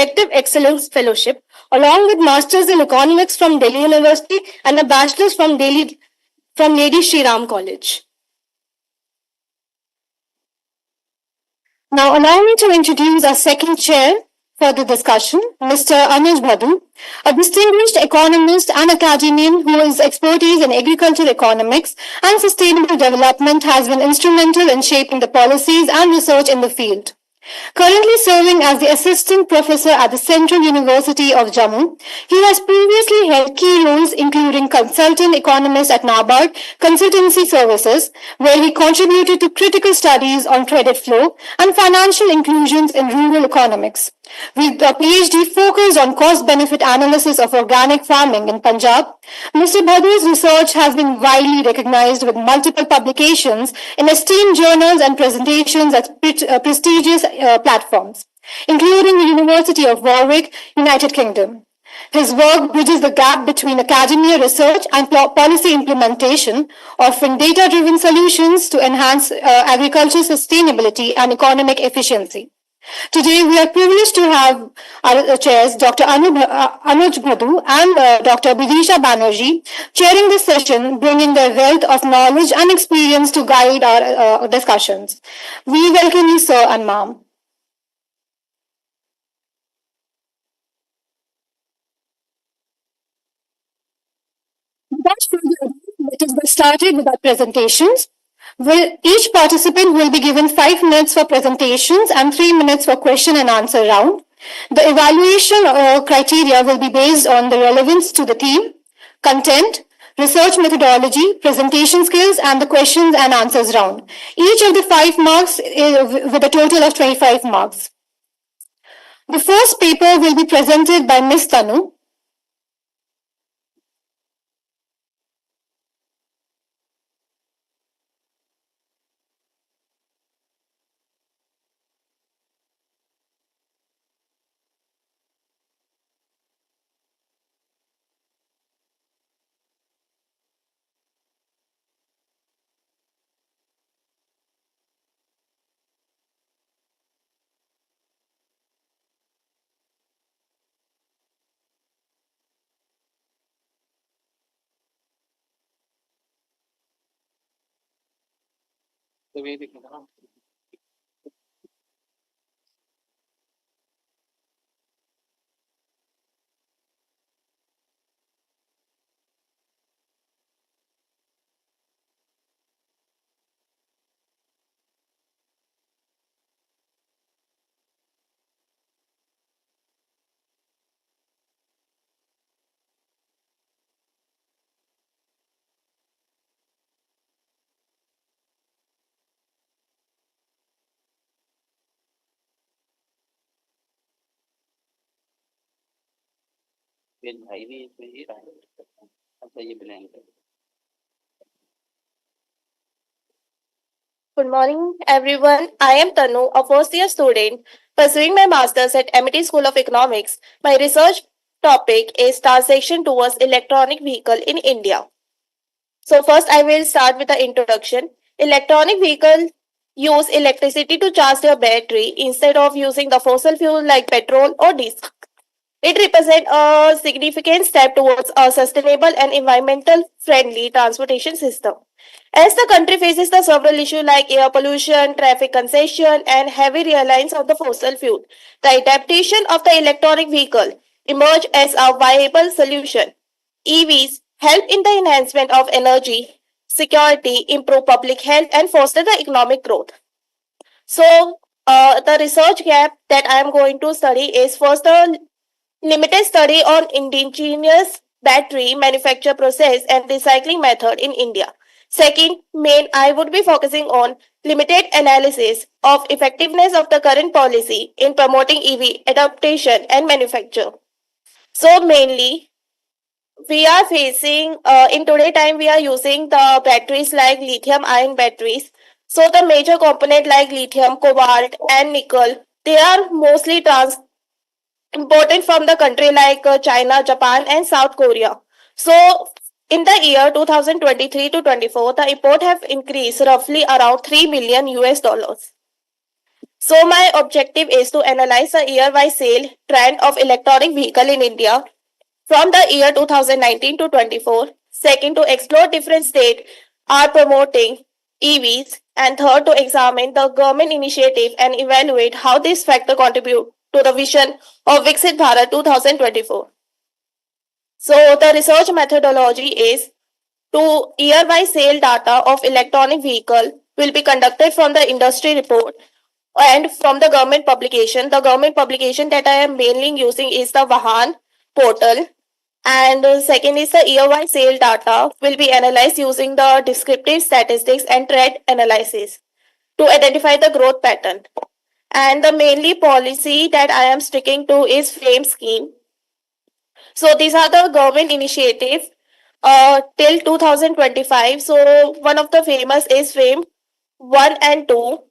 Collective Excellence Fellowship, along with Masters in Economics from Delhi University and a Bachelor's from Lady Shri Ram College. Now, allow me to introduce our second chair for the discussion, Mr. Anuj Bhadu, a distinguished economist and academician whose expertise in agricultural economics and sustainable development has been instrumental in shaping the policies and research in the field. Currently serving as the assistant professor at the Central University of Jammu, he has previously held key roles including consultant economist at NABARD Consultancy Services, where he contributed to critical studies on credit flow and financial inclusions in rural economics. With a PhD focused on cost-benefit analysis of organic farming in Punjab, Mr. Bhadu's research has been widely recognized with multiple publications in esteemed journals and presentations at prestigious platforms, including the University of Warwick, United Kingdom. His work bridges the gap between academia research and policy implementation, offering data-driven solutions to enhance agricultural sustainability and economic efficiency. Today, we are privileged to have our chairs, Dr. Anuj Bhadu and Dr. Bidisha Banerjee, chairing this session, bringing their wealth of knowledge and experience to guide our discussions. We welcome you, sir and ma'am. Without further ado, let us get started with our presentations. Each participant will be given 5 minutes for presentations and 3 minutes for question and answer round. The evaluation criteria will be based on the relevance to the theme, content, research methodology, presentation skills, and the questions and answers round. Each of the 5 marks with a total of 25 marks. The first paper will be presented by Ms. Tanu. Good morning, everyone. I am Tanu, a first-year student pursuing my master's at MDP School of Economics. My research topic is transition towards electronic vehicle in India. So first, I will start with the introduction. Electronic vehicle use electricity to charge their battery instead of using the fossil fuel like petrol or diesel. It represents a significant step towards a sustainable and environmental friendly transportation system. As the country faces the several issues like air pollution, traffic congestion, and heavy reliance on the fossil fuel, the adaptation of the electronic vehicle emerged as a viable solution. EVs help in the enhancement of energy security, improve public health, and foster the economic growth. So, the research gap that I am going to study is first the limited study on indigenous battery manufacture process and recycling method in India. Second, I would be focusing on limited analysis of effectiveness of the current policy in promoting EV adaptation and manufacture. So mainly, we are facing, in today time, we are using the batteries like lithium ion batteries. So the major component like lithium, cobalt and nickel, they are mostly important from the country like China, Japan and South Korea. So in the year 2023 to 24, the import have increased roughly around 3 million US dollars. So my objective is to analyze the year-wise sale trend of electronic vehicle in India from the year 2019 to 24. Second, to explore different states are promoting EVs. And third, to examine the government initiative and evaluate how this factor contribute to the vision of Viksit Bharat 2024. So the research methodology is to year-wise sale data of electronic vehicle will be conducted from the industry report and from the government publication. The government publication that I am mainly using is the Vahan portal. And second is the year-wise sale data will be analyzed using the descriptive statistics and trend analysis to identify the growth pattern. And the mainly policy that I am sticking to is FAME scheme. So these are the government initiatives till 2025. So one of the famous is FAME 1 and 2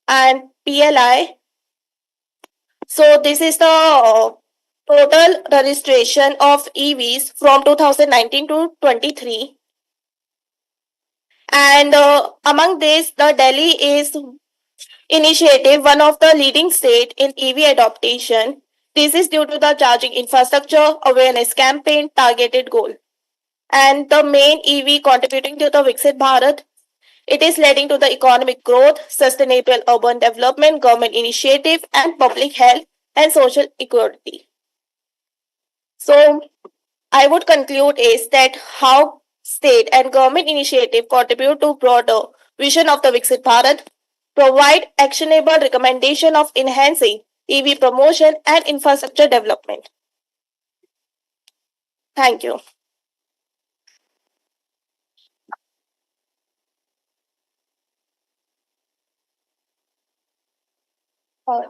and PLI. So this is the total registration of EVs from 2019 to 23. And among this, the Delhi is initiative, one of the leading state in EV adoption. This is due to the charging infrastructure, awareness campaign, targeted goal. And the main EV contributing to the Viksit Bharat, it is leading to the economic growth, sustainable urban development, government initiative, and public health and social equality. So I would conclude is that how state and government initiative contribute to broader vision of the Viksit Bharat, provide actionable recommendation of enhancing EV promotion and infrastructure development. Thank you.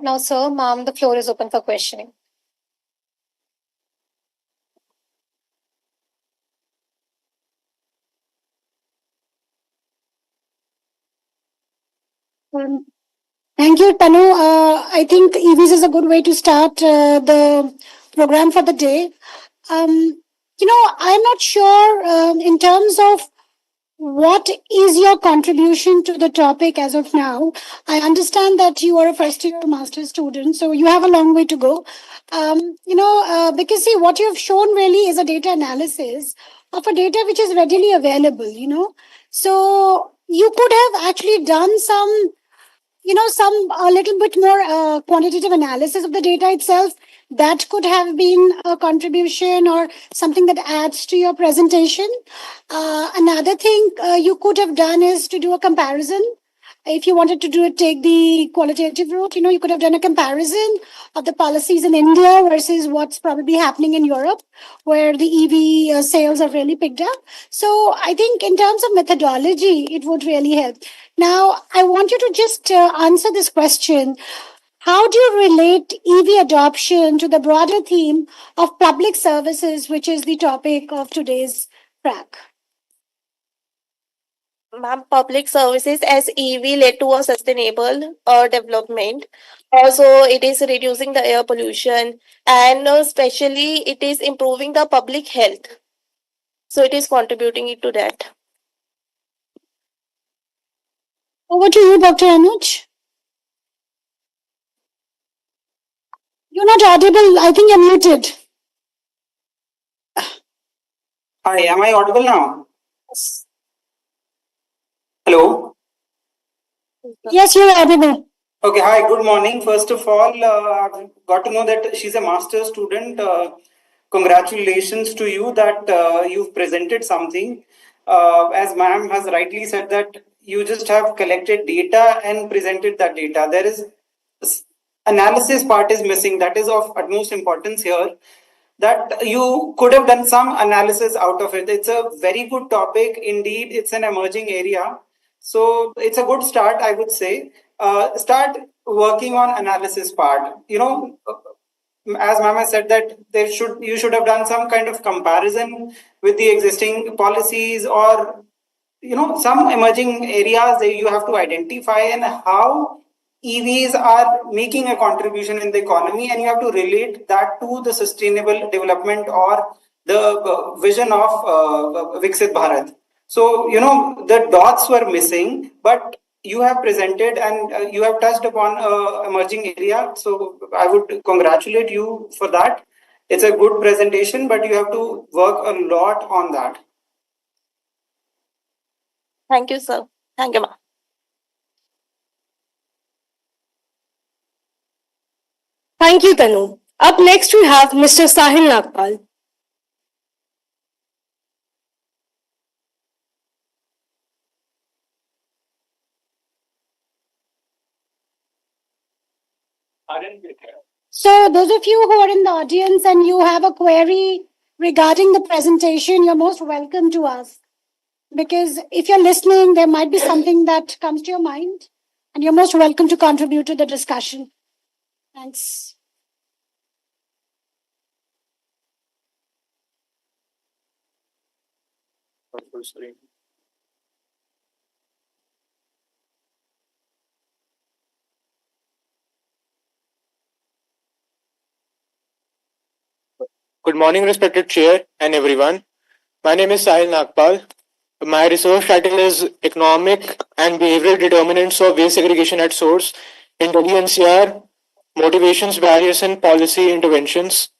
Now, sir, ma'am, the floor is open for questioning. Um, Thank you, Tanu. I think EVs is a good way to start the program for the day. I'm not sure in terms of what is your contribution to the topic as of now. I understand that you are a first year master's student, so you have a long way to go. Because see, what you have shown really is a data analysis of a data which is readily available. So you could have actually done some a little bit more quantitative analysis of the data itself. That could have been a contribution or something that adds to your presentation. Another thing you could have done is to do a comparison. If you wanted to do it, take the qualitative route, you could have done a comparison of the policies in India versus what's probably happening in Europe, where the EV sales are really picked up. So I think in terms of methodology, it would really help. Now, I want you to just answer this question. How do you relate EV adoption to the broader theme of public services, which is the topic of today's track? Ma'am, public services as EV led to a sustainable development. Also, it is reducing the air pollution and especially it is improving the public health. So it is contributing to that. Over to you, Dr. Anuj. You're not audible. I think you're muted. Hi, am I audible now? Yes. Hello? Yes, you're audible. Okay, hi, good morning. First of all, I've got to know that she's a master's student. Congratulations to you that you've presented something. As ma'am has rightly said that you just have collected data and presented that data. There is analysis part is missing. That is of utmost importance here. That you could have done some analysis out of it. It's a very good topic. Indeed, it's an emerging area. So it's a good start, I would say. Start working on analysis part. As Mama said that you should have done some kind of comparison with the existing policies or some emerging areas that you have to identify and how EVs are making a contribution in the economy, and you have to relate that to the sustainable development or the vision of Viksit Bharat. So, the dots were missing, but you have presented and you have touched upon emerging area. So I would congratulate you for that. It's a good presentation, but you have to work a lot on that. Thank you, sir. Thank you, ma'am. Thank you, Tanu. Up next, we have Mr. Sahil Nagpal. So, those of you who are in the audience and you have a query regarding the presentation, you're most welcome to ask. Because if you're listening, there might be something that comes to your mind, and you're most welcome to contribute to the discussion. Thanks. Good morning, respected Chair and everyone. My name is Sahil Nagpal. My research title is Economic and Behavioral Determinants of Waste Segregation at Source in Delhi NCR, Motivations, Barriers and Policy Interventions.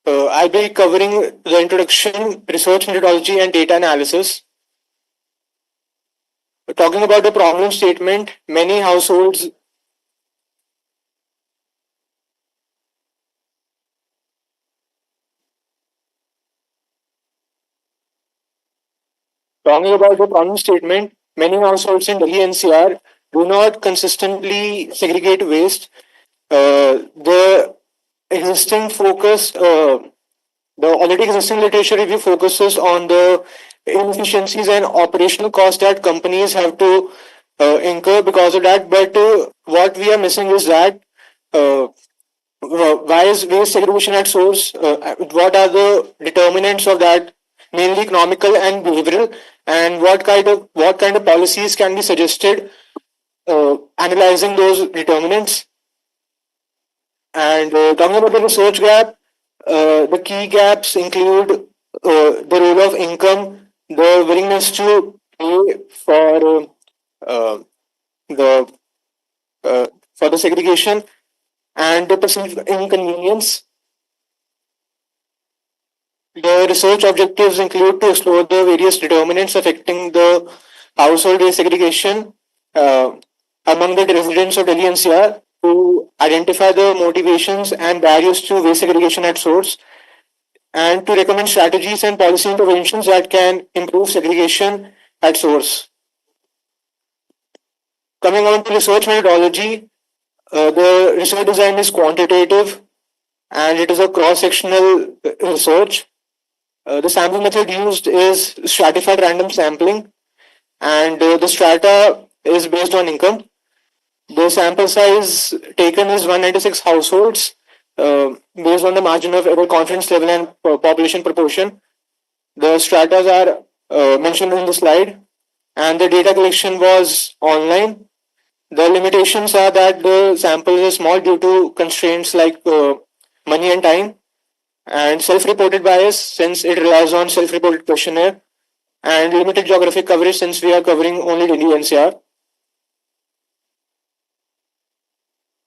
I'll be covering the introduction, research methodology and data analysis. Talking about the problem statement, many households Talking about the problem statement, many households in Delhi NCR do not consistently segregate waste. The existing focus, the already existing literature review focuses on the inefficiencies and operational costs that companies have to incur because of that. But what we are missing is that uh, why is waste segregation at source? What are the determinants of that? Mainly economical and behavioral, and what kind of policies can be suggested analyzing those determinants. And talking about the research gap, the key gaps include the role of income, the willingness to pay the for the segregation, and the perceived inconvenience. The research objectives include to explore the various determinants affecting the household waste segregation among the residents of Delhi NCR, to identify the motivations and barriers to waste segregation at source, and to recommend strategies and policy interventions that can improve segregation at source. Coming on to research methodology, the research design is quantitative and it is a cross-sectional research. The sampling method used is stratified random sampling, and the strata is based on income. The sample size taken is 196 households based on the margin of error confidence level and population proportion. The stratas are mentioned in the slide, and the data collection was online. The limitations are that the sample is small due to constraints like money and time, and self-reported bias since it relies on self-reported questionnaire, and limited geographic coverage since we are covering only Delhi NCR.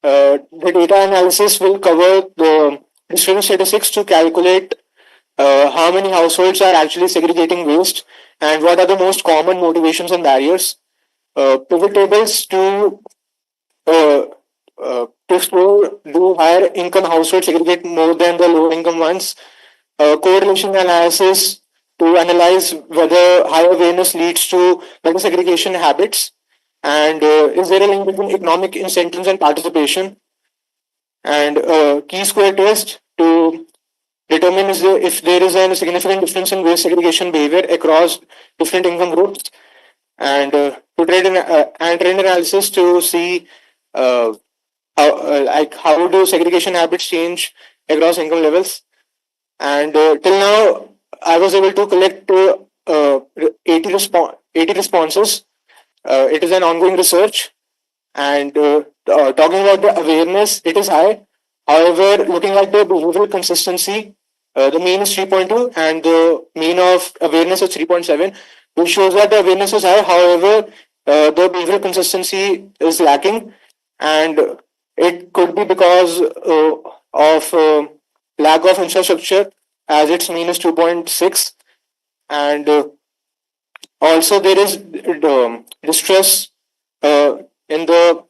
The data analysis will cover the distribution statistics to calculate how many households are actually segregating waste and what are the most common motivations and barriers. Pivot tables to explore, do higher income households segregate more than the lower income ones? Correlation analysis to analyze whether higher awareness leads to better segregation habits, and is there a link between economic incentives and participation? And key square test to determine if there is a significant difference in waste segregation behavior across different income groups, and trend analysis to see how do segregation habits change across income levels. And till now, I was able to collect 80 responses. It is an ongoing research, and talking about the awareness, it is high. However, looking at the behavioral consistency, the mean is 3.2 and the mean of awareness is 3.7, which shows that the awareness is high. However, the behavioral consistency is lacking, and it could be because of lack of infrastructure, as its mean is 2.6, and also there is distress uh, in the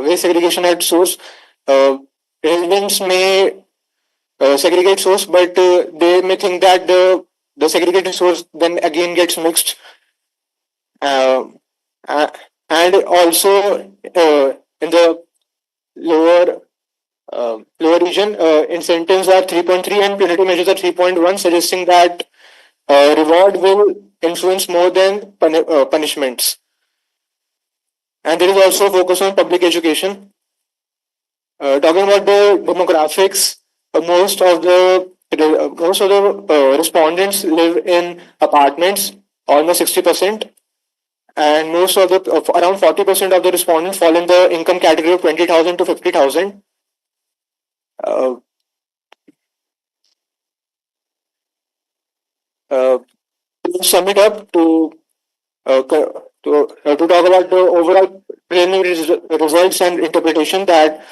waste segregation at source. Residents may segregate source, but they may think that the segregated source then again gets mixed, uh, uh, and also in the lower lower region, incentives are 3.3 and punitive measures are 3.1, suggesting that reward will influence more than punishments. And there is also a focus on public education. Talking about the demographics, most of the respondents live in apartments, almost 60%, and most of the around 40% of the respondents fall in the income category of 20,000 to 50,000. Uh, uh, to sum it up, to talk about the overall preliminary results and interpretation, that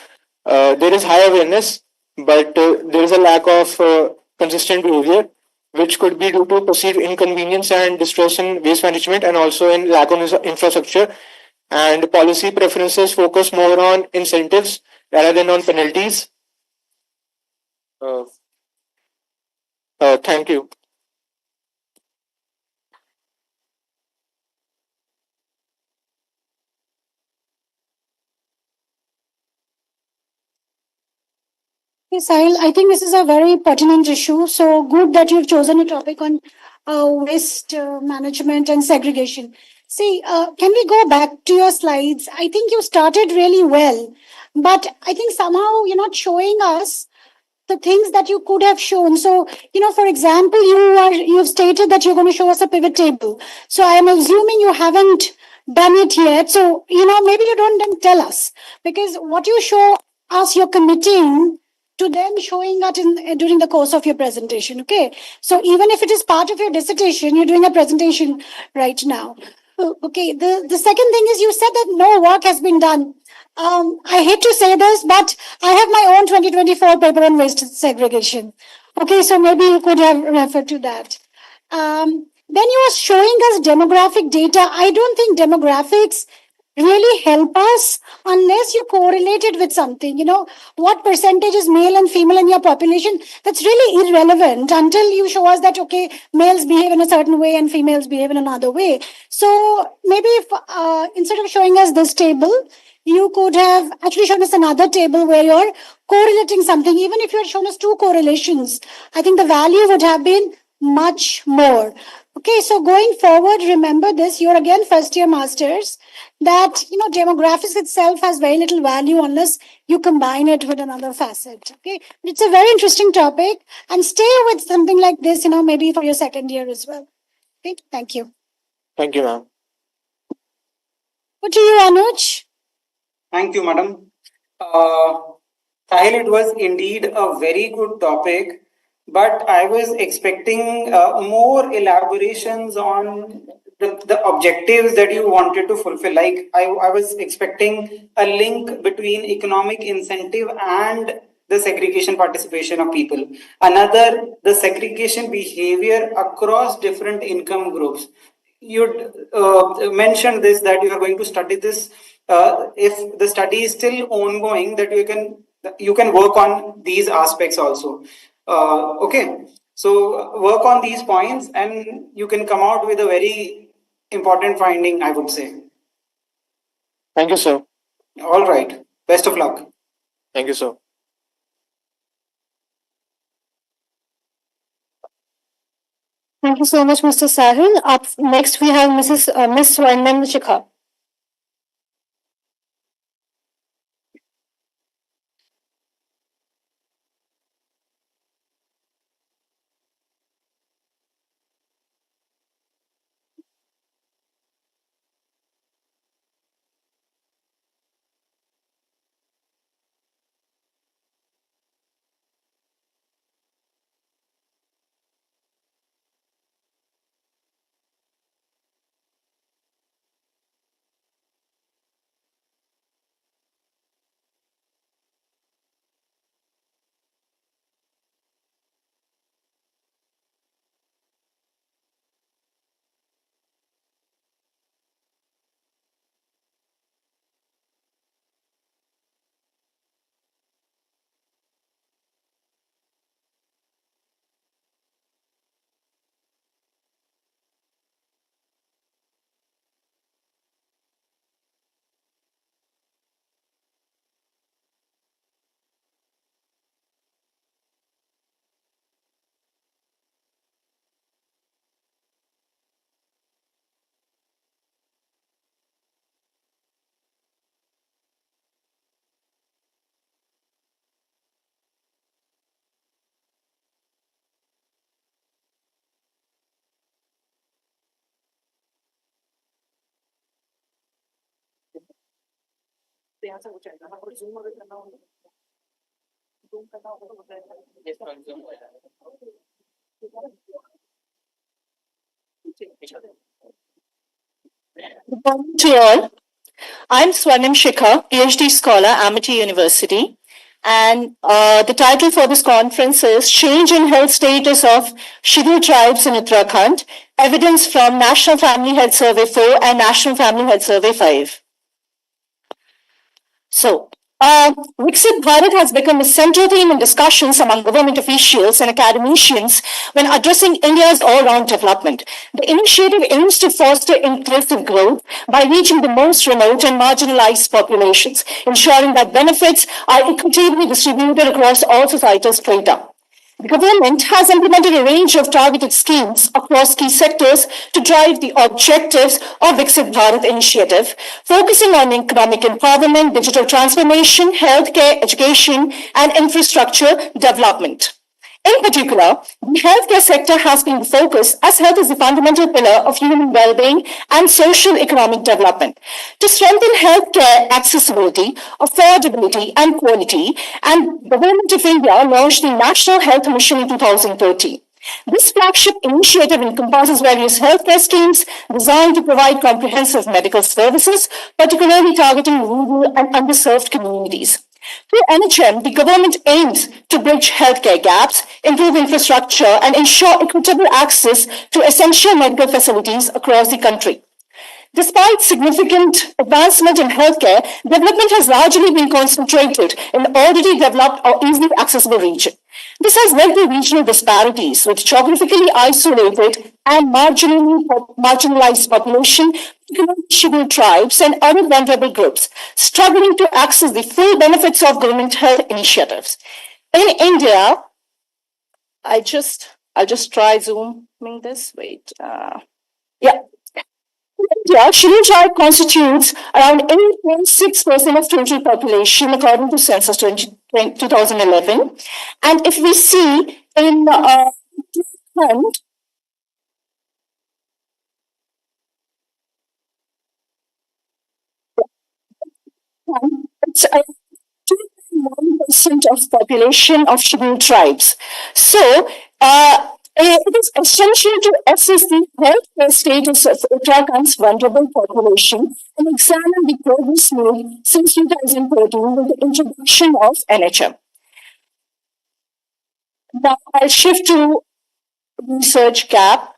there is high awareness, but there is a lack of consistent behavior, which could be due to perceived inconvenience and distress in waste management, and also in lack of infrastructure. And policy preferences focus more on incentives rather than on penalties. Uh, thank you. Yes, I think this is a very pertinent issue. So good that you've chosen a topic on waste management and segregation. See, can we go back to your slides? I think you started really well, but I think somehow you're not showing us the things that you could have shown. So, for example, you've stated that you're going to show us a pivot table. So I am assuming you haven't done it yet. So, maybe you don't then tell us, because what you show us, you're committing to then showing that during the course of your presentation. Okay. So even if it is part of your dissertation, you're doing a presentation right now. Okay. The second thing is, you said that no work has been done. I hate to say this, but I have my own 2024 paper on waste segregation. Okay, so maybe you could have referred to that. Then you are showing us demographic data. I don't think demographics really help us unless you correlate it with something. What percentage is male and female in your population? That's really irrelevant until you show us that, okay, males behave in a certain way and females behave in another way. So maybe if instead of showing us this table, you could have actually shown us another table where you're correlating something. Even if you had shown us two correlations, I think the value would have been much more. Okay, so going forward, remember this, you're again first year masters, that, demographics itself has very little value unless you combine it with another facet. Okay, it's a very interesting topic, and stay with something like this, maybe for your second year as well. Okay, thank you. Thank you, ma'am. What do you, Anuj? Thank you, madam. Sahil, it was indeed a very good topic, but I was expecting more elaborations on the objectives that you wanted to fulfill. Like, I was expecting a link between economic incentive and the segregation participation of people. Another, the segregation behavior across different income groups. You mentioned this, that you are going to study this. If the study is still ongoing, that you can work on these aspects also. Okay, so work on these points and you can come out with a very important finding, I would say. Thank you, sir. All right, best of luck. Thank you, sir. Thank you so much, Mr. Sahil. Up next, we have Miss Swarnam Shikha. Good morning to all. I'm Swarnim Shikhar, PhD scholar, Amity University. And the title for this conference is Change in Health Status of Scheduled Tribes in Uttarakhand, Evidence from National Family Health Survey 4 and National Family Health Survey 5. So, Viksit Bharat has become a central theme in discussions among government officials and academicians when addressing India's all-round development. The initiative aims to foster inclusive growth by reaching the most remote and marginalized populations, ensuring that benefits are equitably distributed across all societal strata. The government has implemented a range of targeted schemes across key sectors to drive the objectives of Viksit Bharat initiative, focusing on economic empowerment, digital transformation, healthcare, education, and infrastructure development. In particular, the healthcare sector has been the focus as health is the fundamental pillar of human well-being and social economic development. To strengthen healthcare accessibility, affordability, and quality, and the Government of India launched the National Health Mission in 2013. This flagship initiative encompasses various healthcare schemes designed to provide comprehensive medical services, particularly targeting rural and underserved communities. Through NHM, the government aims to bridge healthcare gaps, improve infrastructure, and ensure equitable access to essential medical facilities across the country. Despite significant advancement in healthcare, development has largely been concentrated in already developed or easily accessible regions. This has led to regional disparities with geographically isolated and marginalized population, particularly scheduled tribes and other vulnerable groups, struggling to access the full benefits of government health initiatives. In India, I'll just try zooming this. Wait. In India, scheduled tribe constitutes around 8.6% of total population according to census 2011. And if we see in Uttarakhand, it's 2.1% of population of scheduled tribes. So, it is essential to assess the healthcare status of Uttarakhand's vulnerable population and examine the progress made since 2013 with the introduction of NHM. Now I'll shift to research gap.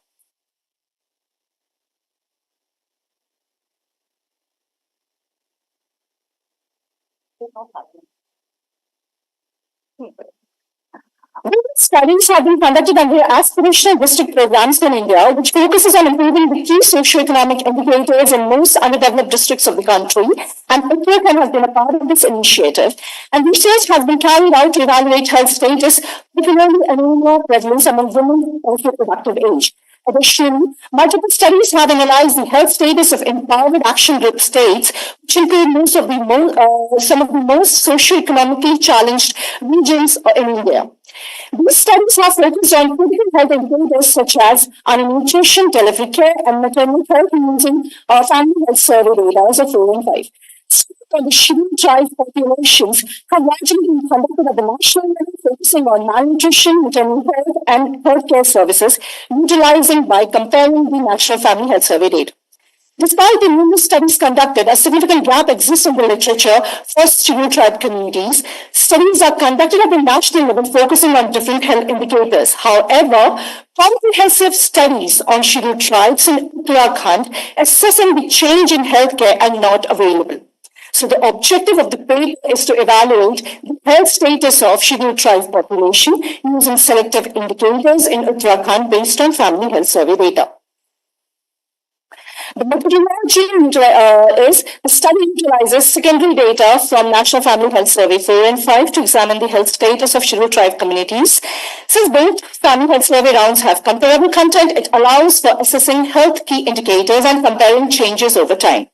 Studies have been conducted under aspirational district programs in India, which focuses on improving the key socioeconomic indicators in most underdeveloped districts of the country. And Uttarakhand has been a part of this initiative. And research has been carried out to evaluate health status, particularly anemia prevalence among women of reproductive age. Additionally, multiple studies have analyzed the health status of empowered action group states, which include some of the most socioeconomically challenged regions in India. These studies have focused on critical health indicators such as nutrition, delivery care, and maternal health using family health survey data as of 4 and 5. On the scheduled tribe populations have largely been conducted at the national level, focusing on malnutrition, maternal health, and healthcare services, utilizing by comparing the National Family Health Survey data. Despite the numerous studies conducted, a significant gap exists in the literature for scheduled tribe communities. Studies are conducted at the national level, focusing on different health indicators. However, comprehensive studies on scheduled tribes in Uttarakhand assessing the change in healthcare are not available. So the objective of the paper is to evaluate the health status of scheduled tribe population using selective indicators in Uttarakhand based on family health survey data. The methodology is the study utilizes secondary data from National Family Health Survey 4 and 5 to examine the health status of scheduled tribe communities. Since both family health survey rounds have comparable content, it allows for assessing health key indicators and comparing changes over time.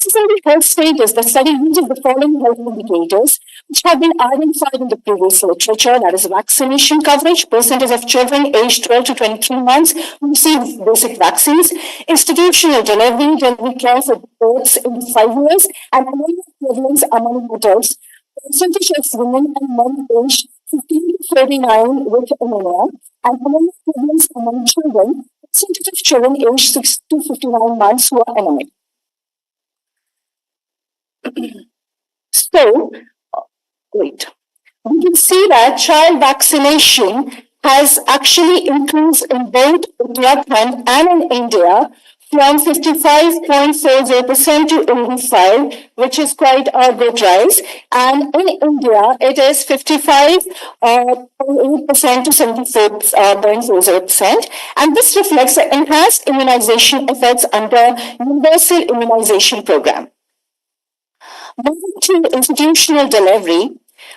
Assessing the health status, the study uses the following health indicators, which have been identified in the previous literature, that is vaccination coverage, percentage of children aged 12 to 23 months who receive basic vaccines, institutional delivery care for births in 5 years, and ammonia prevalence among adults, percentage of women and men aged 15 to 39 with anemia, and ammonia prevalence among children, percentage of children aged 6 to 59 months who are anemic. So, wait, we can see that child vaccination has actually increased in both Uttarakhand and in India from 55.40% to 85, which is quite a good rise. And in India, it is 55.8% to 74.40%. And this reflects the enhanced immunization efforts under Universal Immunization Program. Moving to institutional delivery,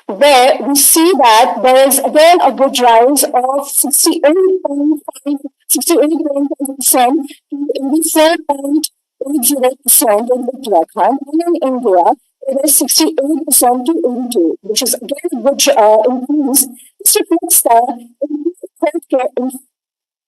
where we see that there is again a good rise of 68.5% to 84.80% in Uttarakhand, and in India it is 68% to 82, which is again a good increase. This reflects the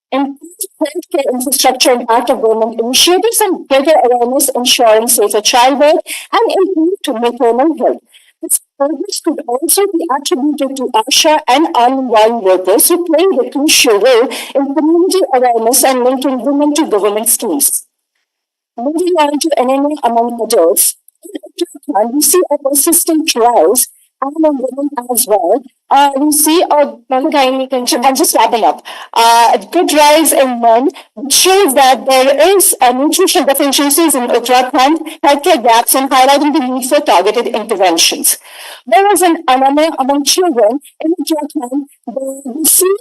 improved healthcare infrastructure impact of government initiatives and greater awareness ensuring safer childbirth and improved maternal health. This progress could also be attributed to ASHA and Anganwadi workers who play a crucial role in community awareness and linking women to government schemes. Moving on to anemia among adults, in Uttarakhand, we see a persistent rise and among women as well. We see a I'm just wrapping up. A good rise in men, which shows that there is nutritional deficiencies in Uttarakhand, healthcare gaps, and highlighting the need for targeted interventions. Whereas in anemia among children in Uttarakhand, we see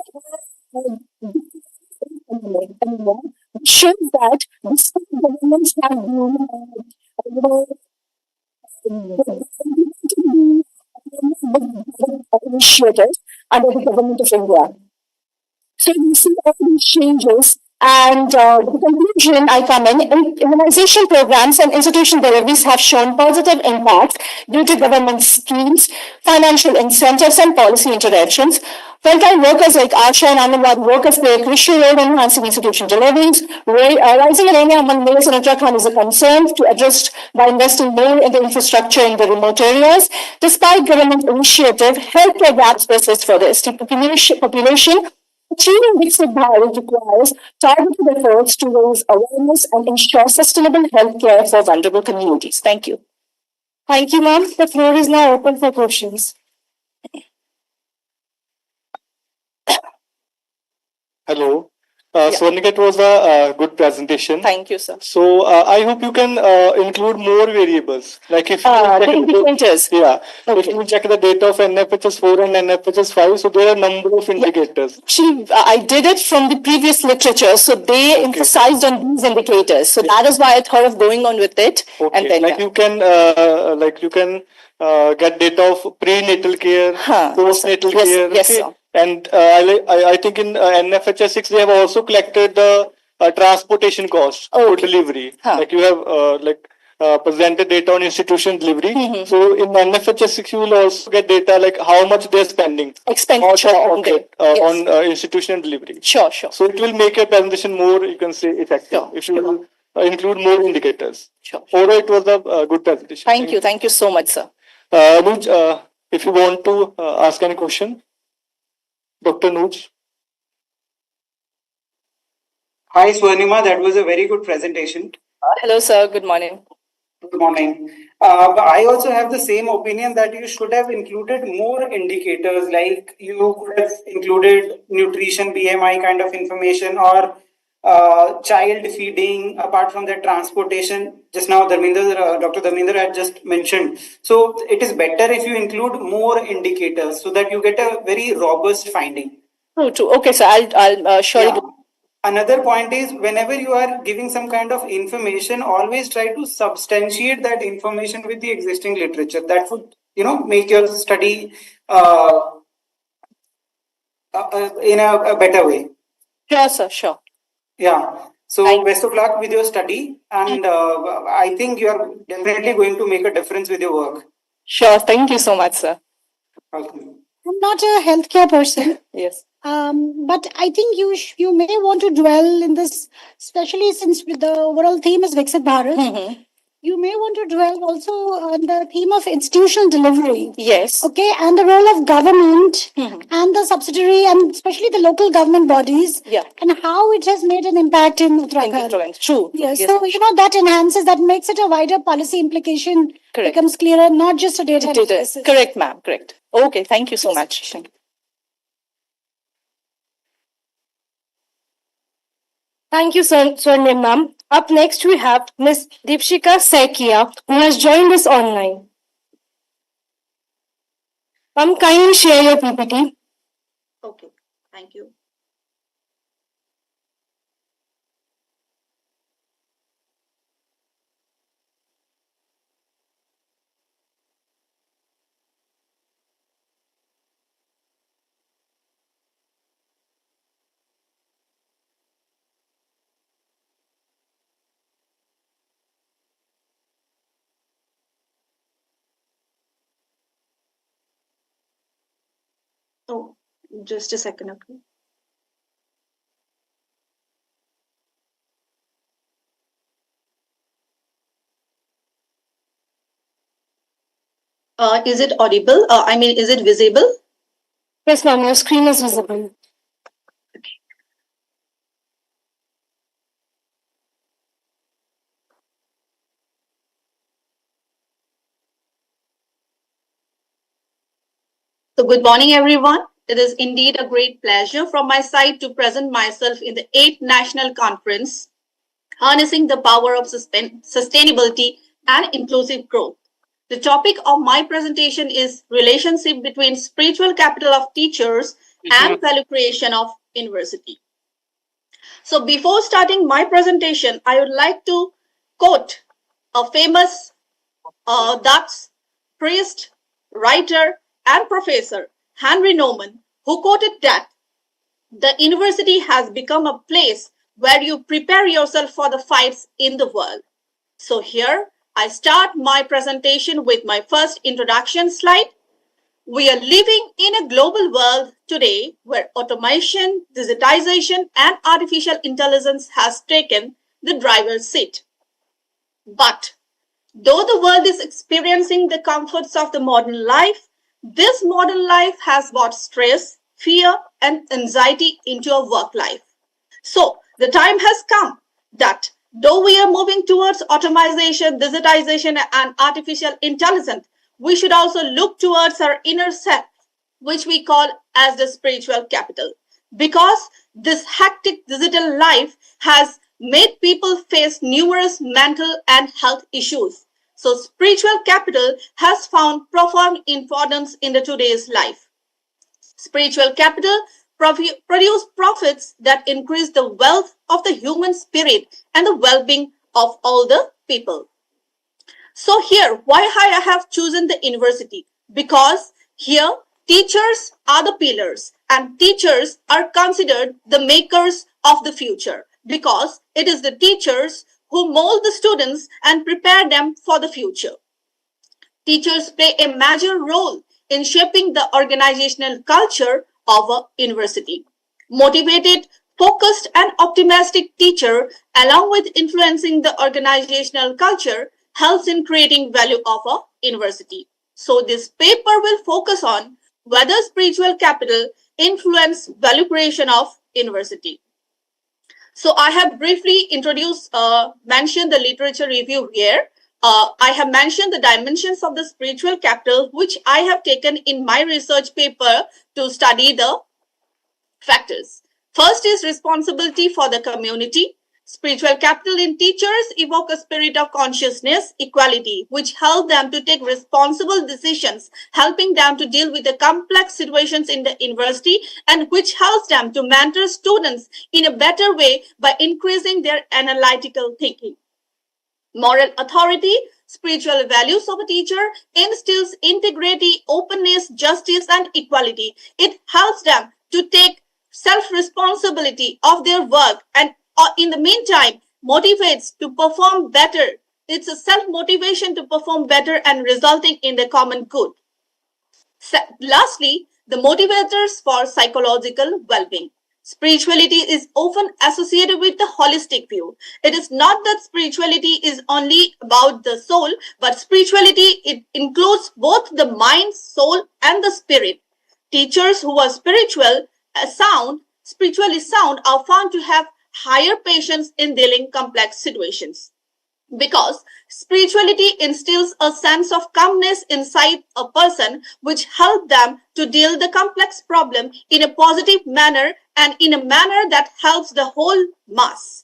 anemia, which shows that despite governments have been initiatives under the government of India. So we see all these changes, and the conclusion I come in, immunization programs and institution deliveries have shown positive impacts due to government schemes, financial incentives, and policy interventions. Frontline workers like ASHA and Anganwadi workers play a crucial role in enhancing institution deliveries. Rising anemia among males in Uttarakhand is a concern to address by investing more in the infrastructure in the remote areas. Despite government initiative, healthcare gaps persist for the ST population. Achieving Viksit Bharat requires targeted efforts to raise awareness and ensure sustainable healthcare for vulnerable communities. Thank you. Thank you, ma'am. The floor is now open for questions. Hello. Swarnika, it was a good presentation. Thank you, sir. So I hope you can include more variables. Like if you The indicators. yeah, Okay. if you check the data of NFHS 4 and NFHS 5, so there are a number of indicators. Actually, I did it from the previous literature, so they emphasized on these indicators. So that is why I thought of going on with it. Okay. And then, like you can get data of prenatal care, postnatal Yes, care. yes, okay? sir. And I think in NFHS 6 they have also collected the transportation costs for delivery. Like you have presented data on institution delivery. So in NFHS 6 you will also get data like how much they are spending. Expenditure on on institutional delivery. Sure, sure. So it will make your presentation more, you can say, effective if you will include more indicators. Sure. Overall, it was a good presentation. Thank you so much, sir. Nuj, if you want to ask any question, Dr. Nuj. Hi, Swarnima. That was a very good presentation. Hello, sir. Good morning. Good morning. But I also have the same opinion that you should have included more indicators, like you could have included nutrition, BMI kind of information, or child feeding, apart from that transportation. Just now, Dr. Dharmender had just mentioned. So it is better if you include more indicators so that you get a very robust finding. True. Okay, sir. I'll surely Yeah. Another point is whenever you are giving some kind of information, always try to substantiate that information with the existing literature. That would, make your study in a better way. Sure, sir. Sure. Yeah. So best of luck with your study, and I think you are definitely going to make a difference with your work. Sure. Thank you so much, sir. Welcome. I'm not a healthcare person, Yes. but I think you may want to dwell in this, especially since the overall theme is Viksit Bharat. You may want to dwell also on the theme of institutional delivery. Yes. Okay, and the role of government and the subsidiary and especially the local government bodies. Yeah. And how it has made an impact in Uttarakhand. True. Yes. So, that enhances, that makes it a wider policy implication. Correct. Becomes clearer, not just a data analysis. Correct, ma'am. Correct. Okay. Thank you so much. Thank you, Swarnim ma'am. Up next, we have Ms. Deepshika Saikia, who has joined us online. Ma'am, kindly share your PPT. Okay, thank you. Oh, just a second, okay. Is it audible? Is it visible? Yes, ma'am, your screen is visible. So good morning, everyone. It is indeed a great pleasure from my side to present myself in the 8th National Conference, Harnessing the Power of Sustainability and Inclusive Growth. The topic of my presentation is relationship between spiritual capital of teachers and value creation of university. So before starting my presentation, I would like to quote a famous Dutch priest, writer, and professor, Henry Nouwen, who quoted that the university has become a place where you prepare yourself for the fights in the world. So here I start my presentation with my first introduction slide. We are living in a global world today where automation, digitization, and artificial intelligence has taken the driver's seat. But though the world is experiencing the comforts of the modern life, this modern life has brought stress, fear, and anxiety into our work life. So the time has come that though we are moving towards automation, digitization, and artificial intelligence, we should also look towards our inner self, which we call as the spiritual capital. Because this hectic digital life has made people face numerous mental and health issues. So spiritual capital has found profound importance in the today's life. Spiritual capital produce profits that increase the wealth of the human spirit and the well-being of all the people. So here, why I have chosen the university? Because here, teachers are the pillars and teachers are considered the makers of the future because it is the teachers who mold the students and prepare them for the future. Teachers play a major role in shaping the organizational culture of a university. Motivated, focused, and optimistic teacher, along with influencing the organizational culture, helps in creating value of a university. So this paper will focus on whether spiritual capital influence value creation of university. So I have briefly mentioned the literature review here. I have mentioned the dimensions of the spiritual capital, which I have taken in my research paper to study the factors. First is responsibility for the community. Spiritual capital in teachers evoke a spirit of consciousness, equality, which help them to take responsible decisions, helping them to deal with the complex situations in the university, and which helps them to mentor students in a better way by increasing their analytical thinking. Moral authority, spiritual values of a teacher instills integrity, openness, justice, and equality. It helps them to take self-responsibility of their work and in the meantime, motivates to perform better. It's a self-motivation to perform better and resulting in the common good. Lastly, the motivators for psychological well-being. Spirituality is often associated with the holistic view. It is not that spirituality is only about the soul, but spirituality, it includes both the mind, soul, and the spirit. Teachers who are spiritually sound, are found to have higher patience in dealing complex situations, because spirituality instills a sense of calmness inside a person, which help them to deal the complex problem in a positive manner and in a manner that helps the whole mass.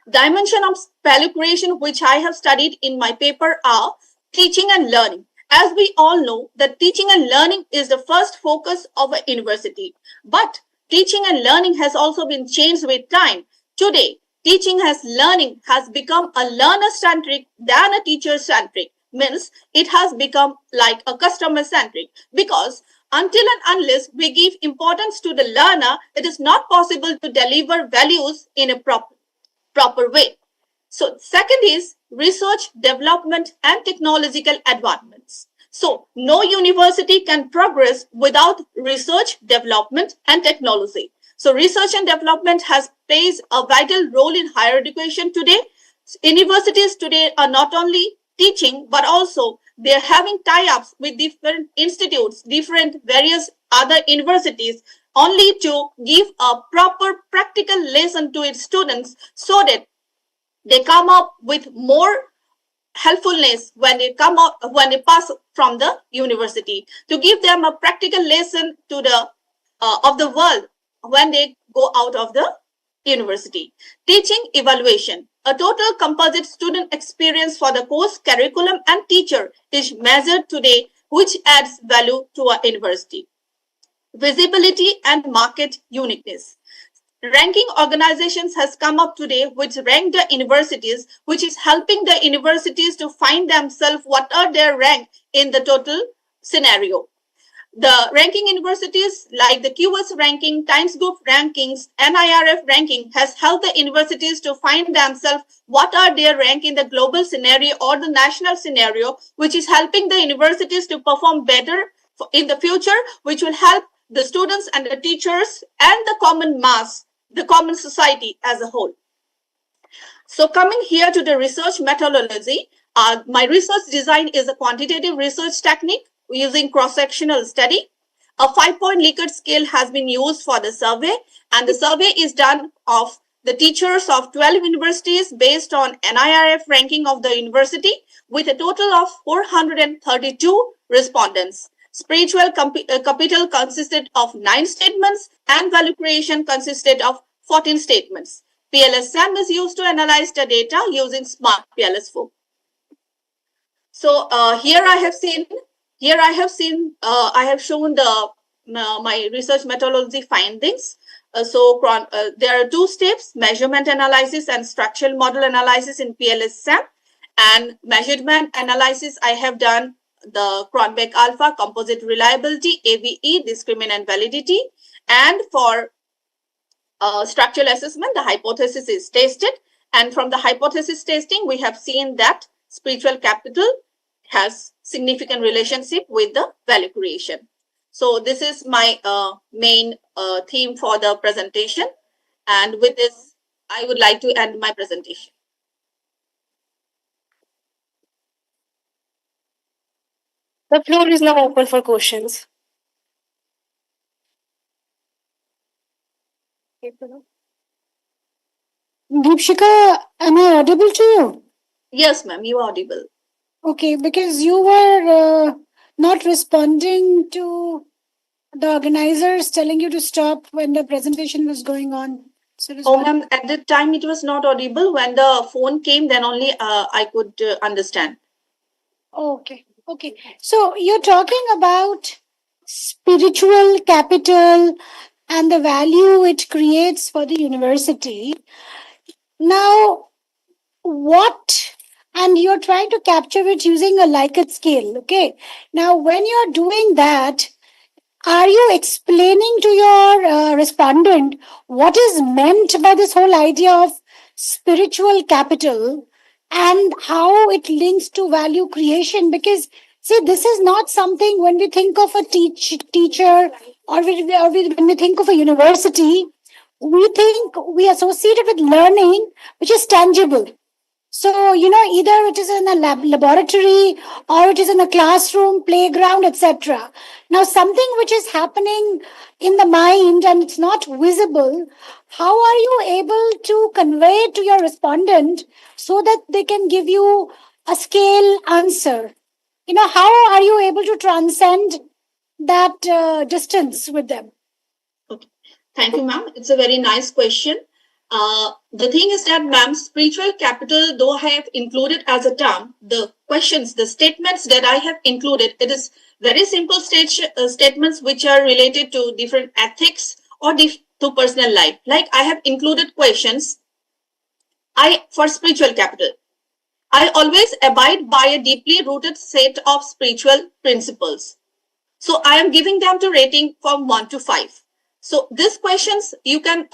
Dimension of value creation which I have studied in my paper are teaching and learning. As we all know that teaching and learning is the first focus of a university, but teaching and learning has also been changed with time. Today, teaching as learning has become a learner-centric than a teacher-centric. Means it has become like a customer-centric, because until and unless we give importance to the learner, it is not possible to deliver values in a proper way. So second is research, development and technological advancements. So no university can progress without research, development and technology. So research and development plays a vital role in higher education today. Universities today are not only teaching, but also they're having tie-ups with different institutes, different various other universities, only to give a proper practical lesson to its students, so that they come up with more helpfulness when they pass from the university, to give them a practical lesson to the of the world when they go out of the university. Teaching evaluation. A total composite student experience for the course, curriculum and teacher is measured today, which adds value to a university. Visibility and market uniqueness. Ranking organizations has come up today which rank the universities, which is helping the universities to find themselves what are their rank in the total scenario. The ranking universities like the QS ranking, Times Group rankings, NIRF ranking has helped the universities to find themselves what are their rank in the global scenario or the national scenario, which is helping the universities to perform better in the future, which will help the students and the teachers and the common mass, the common society as a whole. So coming here to the research methodology, my research design is a quantitative research technique using cross-sectional study. A 5-point Likert scale has been used for the survey, and the survey is done of the teachers of 12 universities based on NIRF ranking of the university, with a total of 432 respondents. Spiritual capital consisted of 9 statements and value creation consisted of 14 statements. PLSM is used to analyze the data using Smart PLS4. So here I have shown the my research methodology findings. There are 2 steps: measurement analysis and structural model analysis in PLSM. And measurement analysis, I have done the Cronbach alpha, composite reliability, AVE, discriminant validity. And for structural assessment, the hypothesis is tested. And from the hypothesis testing, we have seen that spiritual capital has significant relationship with the value creation. So this is my main theme for the presentation. And with this, I would like to end my presentation. The floor is now open for questions. Deepshika, am I audible to you? Yes, ma'am, you are audible. Okay, because you were not responding to the organizers telling you to stop when the presentation was going on. So ma'am, at that time it was not audible. When the phone came, then only I could understand. Okay. So you're talking about spiritual capital and the value it creates for the university. Now, and you're trying to capture it using a Likert scale. Okay. Now, when you're doing that, are you explaining to your respondent what is meant by this whole idea of spiritual capital and how it links to value creation? Because, see, this is not something when we think of a teacher or when we think of a university, we think we associate it with learning, which is tangible. So, either it is in a laboratory or it is in a classroom, playground, etc. Now, something which is happening in the mind and it's not visible, how are you able to convey it to your respondent so that they can give you a scale answer? How are you able to transcend that distance with them? Okay. Thank you, ma'am. It's a very nice question. The thing is that, ma'am, spiritual capital, though I have included as a term, the questions, the statements that I have included, it is very simple statements which are related to different ethics or to personal life. Like I have included questions. For spiritual capital, I always abide by a deeply rooted set of spiritual principles. So I am giving them to rating from 1 to 5. So these questions, we can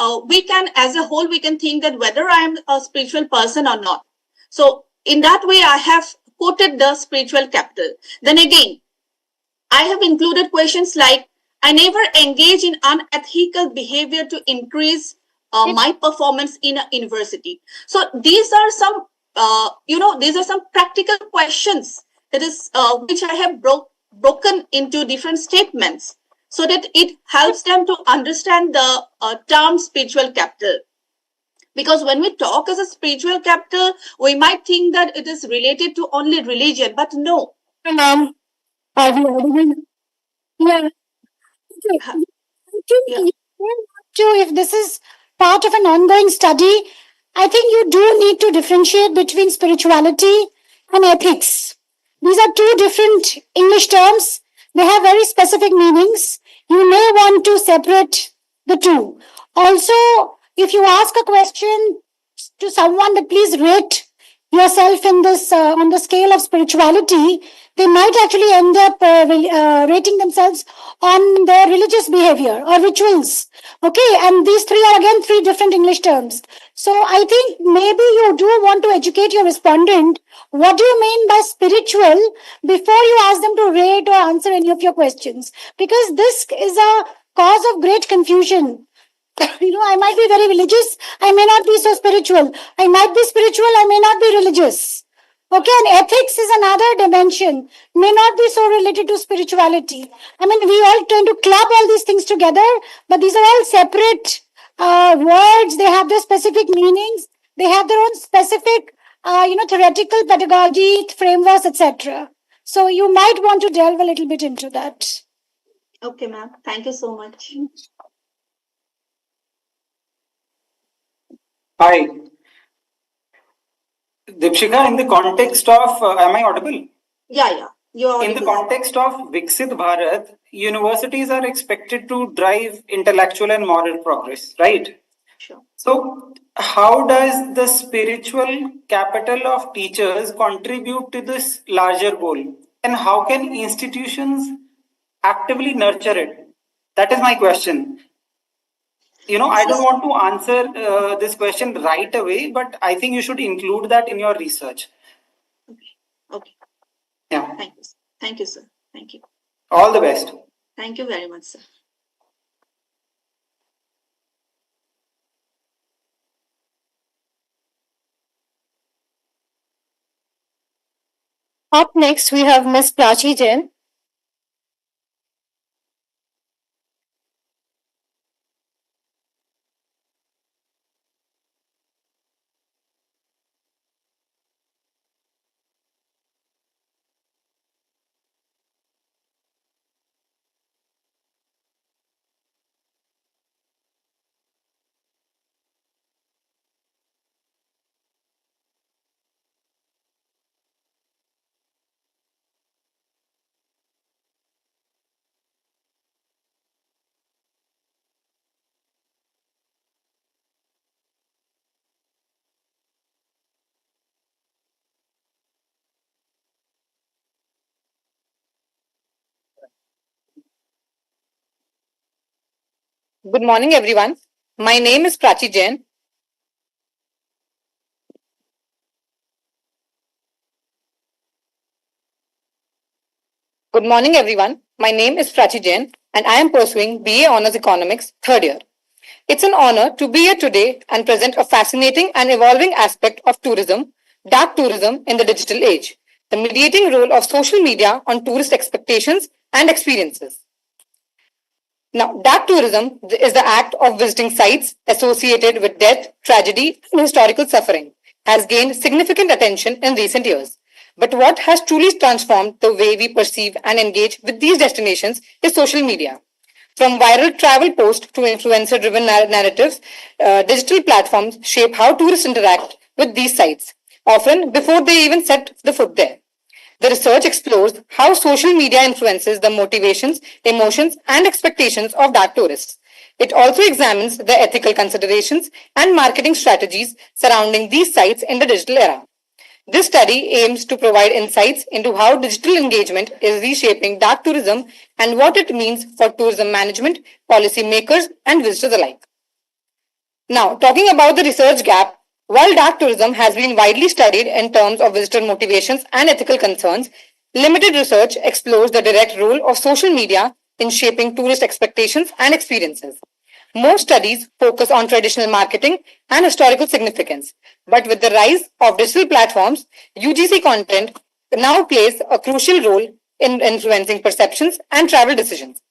as a whole, we can think that whether I am a spiritual person or not. So in that way, I have quoted the spiritual capital. Then again, I have included questions like, I never engage in unethical behavior to increase my performance in a university. So these are some, these are some practical questions that is which I have broken into different statements so that it helps them to understand the term spiritual capital. Because when we talk as a spiritual capital, we might think that it is related to only religion, but no. Ma'am, are we audible? Yeah. Okay. If this is part of an ongoing study, I think you do need to differentiate between spirituality and ethics. These are two different English terms. They have very specific meanings. You may want to separate the two. Also, if you ask a question to someone that please rate yourself in this on the scale of spirituality, they might actually end up rating themselves on their religious behavior or rituals. Okay, and these three are again three different English terms. So I think maybe you do want to educate your respondent. What do you mean by spiritual before you ask them to rate or answer any of your questions? Because this is a cause of great confusion. I might be very religious, I may not be so spiritual. I might be spiritual, I may not be religious. Okay, and ethics is another dimension, may not be so related to spirituality. I mean, we all tend to club all these things together, but these are all separate words. They have their specific meanings, they have their own specific, theoretical pedagogy, frameworks, etc. So you might want to delve a little bit into that. Okay, ma'am. Thank you so much. Hi. Dipshika, in the context of, am I audible? Yeah. You're in the context of Viksit Bharat, universities are expected to drive intellectual and moral progress, right? Sure. So, how does the spiritual capital of teachers contribute to this larger goal? And how can institutions actively nurture it? That is my question. I don't want to answer this question right away, but I think you should include that in your research. Okay. Yeah. Thank you. Thank you, sir. Thank you. All the best. Thank you very much, sir. Up next, we have Ms. Prachi Jain. Good morning, everyone. My name is Prachi Jain. Good morning, everyone. My name is Prachi Jain, and I am pursuing BA Honours Economics, third year. It's an honor to be here today and present a fascinating and evolving aspect of tourism, dark tourism in the digital age, the mediating role of social media on tourist expectations and experiences. Now, dark tourism is the act of visiting sites associated with death, tragedy, and historical suffering, has gained significant attention in recent years. But what has truly transformed the way we perceive and engage with these destinations is social media. From viral travel posts to influencer driven narratives, digital platforms shape how tourists interact with these sites, often before they even set the foot there. The research explores how social media influences the motivations, emotions, and expectations of dark tourists. It also examines the ethical considerations and marketing strategies surrounding these sites in the digital era. This study aims to provide insights into how digital engagement is reshaping dark tourism and what it means for tourism management, policymakers, and visitors alike. Now, talking about the research gap, while dark tourism has been widely studied in terms of visitor motivations and ethical concerns, limited research explores the direct role of social media in shaping tourist expectations and experiences. Most studies focus on traditional marketing and historical significance, but with the rise of digital platforms, UGC content now plays a crucial role in influencing perceptions and travel decisions.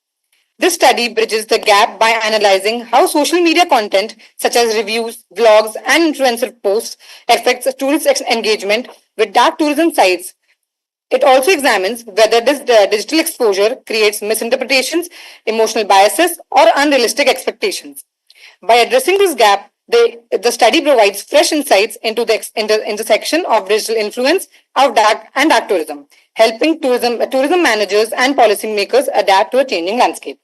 This study bridges the gap by analyzing how social media content, such as reviews, vlogs, and influencer posts, affects tourist engagement with dark tourism sites. It also examines whether this digital exposure creates misinterpretations, emotional biases, or unrealistic expectations. By addressing this gap, the study provides fresh insights into the intersection of digital influence of dark tourism, helping tourism managers and policymakers adapt to a changing landscape.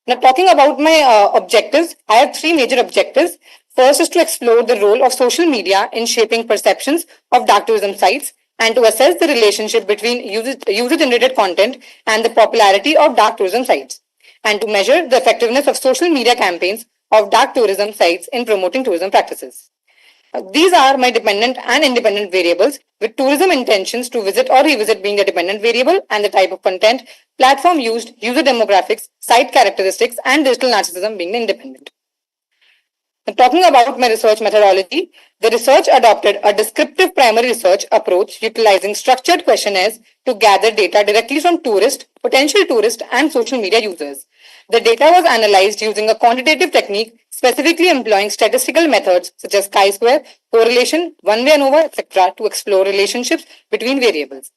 Now, talking about my objectives, I have three major objectives. First is to explore the role of social media in shaping perceptions of dark tourism sites and to assess the relationship between user-generated content and the popularity of dark tourism sites, and to measure the effectiveness of social media campaigns of dark tourism sites in promoting tourism practices. These are my dependent and independent variables, with tourism intentions to visit or revisit being the dependent variable and the type of content, platform used, user demographics, site characteristics, and digital narcissism being the independent. Talking about my research methodology, the research adopted a descriptive primary research approach utilizing structured questionnaires to gather data directly from tourists, potential tourists, and social media users. The data was analyzed using a quantitative technique, specifically employing statistical methods such as chi-square, correlation, one-way ANOVA, etc., to explore relationships between variables.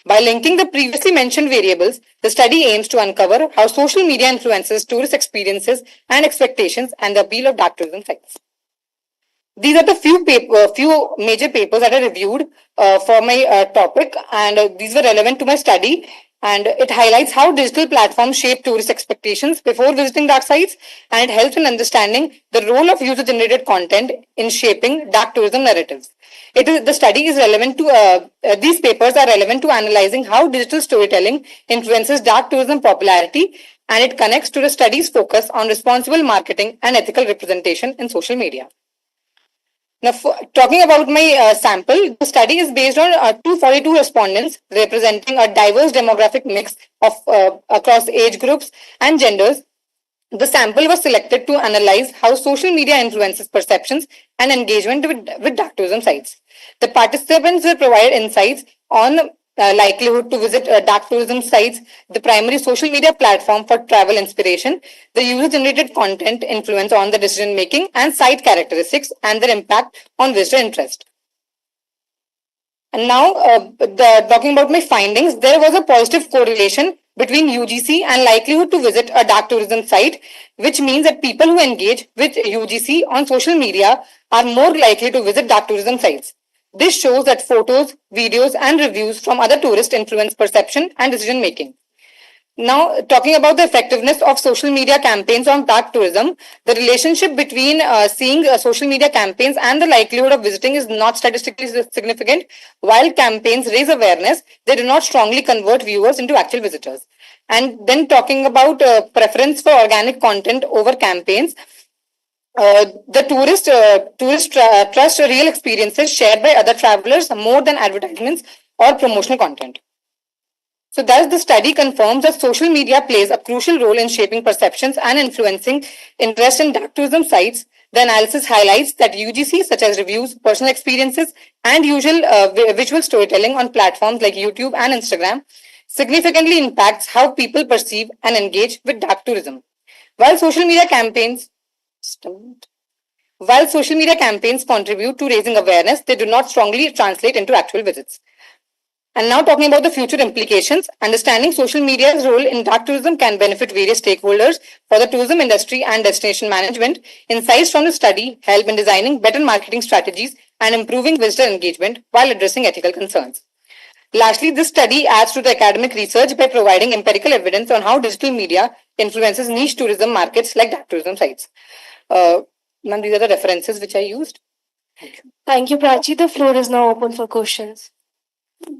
By linking the previously mentioned variables, the study aims to uncover how social media influences tourist experiences and expectations and the appeal of dark tourism sites. These are the few major papers that I reviewed for my topic, and these were relevant to my study. And it highlights how digital platforms shape tourist expectations before visiting dark sites, and it helps in understanding the role of user-generated content in shaping dark tourism narratives. The study is relevant to these papers are relevant to analyzing how digital storytelling influences dark tourism popularity, and it connects to the study's focus on responsible marketing and ethical representation in social media. Now, talking about my sample, the study is based on 242 respondents representing a diverse demographic mix of across age groups and genders. The sample was selected to analyze how social media influences perceptions and engagement with dark tourism sites. The participants were provided insights on likelihood to visit dark tourism sites, the primary social media platform for travel inspiration, the user-generated content influence on the decision making, and site characteristics and their impact on visitor interest. And now, talking about my findings, there was a positive correlation between UGC and likelihood to visit a dark tourism site, which means that people who engage with UGC on social media are more likely to visit dark tourism sites. This shows that photos, videos, and reviews from other tourists influence perception and decision making. Now, talking about the effectiveness of social media campaigns on dark tourism, the relationship between seeing social media campaigns and the likelihood of visiting is not statistically significant. While campaigns raise awareness, they do not strongly convert viewers into actual visitors. And then talking about preference for organic content over campaigns, the tourist trust real experiences shared by other travelers more than advertisements or promotional content. So thus the study confirms that social media plays a crucial role in shaping perceptions and influencing interest in dark tourism sites. The analysis highlights that UGC, such as reviews, personal experiences, and usual visual storytelling on platforms like YouTube and Instagram, significantly impacts how people perceive and engage with dark tourism. While social media campaigns while social media campaigns contribute to raising awareness, they do not strongly translate into actual visits. And now talking about the future implications, understanding social media's role in dark tourism can benefit various stakeholders for the tourism industry and destination management. Insights from the study help in designing better marketing strategies and improving visitor engagement while addressing ethical concerns. Lastly, this study adds to the academic research by providing empirical evidence on how digital media influences niche tourism markets like dark tourism sites. Ma'am, these are the references which I used. Thank you, Prachi. The floor is now open for questions.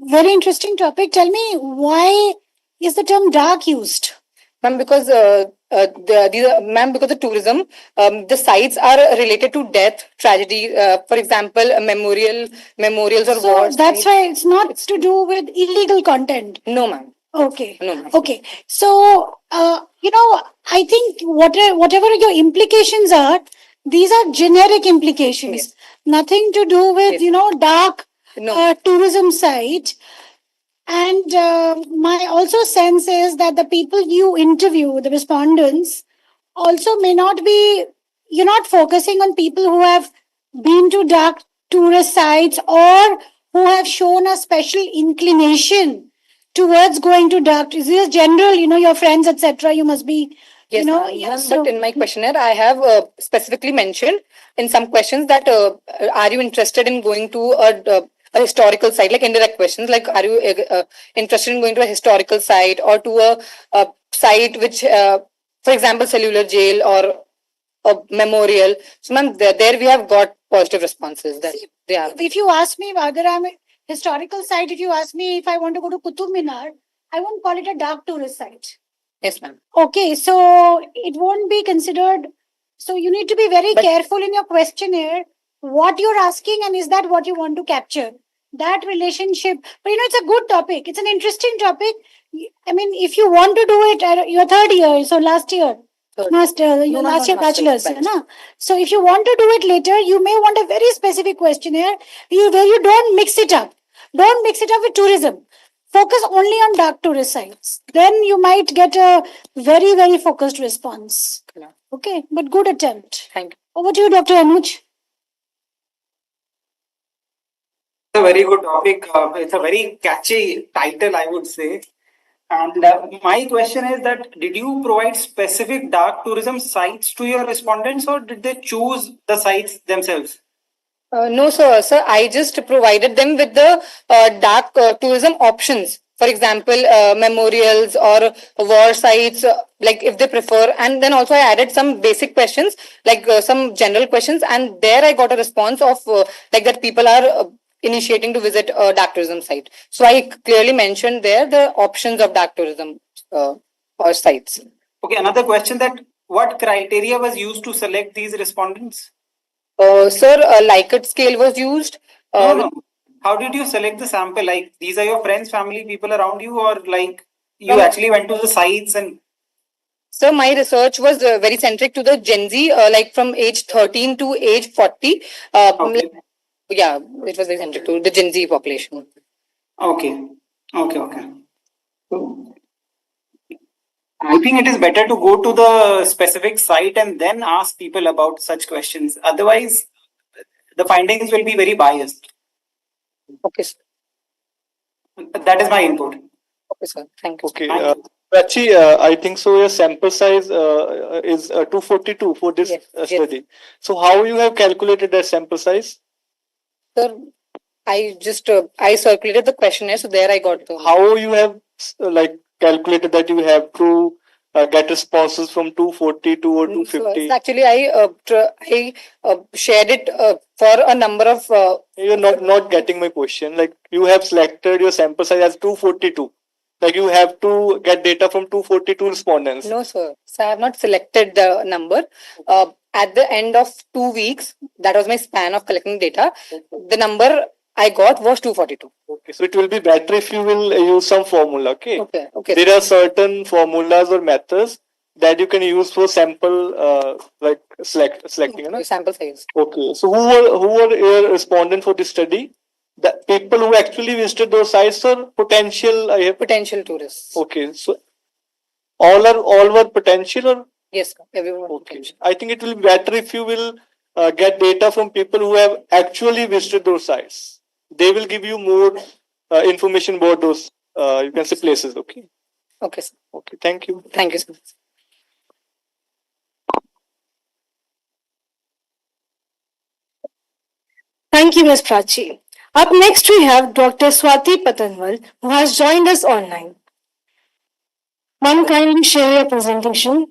Very interesting topic. Tell me, why is the term dark used? Ma'am, because because the tourism, the sites are related to death, tragedy. For example, memorials or So wars. that's why it's not to do with illegal content. No, ma'am. Okay. No, ma'am. Okay. So, I think whatever your implications are, these are generic implications. Yes. Nothing to do with, Yes. dark No. tourism site. And my also sense is that the people you interview, the respondents, also may not be, you're not focusing on people who have been to dark tourist sites or who have shown a special inclination towards going to dark. This is general, your friends, etc. You must be, Yes, ma'am. But in my questionnaire, I have specifically mentioned in some questions that are you interested in going to a historical site, like indirect questions, like are you interested in going to a historical site or to a site which, for example, cellular jail or a memorial. So, ma'am, there we have got positive responses. That they are. If you ask me whether I'm a historical site, if you ask me if I want to go to Qutub Minar, I won't call it a dark tourist site. Yes, ma'am. Okay, so it won't be considered. So you need to be very careful in your questionnaire what you're asking and is that what you want to capture. That relationship. But it's a good topic. It's an interesting topic. I mean, if you want to do it at your third year, so last year, master, your last year bachelor's. Na? So if you want to do it later, you may want a very specific questionnaire where you don't mix it up. Don't mix it up with tourism. Focus only on dark tourist sites. Then you might get a very, very focused response. Okay, but good attempt. Thank you. Over to you, Dr. Anuj. It's a very good topic. It's a very catchy title, I would say. And my question is that did you provide specific dark tourism sites to your respondents or did they choose the sites themselves? No, sir. Sir, I just provided them with the dark tourism options. For example, memorials or war sites, like if they prefer. And then also I added some basic questions, like some general questions. And there I got a response of like that people are initiating to visit a dark tourism site. So I clearly mentioned there the options of dark tourism or sites. Okay, another question, that what criteria was used to select these respondents? Sir, a Likert scale was used. No. How did you select the sample? Like these are your friends, family, people around you, or like you actually went to the sites and... So my research was very centric to the Gen Z, like from age 13 to age 40. Okay. Yeah, it was very centric to the Gen Z population. Okay. I think it is better to go to the specific site and then ask people about such questions. Otherwise, the findings will be very biased. Okay, sir. That is my input. Okay, sir. Thank you. Okay. Prachi, I think so your sample size is 242 for this study. Yes. So how you have calculated that sample size? Sir, I just I circulated the questionnaire, so there I got the... How you have calculated that you have to get responses from 242 or 250? So actually, I shared it for a number of... You're not getting my question. Like you have selected your sample size as 242. Like you have to get data from 242 respondents. No, sir. So I have not selected the number. At the end of 2 weeks, that was my span of collecting data. The number I got was 242. Okay, so it will be better if you will use some formula. Okay. Okay. There are certain formulas or methods that you can use for sample, like selecting. Okay, sample size. Okay. So who were your respondent for this study? The people who actually visited those sites or potential? Potential tourists. Okay. So all were potential or? Yes, everyone. Okay. I think it will be better if you will get data from people who have actually visited those sites. They will give you more information about those, you can say, places. Okay. Okay, sir. Okay. Thank you. Thank you, sir. Thank you, Ms. Prachi. Up next, we have Dr. Swati Patanwal, who has joined us online. Ma'am, kindly share your presentation.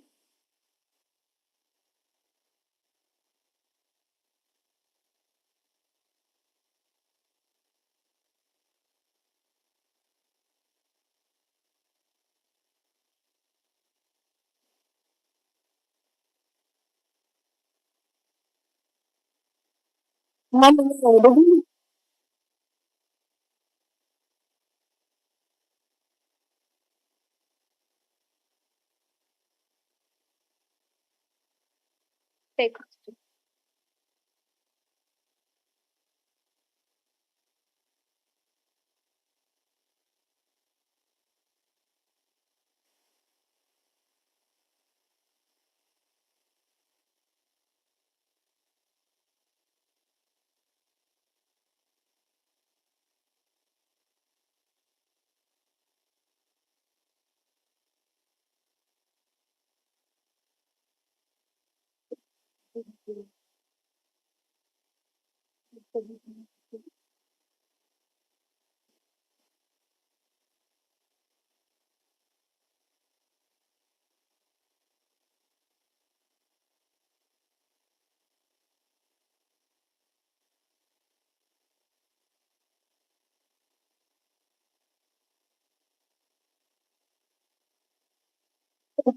Ma'am, are you audible? Take.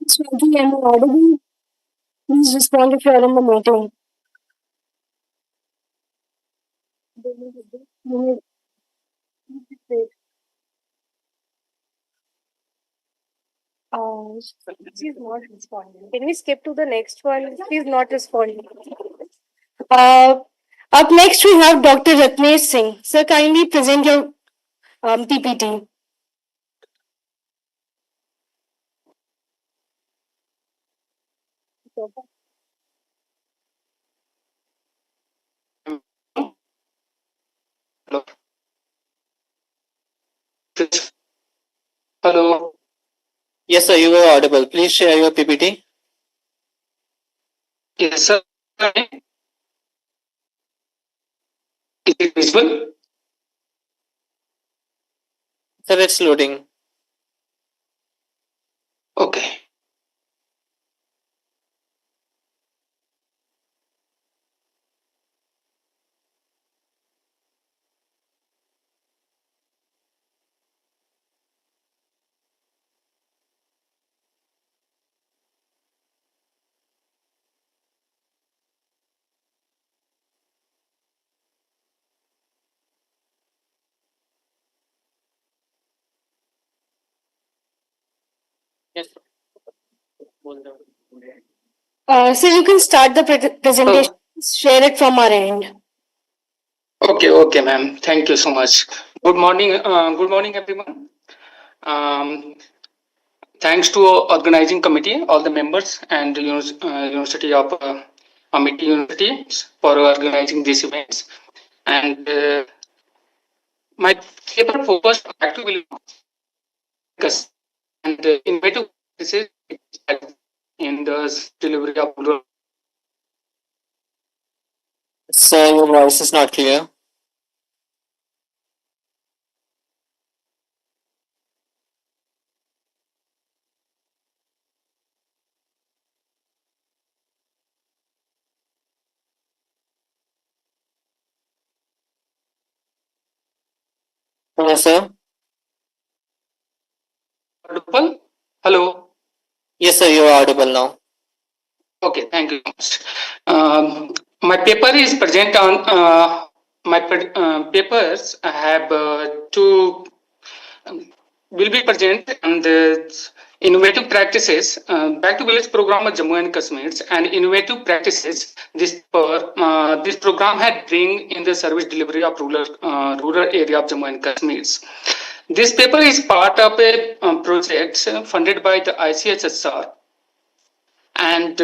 Swati, am I audible? Please respond if you are in the meeting. She's not responding. Can we skip to the next one? She's not responding. Uh, Up next, we have Dr. Ratnesh Singh. Sir, kindly present your PPT. Hello. Hello. Yes, sir. You are audible. Please share your PPT. Yes, sir. Is it visible? Sir, it's loading. Okay. Yes. So you can start the presentation. Oh, Share it from our end. okay, ma'am. Thank you so much. Good morning, everyone. Um, Thanks to organizing committee, all the members, and University of Amity University for organizing these events. And my paper focused on active discuss and innovative practices in the delivery of rural. Sir, your voice is not clear. Yes, sir. audible? Hello. Yes, sir, you are audible now. Okay, thank you so much. My paper is present on papers. I have two will be present on the innovative practices. Back to Village program of Jammu and Kashmir and innovative practices. This program had bring in the service delivery of rural area of Jammu and Kashmir. This paper is part of a project funded by the ICHSR, and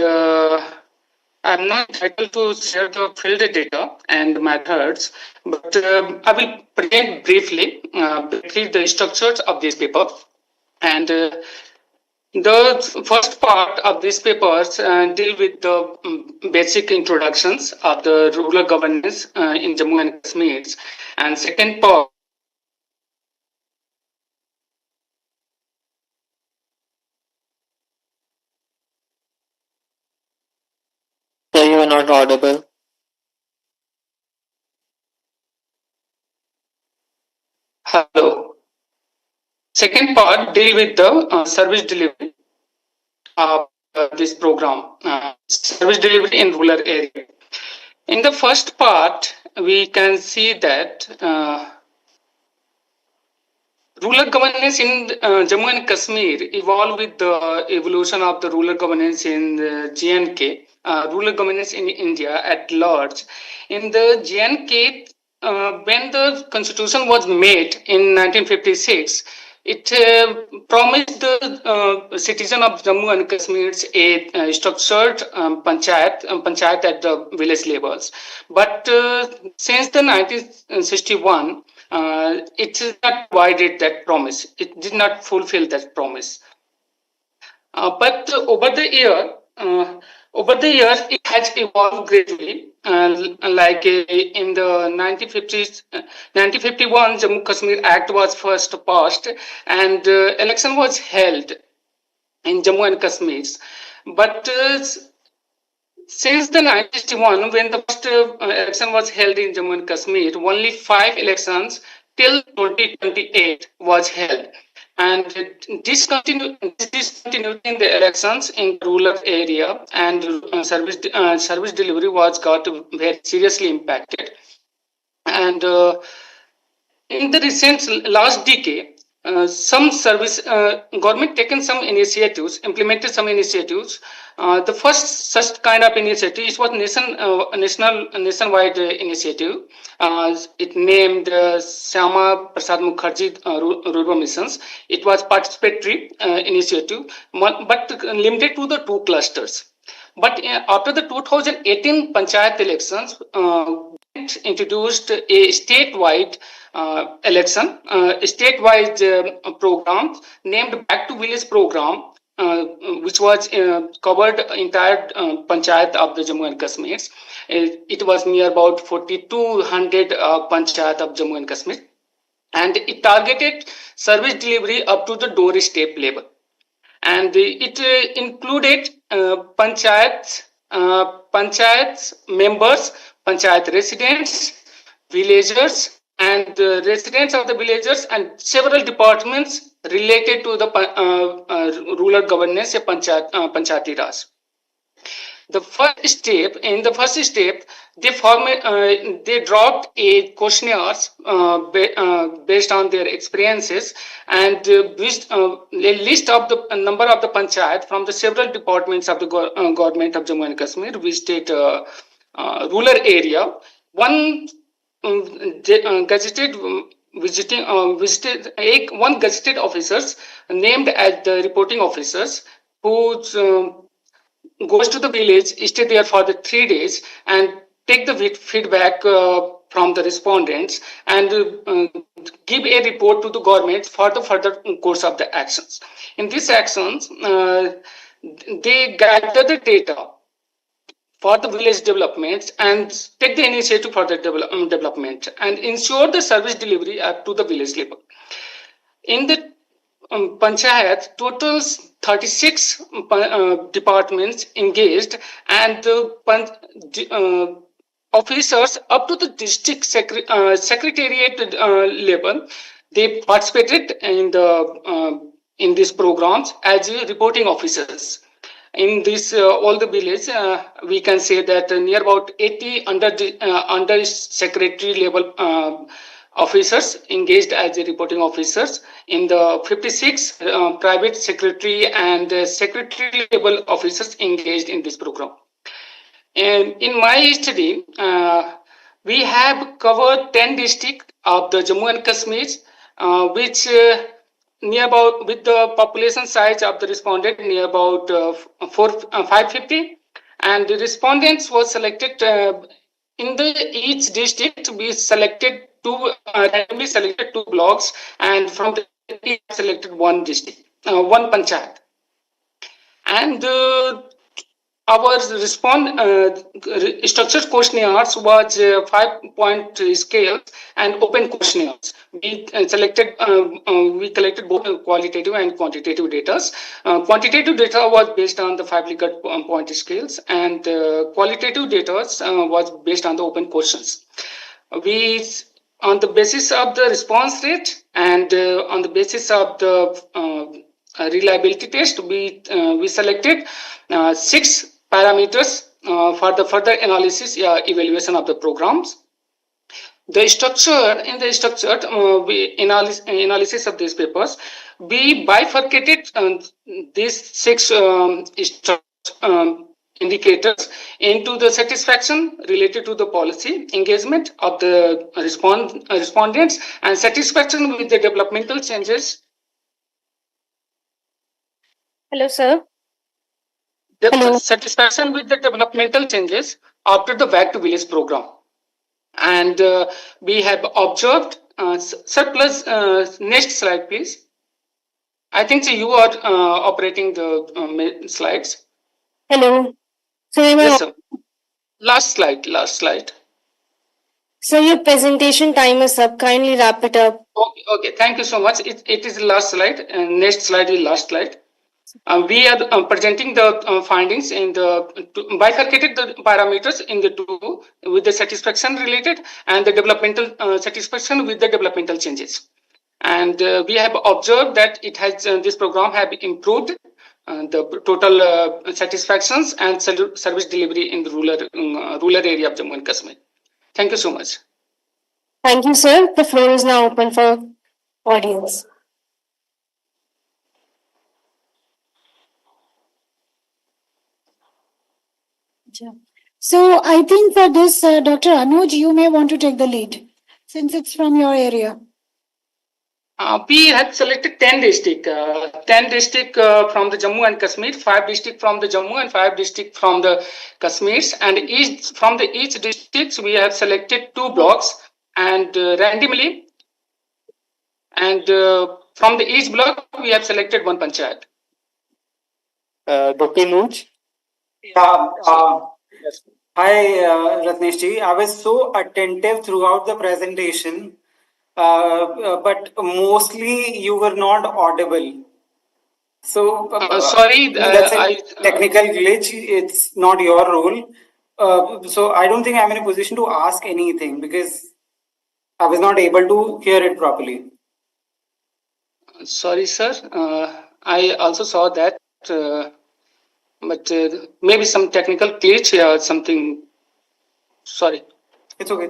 I'm not entitled to share the field data and methods, but I will present briefly the structures of this paper. And the first part of this paper deal with the basic introductions of the rural governance in Jammu and Kashmir, and second part. Sir, you are not audible. Hello. Second part deal with the service delivery of this program, service delivery in rural area. In the first part, we can see that rural governance in Jammu and Kashmir evolved with the evolution of the rural governance in the J&K, rural governance in India at large. In the J&K, when the constitution was made in 1956, it promised the citizen of Jammu and Kashmir a structured panchayat at the village levels. But since the 1961, it did not provided that promise. It did not fulfill that promise. But over the years, it has evolved greatly. Like in the 1950s, 1951, Jammu Kashmir Act was first passed, and election was held in Jammu and Kashmir. But since the 1961, when the first election was held in Jammu and Kashmir, only 5 elections till 2028 was held. And discontinuity in the elections in rural area and service delivery got very seriously impacted. And in the recent last decade, some service government taken some initiatives, implemented some initiatives. The first such kind of initiative was nationwide initiative. It named Syama Prasad Mukherjee Rural Missions. It was participatory initiative, but limited to the 2 clusters. But after the 2018 Panchayat elections, introduced a statewide program named Back to Village program, which was covered entire panchayat of the Jammu and Kashmir. It was near about 4,200 panchayat of Jammu and Kashmir, and it targeted service delivery up to the doorstep level. And it included panchayats members, panchayat residents, villagers, and residents of the villagers, and several departments related to the rural governance, panchayati Raj. The first step, they dropped a questionnaires based on their experiences, and a list of the number of the panchayat from the several departments of the government of Jammu and Kashmir visited rural area. One gazetted one gazetted officers named as the reporting officers, who goes to the village, stay there for the 3 days, and take the feedback from the respondents, and give a report to the government for the further course of the actions. In these actions, they gather the data for the village developments and take the initiative for the development and ensure the service delivery up to the village level. In the panchayat, total 36 departments engaged, and officers up to the district secretariat level, they participated in in these programs as reporting officers. In this all the village, we can say that near about 80 under secretary level officers engaged as reporting officers, in the 56 private secretary and secretary level officers engaged in this program. And in my study, we have covered 10 districts of the Jammu and Kashmir, which near about, with the population size of the respondent near about 550, and the respondents was selected in the each district. We selected randomly selected two blocks, and from the selected one district, one panchayat, and our structured questionnaires was 5-point scale and open questionnaires. We we collected both qualitative and quantitative data. Quantitative data was based on the 5 Likert point scales, and qualitative data was based on the open questions. We, on the basis of the response rate and on the basis of the reliability test, we selected 6 parameters for the further analysis evaluation of the programs. The structure, in the structured analysis of these papers, we bifurcated these 6 indicators into the satisfaction related to the policy, engagement of the respondents, and satisfaction with the developmental changes. Hello, sir. The satisfaction with the developmental changes after the Back to Village program. And we have observed, surplus, next slide please. I think so you are operating the slides. Hello. So, Yes, sir. Last slide. So your presentation time is up. Kindly wrap it up. Okay, thank you so much. It is the last slide, and next slide is last slide. We are presenting the findings in the bifurcated the parameters in the two, with the satisfaction related and the developmental satisfaction with the developmental changes. And we have observed that it has this program have improved the total satisfactions and service delivery in the rural area of Jammu and Kashmir. Thank you so much. Thank you, sir. The floor is now open for audience. So I think for this, Dr. Anuj, you may want to take the lead since it's from your area. We had selected 10 districts, 10 districts from the Jammu and Kashmir, 5 districts from the Jammu and 5 districts from the Kashmirs, and from each districts we have selected 2 blocks and randomly, and from each block we have selected 1 panchayat. Dr. Anuj? Yeah. Hi, Ratnesh ji. I was so attentive throughout the presentation, but mostly you were not audible. So sorry, that's a technical glitch. It's not your role. So I don't think I'm in a position to ask anything because I was not able to hear it properly. Sorry, sir. I also saw that. But maybe some technical glitch or something. Sorry. It's okay.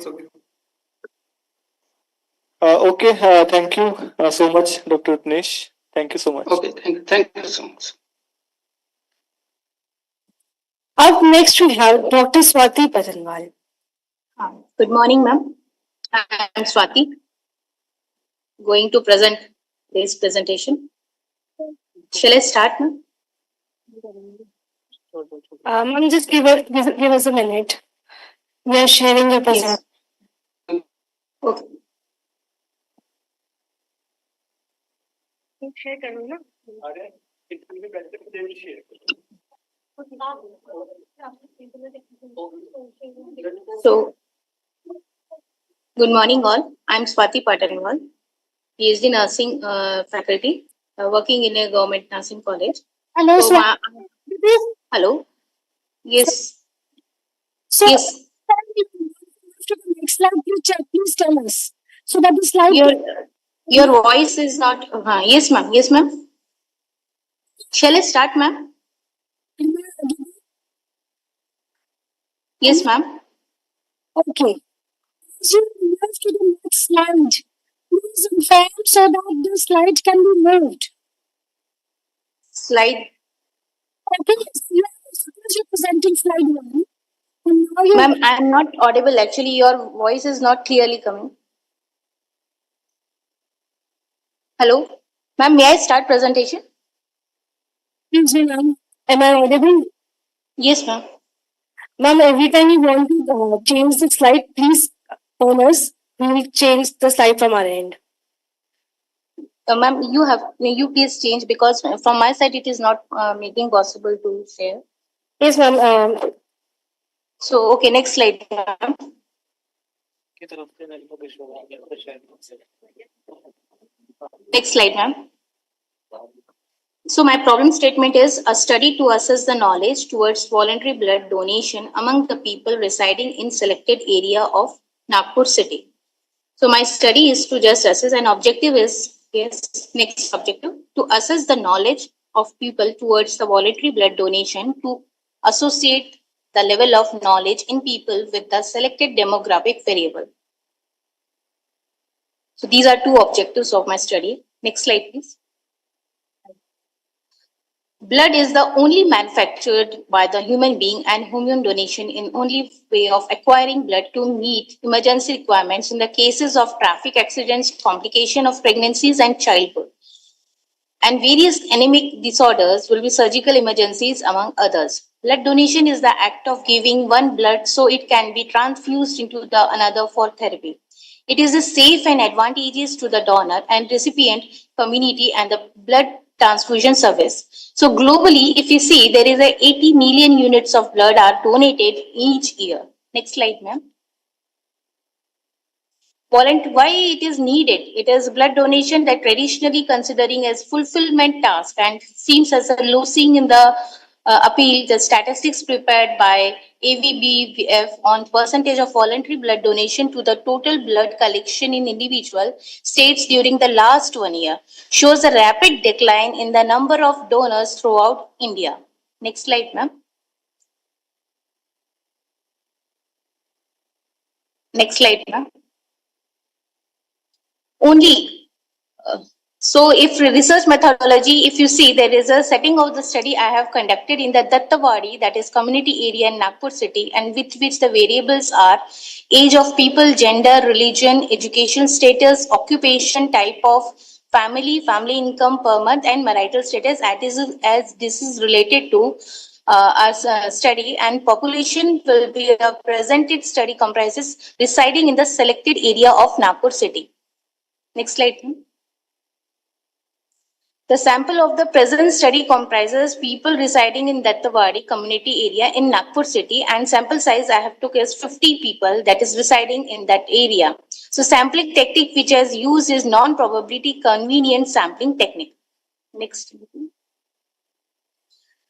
Okay, thank you so much, Dr. Utnesh. Thank you so much. Okay, thank you so much. Up next we have Dr. Swati Patanwal. Good morning, ma'am. I'm Swati, going to present this presentation. Shall I start, ma'am? Ma'am, just give us a minute. We are sharing your presentation. Yes. Okay. So, good morning all. I'm Swati Patanwal, PhD nursing faculty, working in a government nursing college. Hello, so, sir. Hello. Yes. So, yes. To the next slide, please tell us. So that the slide. Your voice is not. Yes, ma'am. Yes, ma'am. Shall I start, ma'am? Yes, ma'am. Okay. So move to the next slide. Please inform so that the slide can be moved. Slide. Okay, suppose you're presenting slide 1. And now you're Ma'am, I am not audible. Actually, your voice is not clearly coming. Hello? Ma'am, may I start presentation? Yes, ma'am. Am I audible? Yes, ma'am. Ma'am, every time you want to change the slide, please tell us. We will change the slide from our end. Ma'am, you please change because from my side it is not making possible to share. Yes, ma'am. So, okay, next slide, ma'am. Next slide, ma'am. So my problem statement is a study to assess the knowledge towards voluntary blood donation among the people residing in selected area of Nagpur city. So my study is to just assess, and objective is, yes, next objective, to assess the knowledge of people towards the voluntary blood donation to associate the level of knowledge in people with the selected demographic variable. So these are two objectives of my study. Next slide, please. Blood is the only manufactured by the human being and human donation in only way of acquiring blood to meet emergency requirements in the cases of traffic accidents, complication of pregnancies and childbirth. And various anemic disorders will be surgical emergencies among others. Blood donation is the act of giving one blood so it can be transfused into the another for therapy. It is a safe and advantageous to the donor and recipient community and the blood transfusion service. So globally, if you see, there is a 80 million units of blood are donated each year. Next slide, ma'am. Why it is needed? It is blood donation that traditionally considering as fulfillment task and seems as a losing in the appeal. The statistics prepared by AVBF on percentage of voluntary blood donation to the total blood collection in individual states during the last 1 year shows a rapid decline in the number of donors throughout India. Next slide, ma'am. Next slide, ma'am. Only so if research methodology, if you see, there is a setting of the study I have conducted in the Dattawadi, that is community area in Nagpur city, and with which the variables are age of people, gender, religion, education status, occupation, type of family, family income per month, and marital status as this is related to our study, and population will be a presented study comprises residing in the selected area of Nagpur city. Next slide. The sample of the present study comprises people residing in Dattawadi community area in Nagpur city, and sample size I have took is 50 people that is residing in that area. So sampling technique which is used is non-probability convenient sampling technique. Next.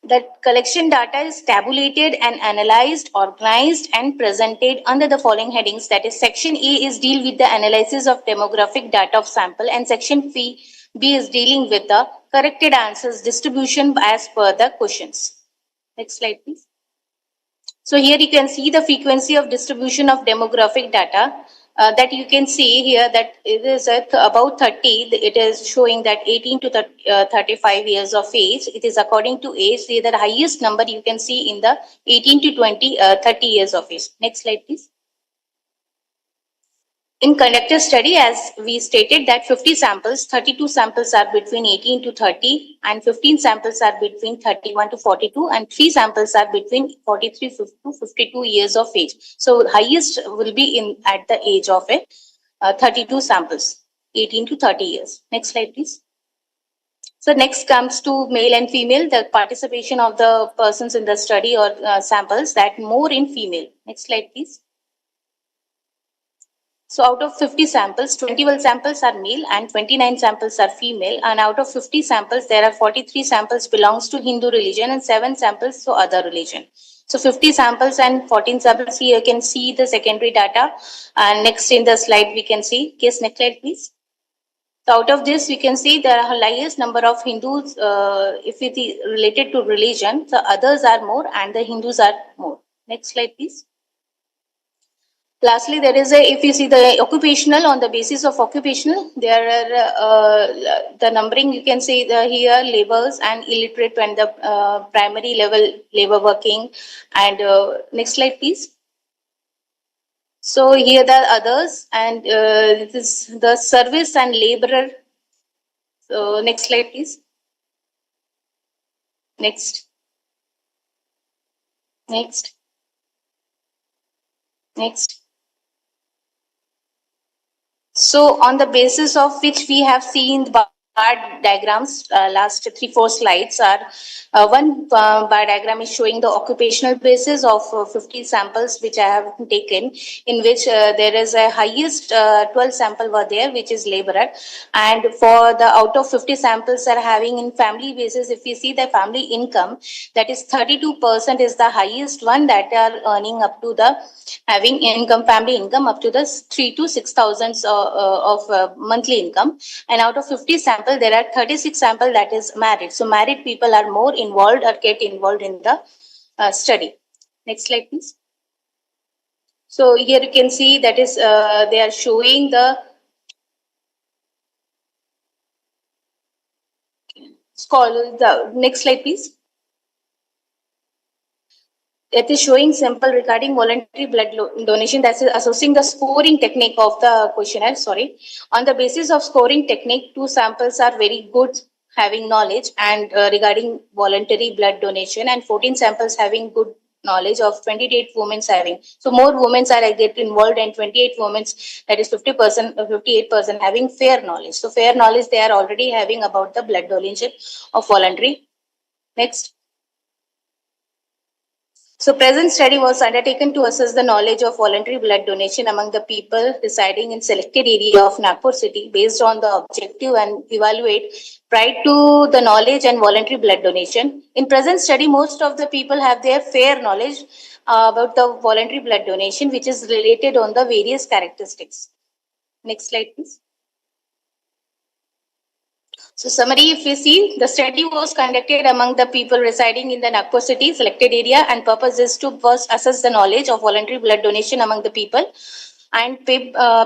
That collection data is tabulated and analyzed, organized and presented under the following headings. That is, section A is deal with the analysis of demographic data of sample, and section B is dealing with the corrected answers distribution as per the questions. Next slide, please. So here you can see the frequency of distribution of demographic data. That you can see here that it is at about 30. It is showing that 18 to 35 years of age. It is according to age. The highest number you can see in the 18 to 30 years of age. Next slide, please. In conducted study, as we stated that 50 samples, 32 samples are between 18 to 30 and 15 samples are between 31 to 42 and 3 samples are between 43 to 52 years of age. So highest will be at the age of 32 samples, 18 to 30 years. Next slide, please. So next comes to male and female, the participation of the persons in the study or samples, that more in female. Next slide, please. So out of 50 samples, 21 samples are male and 29 samples are female. And out of 50 samples, there are 43 samples belongs to Hindu religion and 7 samples to other religion. So 50 samples and 14 samples, here you can see the secondary data. And next in the slide, we can see, yes, next slide, please. So out of this, we can see the highest number of Hindus, if it is related to religion, the others are more and the Hindus are more. Next slide, please. Lastly, there is if you see the occupational, on the basis of occupational, there are the numbering, you can see here laborers and illiterate when the primary level labor working. And next slide, please. So here the others, and this is the service and laborer. So next slide, please. Next. Next. So on the basis of which we have seen the bar diagrams, last 3-4 slides are, one bar diagram is showing the occupational basis of 50 samples which I have taken, in which there is a highest 12 sample were there, which is laborer. And for the out of 50 samples are having in family basis, if we see the family income, that is 32% is the highest one that are earning up to the having income, family income up to the 3 to 6,000 of monthly income. And out of 50 sample, there are 36 sample that is married. So married people are more involved or get involved in the study. Next slide, please. So here you can see that is they are showing the scholar. The next slide, please. It is showing sample regarding voluntary blood donation, that is assessing the scoring technique of the questionnaire. Sorry. On the basis of scoring technique, 2 samples are very good having knowledge and regarding voluntary blood donation, and 14 samples having good knowledge of 28 women having. So more women are get involved, and 28 women, that is 50%, 58% having fair knowledge. So fair knowledge they are already having about the blood donation of voluntary. Next. So present study was undertaken to assess the knowledge of voluntary blood donation among the people residing in selected area of Nagpur city based on the objective and evaluate prior to the knowledge and voluntary blood donation. In present study, most of the people have their fair knowledge about the voluntary blood donation, which is related on the various characteristics. Next slide, please. So summary, if we see, the study was conducted among the people residing in the Nagpur city selected area, and purpose is to first assess the knowledge of voluntary blood donation among the people. And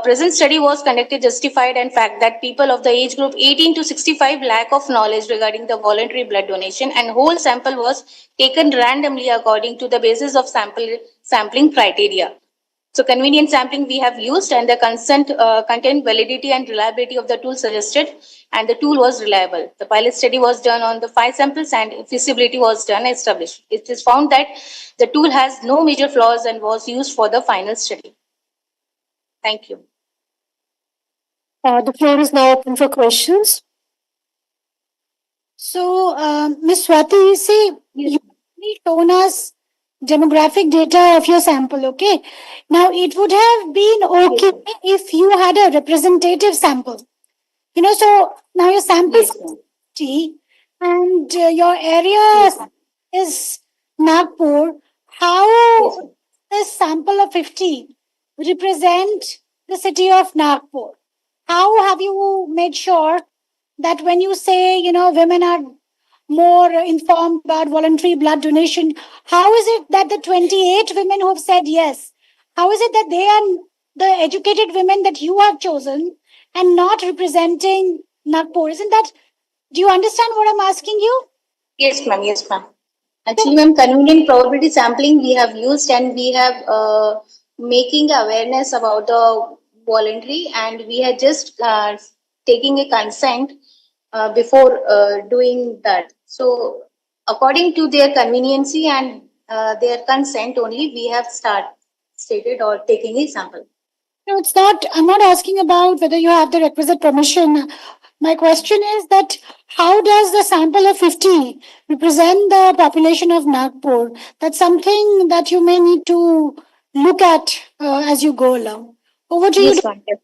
present study was conducted justified and fact that people of the age group 18 to 65 lack of knowledge regarding the voluntary blood donation, and whole sample was taken randomly according to the basis of sampling criteria. So convenient sampling we have used, and the content validity and reliability of the tool suggested, and the tool was reliable. The pilot study was done on the 5 samples and feasibility was done established. It is found that the tool has no major flaws and was used for the final study. Thank you. The floor is now open for questions. So, Ms. Swati, see, you shown us demographic data of your sample, okay? Now, it would have been okay if you had a representative sample. You know, so now your sample is 50 and your area is Nagpur. How this sample of 50 represent the city of Nagpur? How have you made sure that when you say, you know, women are more informed about voluntary blood donation, how is it that the 28 women who have said yes, how is it that they are the educated women that you have chosen and not representing Nagpur? Isn't that, do you understand what I'm asking you? Yes, ma'am. Yes, ma'am. Actually, ma'am, convenient probability sampling we have used, and we have making awareness about the voluntary, and we are just taking a consent before doing that. So according to their conveniency and their consent only, we have stated or taking a sample. No, it's not, I'm not asking about whether you have the requisite permission. My question is that how does the sample of 50 represent the population of Nagpur? That's something that you may need to look at as you go along. Over to you. Yes, ma'am. Yes,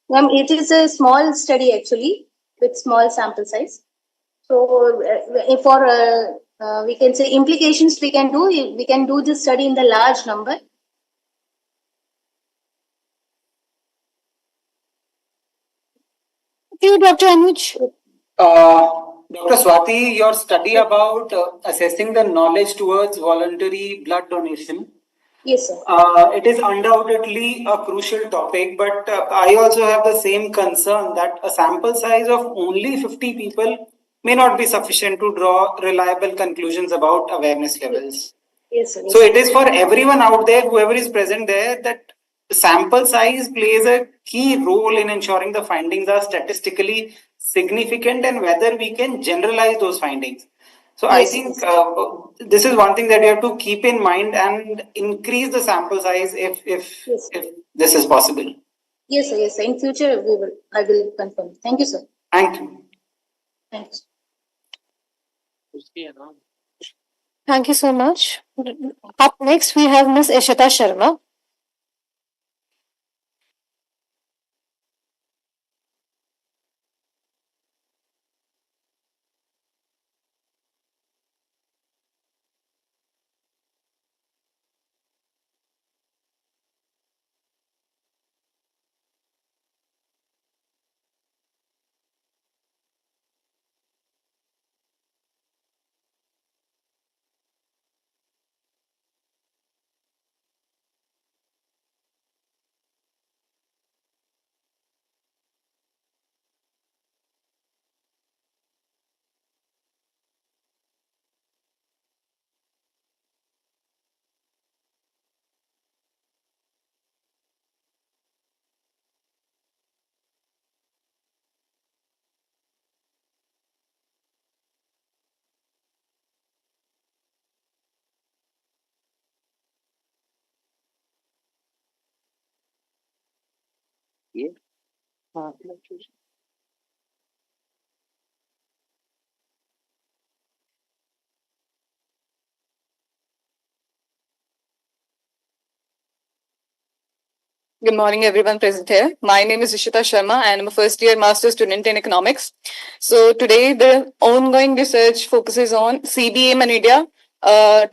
ma'am. It is a small study actually with small sample size. So for we can say implications we can do this study in the large number. you, Dr. Anuj. Dr. Swati, your study about assessing the knowledge towards voluntary blood donation. Yes, sir. It is undoubtedly a crucial topic, but I also have the same concern that a sample size of only 50 people may not be sufficient to draw reliable conclusions about awareness levels. Yes, sir. So it is for everyone out there, whoever is present there, that sample size plays a key role in ensuring the findings are statistically significant and whether we can generalize those findings. So I think this is one thing that you have to keep in mind and increase the sample size if this is possible. Yes, sir. Yes, sir. In future, I will confirm. Thank you, sir. Thank you. Thanks. Thank you so much. Up next, we have Ms. Ishita Sharma. Good morning, everyone present here. My name is Ishita Sharma and I'm a first year master's student in economics. So today the ongoing research focuses on CBM and India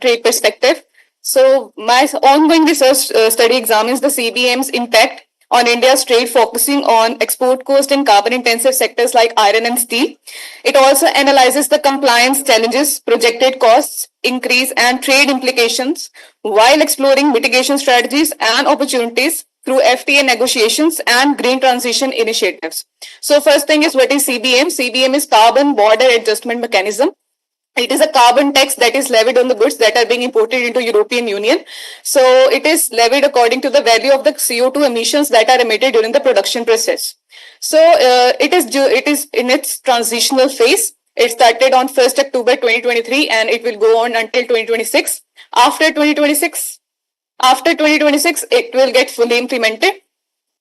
trade perspective. So my ongoing research study examines the CBM's impact on India's trade, focusing on export cost and carbon intensive sectors like iron and steel. It also analyzes the compliance challenges, projected costs, increase and trade implications while exploring mitigation strategies and opportunities through FTA negotiations and green transition initiatives. So first thing is, what is CBM? CBM is Carbon Border Adjustment Mechanism. It is a carbon tax that is levied on the goods that are being imported into European Union. So it is levied according to the value of the CO2 emissions that are emitted during the production process. So it is in its transitional phase. It started on 1st October 2023 and it will go on until 2026. After 2026, it will get fully implemented.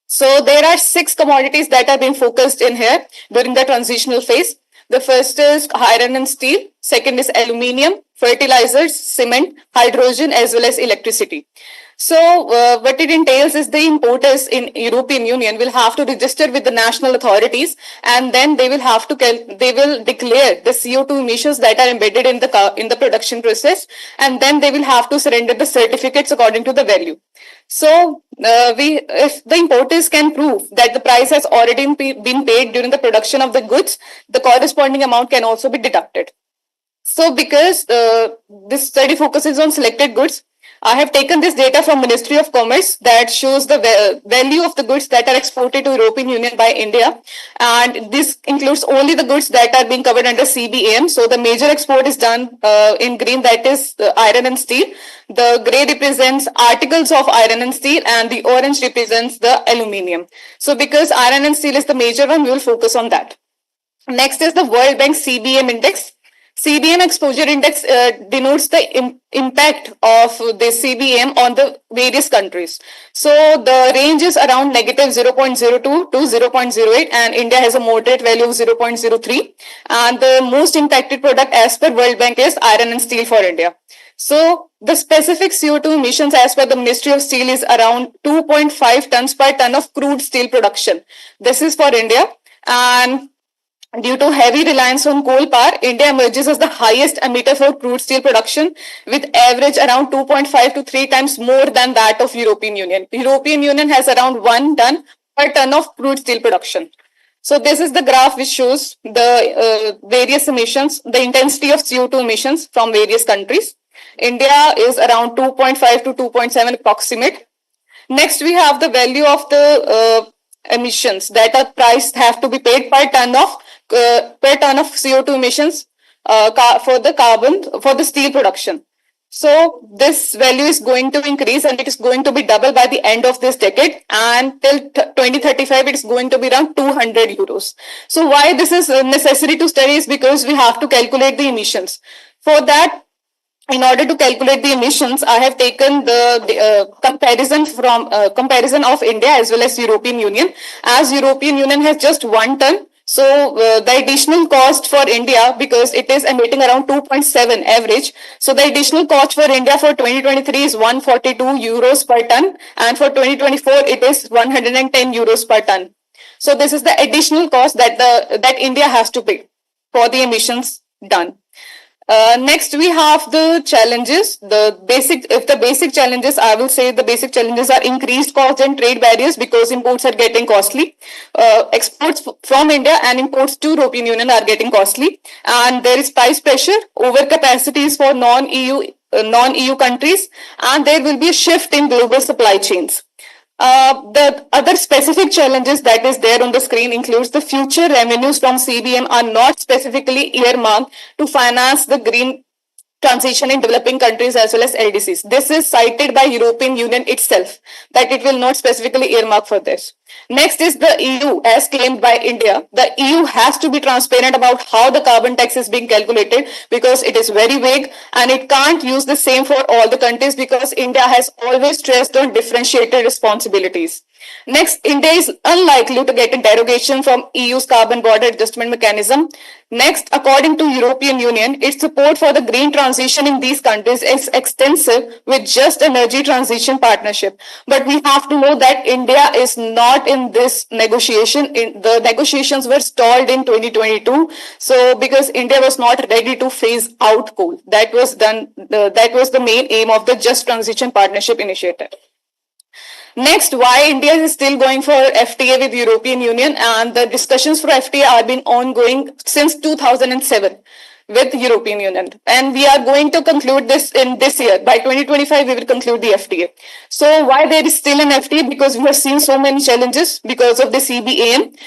So there are 6 commodities that are being focused in here during the transitional phase. The first is iron and steel. Second is aluminium, fertilizers, cement, hydrogen, as well as electricity. So what it entails is the importers in European Union will have to register with the national authorities, and then they will have to declare the CO2 emissions that are embedded in the production process, and then they will have to surrender the certificates according to the value. So if the importers can prove that the price has already been paid during the production of the goods, the corresponding amount can also be deducted. So because this study focuses on selected goods, I have taken this data from Ministry of Commerce that shows the value of the goods that are exported to European Union by India, and this includes only the goods that are being covered under CBM. So the major export is done in green, that is iron and steel. The grey represents articles of iron and steel, and the orange represents the aluminium. So because iron and steel is the major one, we will focus on that. Next is the World Bank CBM index. CBM exposure index denotes the impact of the CBM on the various countries. So the range is around negative 0.02 to 0.08, and India has a moderate value of 0.03. And the most impacted product as per World Bank is iron and steel for India. So the specific CO2 emissions as per the Ministry of Steel is around 2.5 tons per ton of crude steel production. This is for India. And due to heavy reliance on coal power, India emerges as the highest emitter for crude steel production, with average around 2.5 to 3 times more than that of European Union. European Union has around 1 ton per ton of crude steel production. So this is the graph which shows the various emissions, the intensity of CO2 emissions from various countries. India is around 2.5 to 2.7 approximate. Next, we have the value of the emissions that are priced have to be paid per ton of CO2 emissions for the steel production. So this value is going to increase and it is going to be double by the end of this decade, and till 2035 it is going to be around 200 euros. So why this is necessary to study is because we have to calculate the emissions. For that, in order to calculate the emissions, I have taken the comparison of India as well as European Union. As European Union has just 1 ton, so the additional cost for India, because it is emitting around 2.7 average, so the additional cost for India for 2023 is 142 euros per ton, and for 2024 it is 110 euros per ton. So this is the additional cost that India has to pay for the emissions done. Next, we have the challenges. The basic challenges, I will say the basic challenges are increased cost and trade barriers because imports are getting costly. Exports from India and imports to European Union are getting costly, and there is price pressure, overcapacities for non-EU countries, and there will be a shift in global supply chains. The other specific challenges that is there on the screen includes the future revenues from CBM are not specifically earmarked to finance the green transition in developing countries as well as LDCs. This is cited by European Union itself, that it will not specifically earmark for this. Next is the EU, as claimed by India. The EU has to be transparent about how the carbon tax is being calculated, because it is very vague and it can't use the same for all the countries, because India has always stressed on differentiated responsibilities. Next, India is unlikely to get a derogation from EU's carbon border adjustment mechanism. Next, according to European Union, its support for the green transition in these countries is extensive with just energy transition partnership. But we have to know that India is not in this negotiation. The negotiations were stalled in 2022. So because India was not ready to phase out coal, that was the main aim of the Just Transition Partnership Initiative. Next, why India is still going for FTA with European Union, and the discussions for FTA have been ongoing since 2007 with European Union, and we are going to conclude this in this year. By 2025, we will conclude the FTA. So why there is still an FTA? Because we have seen so many challenges because of the CBAM.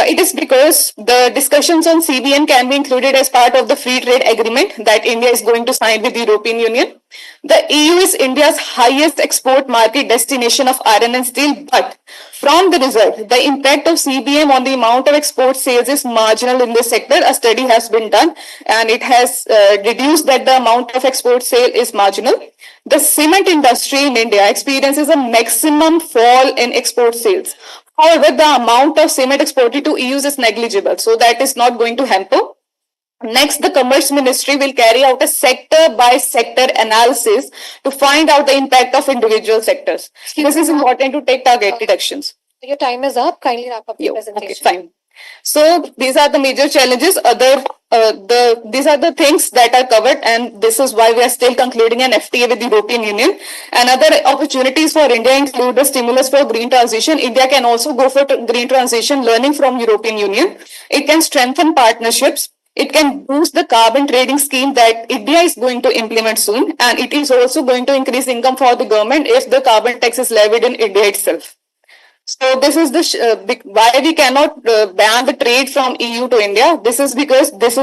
It is because the discussions on CBAM can be included as part of the free trade agreement that India is going to sign with the European Union. The EU is India's highest export market destination of iron and steel, but from the result, the impact of CBM on the amount of export sales is marginal in this sector. A study has been done and it has deduced that the amount of export sale is marginal. The cement industry in India experiences a maximum fall in export sales. However, the amount of cement exported to EU is negligible, so that is not going to hamper. Next, the Commerce Ministry will carry out a sector-by-sector analysis to find out the impact of individual sectors. This is important to take targeted actions. Your time is up. Kindly wrap up your presentation. Okay, fine. So these are the major challenges. These are the things that are covered, and this is why we are still concluding an FTA with the European Union. And other opportunities for India include the stimulus for green transition. India can also go for green transition, learning from European Union. It can strengthen partnerships. It can boost the carbon trading scheme that India is going to implement soon, and it is also going to increase income for the government if the carbon tax is levied in India itself. So this is why we cannot ban the trade from EU to India. This is because this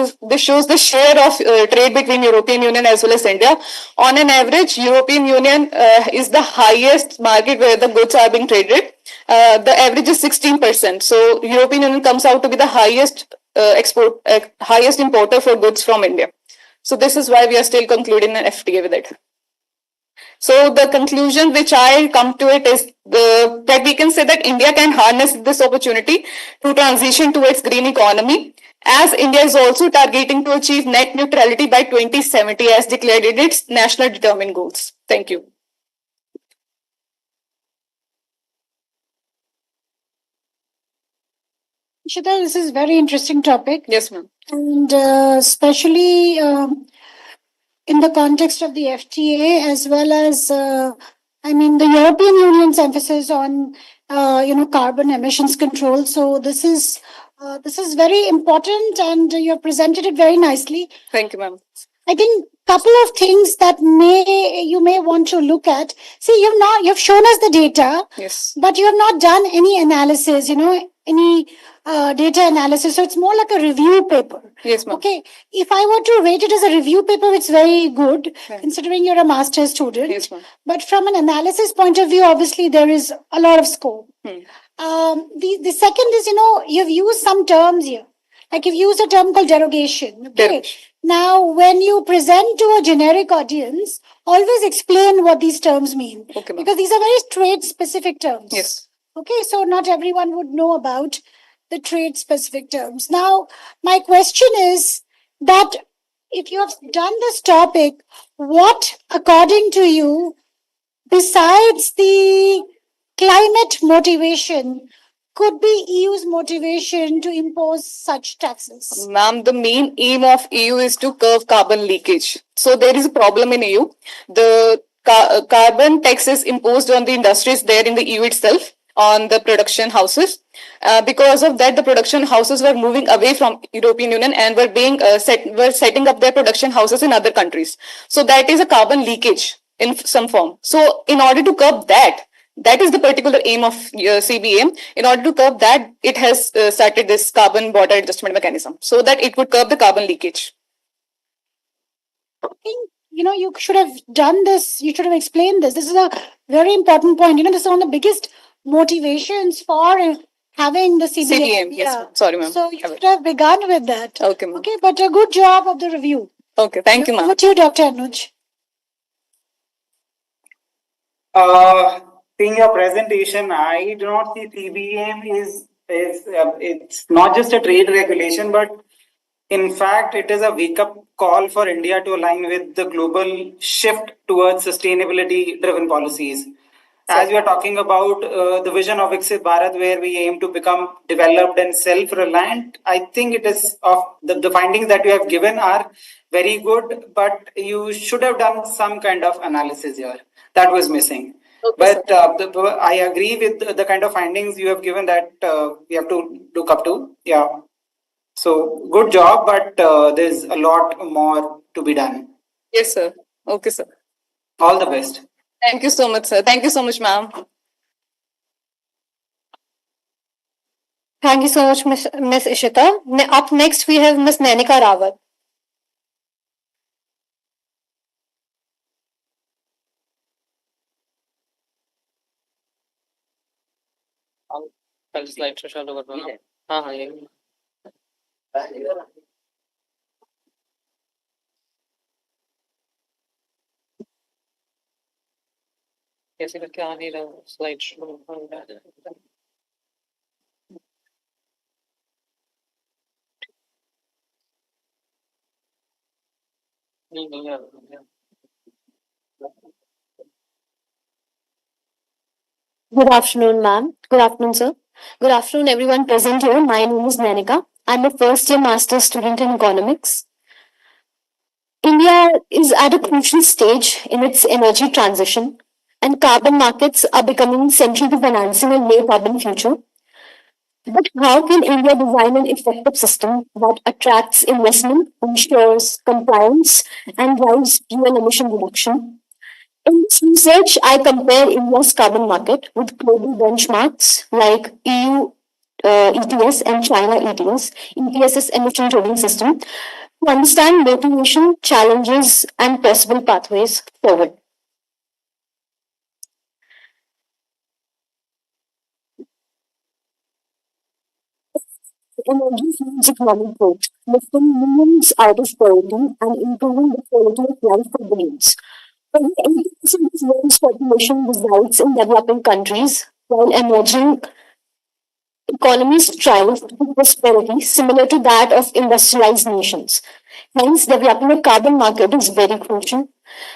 shows the share of trade between European Union as well as India. On an average, European Union is the highest market where the goods are being traded. The average is 16%. So European Union comes out to be the highest highest importer for goods from India. So this is why we are still concluding an FTA with it. So the conclusion which I come to it is that we can say that India can harness this opportunity to transition towards green economy, as India is also targeting to achieve net neutrality by 2070 as declared in its national determined goals. Thank you. Ishita, this is a very interesting topic. Yes, ma'am. And especially in the context of the FTA, as well as, the European Union's emphasis on, carbon emissions control. So this is This is very important and you have presented it very nicely. Thank you, ma'am. I think couple of things that you may want to look at. See, you've shown us the data, Yes. but you have not done any analysis, any data analysis. So it's more like a review paper. Yes, ma'am. Okay. If I were to rate it as a review paper, it's very good, considering you're a master's student. Yes, ma'am. But from an analysis point of view, obviously there is a lot of scope. The second is, you've used some terms here. Like you've used a term called derogation. Okay. Derogation. Now, when you present to a generic audience, always explain what these terms mean. Okay, ma'am. Because these are very trade specific terms. Yes. Okay, so not everyone would know about the trade specific terms. Now, my question is that if you have done this topic, what, according to you, besides the climate motivation, could be EU's motivation to impose such taxes? Ma'am, the main aim of EU is to curb carbon leakage. So there is a problem in EU. The carbon tax is imposed on the industries there in the EU itself, on the production houses. Because of that, the production houses were moving away from European Union and were setting up their production houses in other countries. So that is a carbon leakage in some form. So in order to curb that, that is the particular aim of CBM. In order to curb that, it has started this carbon border adjustment mechanism so that it would curb the carbon leakage. I think, you should have done this. You should have explained this. This is a very important point. This is one of the biggest motivations for having the CBM. CBM, yes. Ma'am. Sorry, ma'am. So you should have begun with that. Okay, ma'am. Okay, but a good job of the review. Okay, thank you, ma'am. Over to you, Dr. Anuj. Seeing your presentation, I do not see CBM is it's not just a trade regulation, but in fact, it is a wake-up call for India to align with the global shift towards sustainability-driven policies. As we are talking about the vision of Viksit Bharat, where we aim to become developed and self-reliant, I think it is of the findings that you have given are very good, but you should have done some kind of analysis here. That was missing. Okay, but I agree with the kind of findings you have given that we have to look up to. Yeah. So good job, but there's a lot more to be done. Yes, sir. Okay, sir. All the best. Thank you so much, sir. Thank you so much, ma'am. Thank you so much, Miss Ishita. Up next, we have Miss Nanika Rawat. कल slide show चालू कर दो ना हाँ हाँ ये कैसे करके आ नहीं रहा स्लाइड शो नहीं यार Good afternoon, ma'am. Good afternoon, sir. Good afternoon, everyone present here. My name is Nanika. I'm a first-year master's student in economics. India is at a crucial stage in its energy transition, and carbon markets are becoming central to financing a low-carbon future. But how can India design an effective system that attracts investment, ensures compliance, and drives real emission reduction? In this research, I compare India's carbon market with global benchmarks like EU ETS and China ETS. ETS is emission trading system to understand motivation, challenges, and possible pathways forward. Energy fuels economic growth, lifting millions out of poverty and improving the quality of life for billions. Over 80% of the world's population resides in developing countries, while emerging economies strive for prosperity similar to that of industrialized nations. Hence, developing a carbon market is very crucial.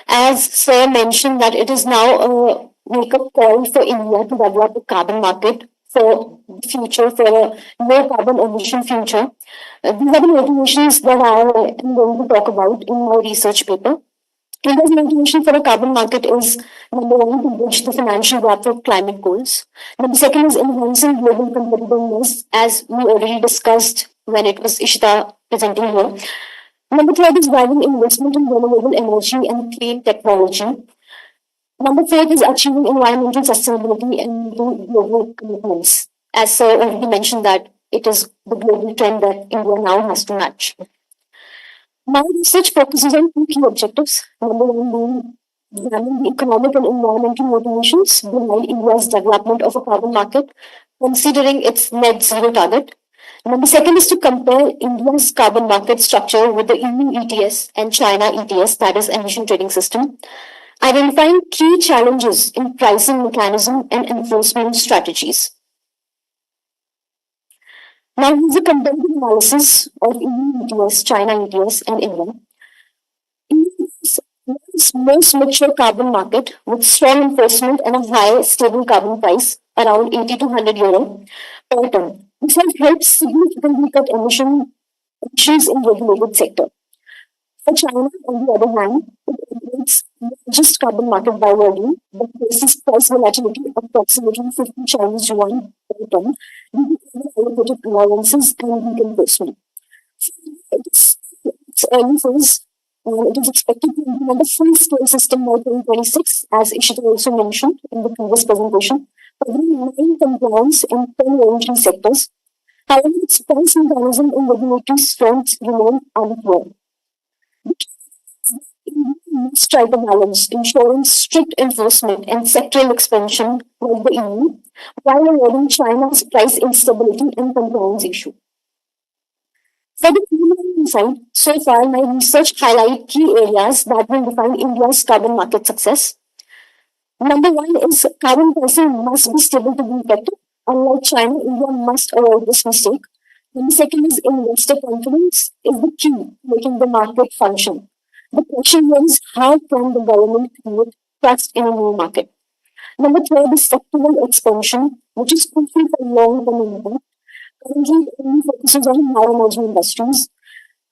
As Sir mentioned, that it is now a wake-up call for India to develop a carbon market for the future, for a low carbon emission future. These are the motivations that I am going to talk about in my research paper. India's motivation for a carbon market is number one, to bridge the financial gap for climate goals. Number second is enhancing global competitiveness, as we already discussed when it was Ishita presenting here. Number third is driving investment in renewable energy and clean technology. Number fourth is achieving environmental sustainability and meeting global commitments. As Sir already mentioned that it is the global trend that India now has to match. My research focuses on two key objectives. Number one being examining the economic and environmental motivations behind India's development of a carbon market, considering its net zero target. Number second is to compare India's carbon market structure with the EU ETS and China ETS, that is emission trading system, identifying key challenges in pricing mechanism and enforcement strategies. Now, here's a comparative analysis of EU ETS, China ETS, and India. India is the most mature carbon market with strong enforcement and a high stable carbon price, around 80 to 100 euro per ton. This has helped significantly cut emissions in regulated sector. For China, on the other hand, it operates the largest carbon market by volume, but faces price volatility of approximately 50 Chinese yuan per ton due to allocated allowances and weak enforcement. It's early phase, and it is expected to implement a full-scale system by 2026, as Ishita also mentioned in the previous presentation, covering 9 compliance in 10 voluntary sectors. However, its price mechanism and regulatory fronts remain unclear. Must strike a balance, ensuring strict enforcement and sectoral expansion like the EU, while avoiding China's price instability and compliance issue. For the preliminary insight, so far my research highlight key areas that will define India's carbon market success. Number one is carbon pricing must be stable to be effective. Unlike China, India must avoid this mistake. Number second is investor confidence is the key to making the market function. The question here is how can the government create trust in a new market? Number third is sectoral expansion, which is crucial for long-term impact. Currently, it only focuses on high energy industries.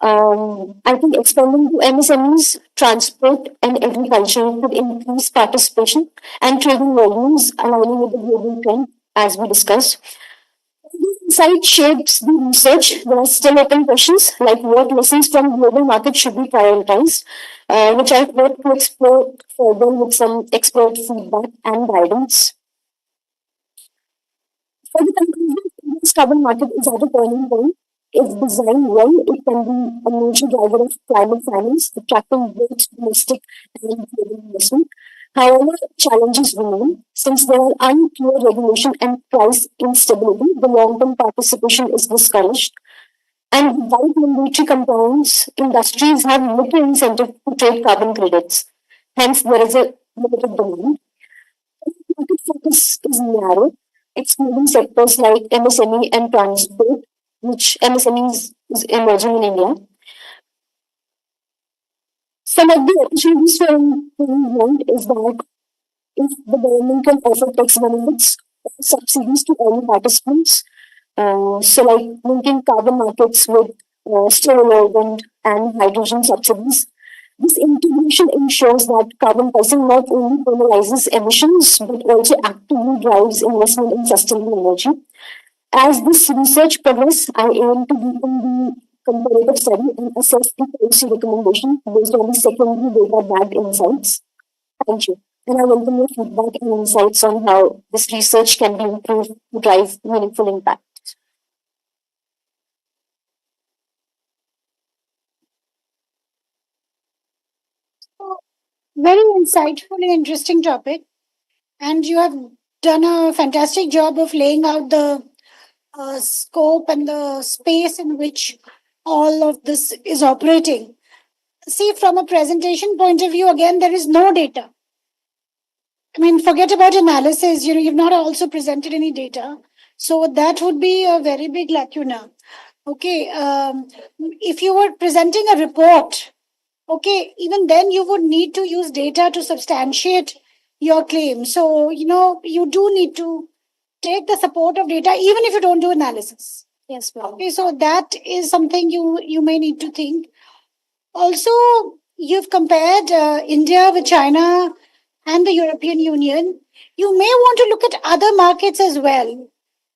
I think expanding to MSMEs, transport, and agriculture could increase participation and trading volumes, aligning with the global trend, as we discussed. This insight shapes the research. There are still open questions like what lessons from global market should be prioritized, which I hope to explore further with some expert feedback and guidance. For the conclusion, India's carbon market is at a turning point. If designed well, it can be a major driver of climate finance, attracting both domestic and global investment. However, challenges remain. Since there are unclear regulation and price instability, the long-term participation is discouraged. And without mandatory compliance, industries have little incentive to trade carbon credits. Hence, there is a limited demand. Market focus is narrow, excluding sectors like MSME and transport, which MSMEs is emerging in India. Some of the opportunities for improvement is that if the government can offer tax benefits or subsidies to all participants, so like linking carbon markets with solar, wind, and hydrogen subsidies. This integration ensures that carbon pricing not only penalizes emissions but also actively drives investment in sustainable energy. As this research progresses, I aim to deepen the comparative study and assess the policy recommendation based on the secondary data-backed insights. Thank you. And I welcome your feedback and insights on how this research can be improved to drive meaningful impact. Very insightful and interesting topic. And you have done a fantastic job of laying out the scope and the space in which all of this is operating. See, from a presentation point of view, again, there is no data. I mean, forget about analysis. You've not also presented any data. So that would be a very big lacuna. Okay. If you were presenting a report, okay, even then you would need to use data to substantiate your claim. So, you do need to take the support of data, even if you don't do analysis. Yes, ma'am. Okay, so that is something you may need to think. Also, you've compared India with China and the European Union. You may want to look at other markets as well.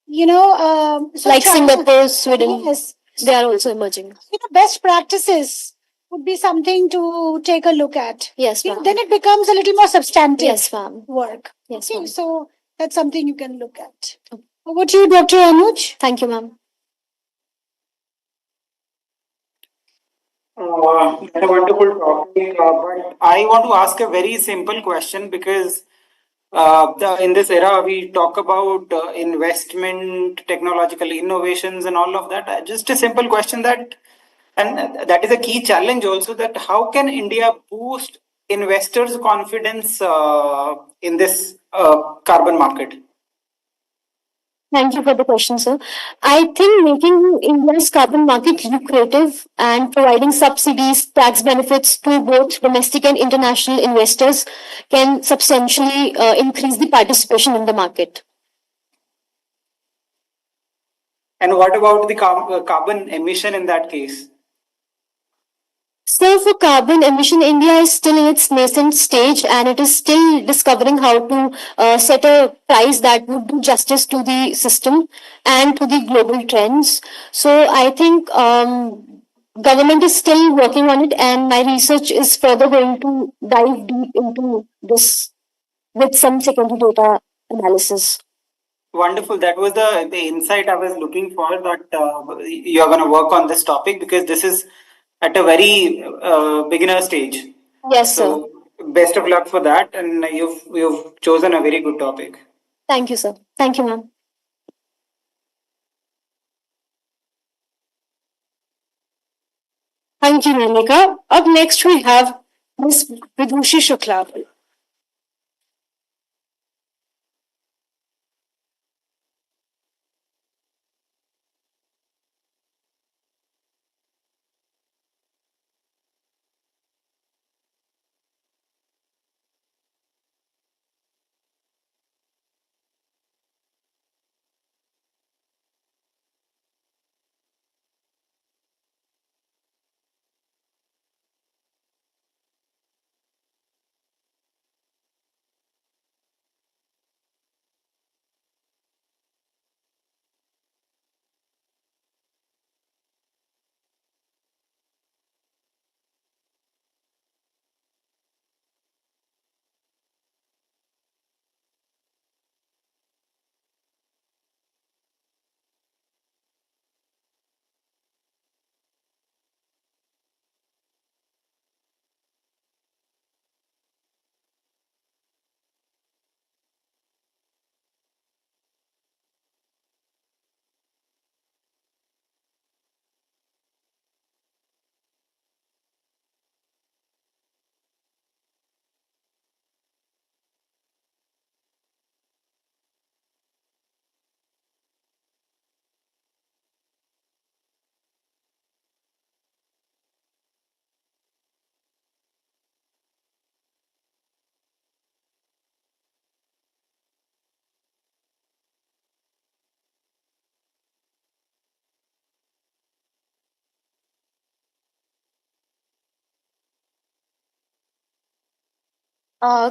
So Like China, Singapore, Sweden, yes, they are also emerging. best practices would be something to take a look at. Yes, ma'am. Then it becomes a little more substantive Yes, ma'am. work. Yes, Okay, ma'am. so that's something you can look at. Over to you, Dr. Anuj. Thank you, ma'am. That's a wonderful topic, but I want to ask a very simple question because in this era we talk about investment, technological innovations, and all of that. Just a simple question and that is a key challenge also, that how can India boost investors' confidence in this carbon market? Thank you for the question, sir. I think making India's carbon market lucrative and providing subsidies, tax benefits to both domestic and international investors can substantially increase the participation in the market. And what about the carbon emission in that case? So for carbon emission, India is still in its nascent stage and it is still discovering how to set a price that would do justice to the system and to the global trends. So I think government is still working on it, and my research is further going to dive deep into this with some secondary data analysis. Wonderful. That was the insight I was looking for, that you're going to work on this topic because this is at a very beginner stage. Yes, sir. So best of luck for that, and you've chosen a very good topic. Thank you, sir. Thank you, ma'am. Thank you, Nanika. Up next, we have Ms. Vidushi Shukla.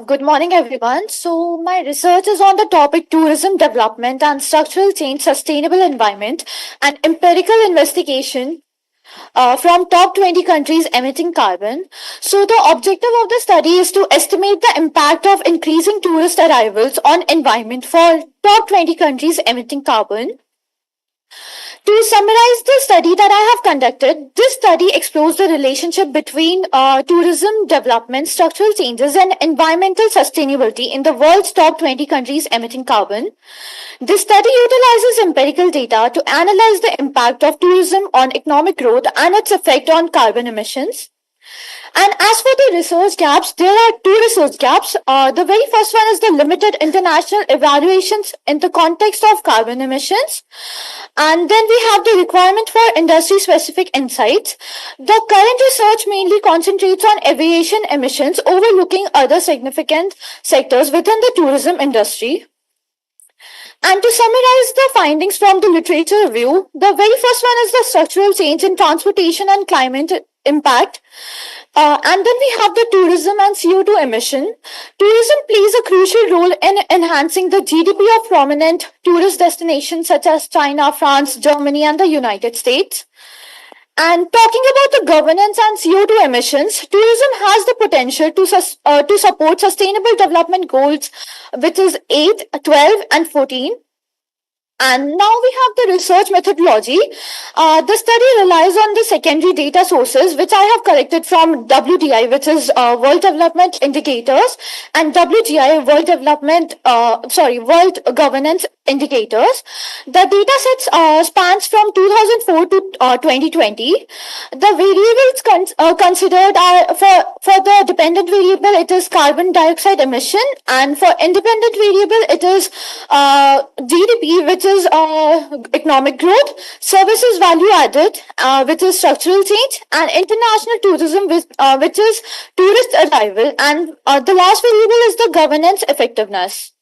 Good morning, everyone. So, my research is on the topic tourism development and structural change, sustainable environment, and empirical investigation from top 20 countries emitting carbon. So, the objective of the study is to estimate the impact of increasing tourist arrivals on environment for top 20 countries emitting carbon. To summarize the study that I have conducted, this study explores the relationship between tourism development, structural changes, and environmental sustainability in the world's top 20 countries emitting carbon. This study utilizes empirical data to analyze the impact of tourism on economic growth and its effect on carbon emissions. And as for the resource gaps, there are two resource gaps. The very first one is the limited international evaluations in the context of carbon emissions. And then we have the requirement for industry specific insights. The current research mainly concentrates on aviation emissions, overlooking other significant sectors within the tourism industry. And to summarize the findings from the literature review, the very first one is the structural change in transportation and climate impact. And then we have the tourism and CO2 emission. Tourism plays a crucial role in enhancing the GDP of prominent tourist destinations such as China, France, Germany, and the United States. And talking about the governance and CO2 emissions, tourism has the potential to support sustainable development goals, which is 8, 12, and 14. And now we have the research methodology. The study relies on the secondary data sources, which I have collected from WDI, which is World Development Indicators, and WGI, World Governance Indicators. The data sets spans from 2004 to 2020. The variables considered are for the dependent variable, it is carbon dioxide emission, and for independent variable, it is GDP, which is economic growth, services value added, which is structural change, and international tourism, which is tourist arrival, and the last variable is the governance effectiveness.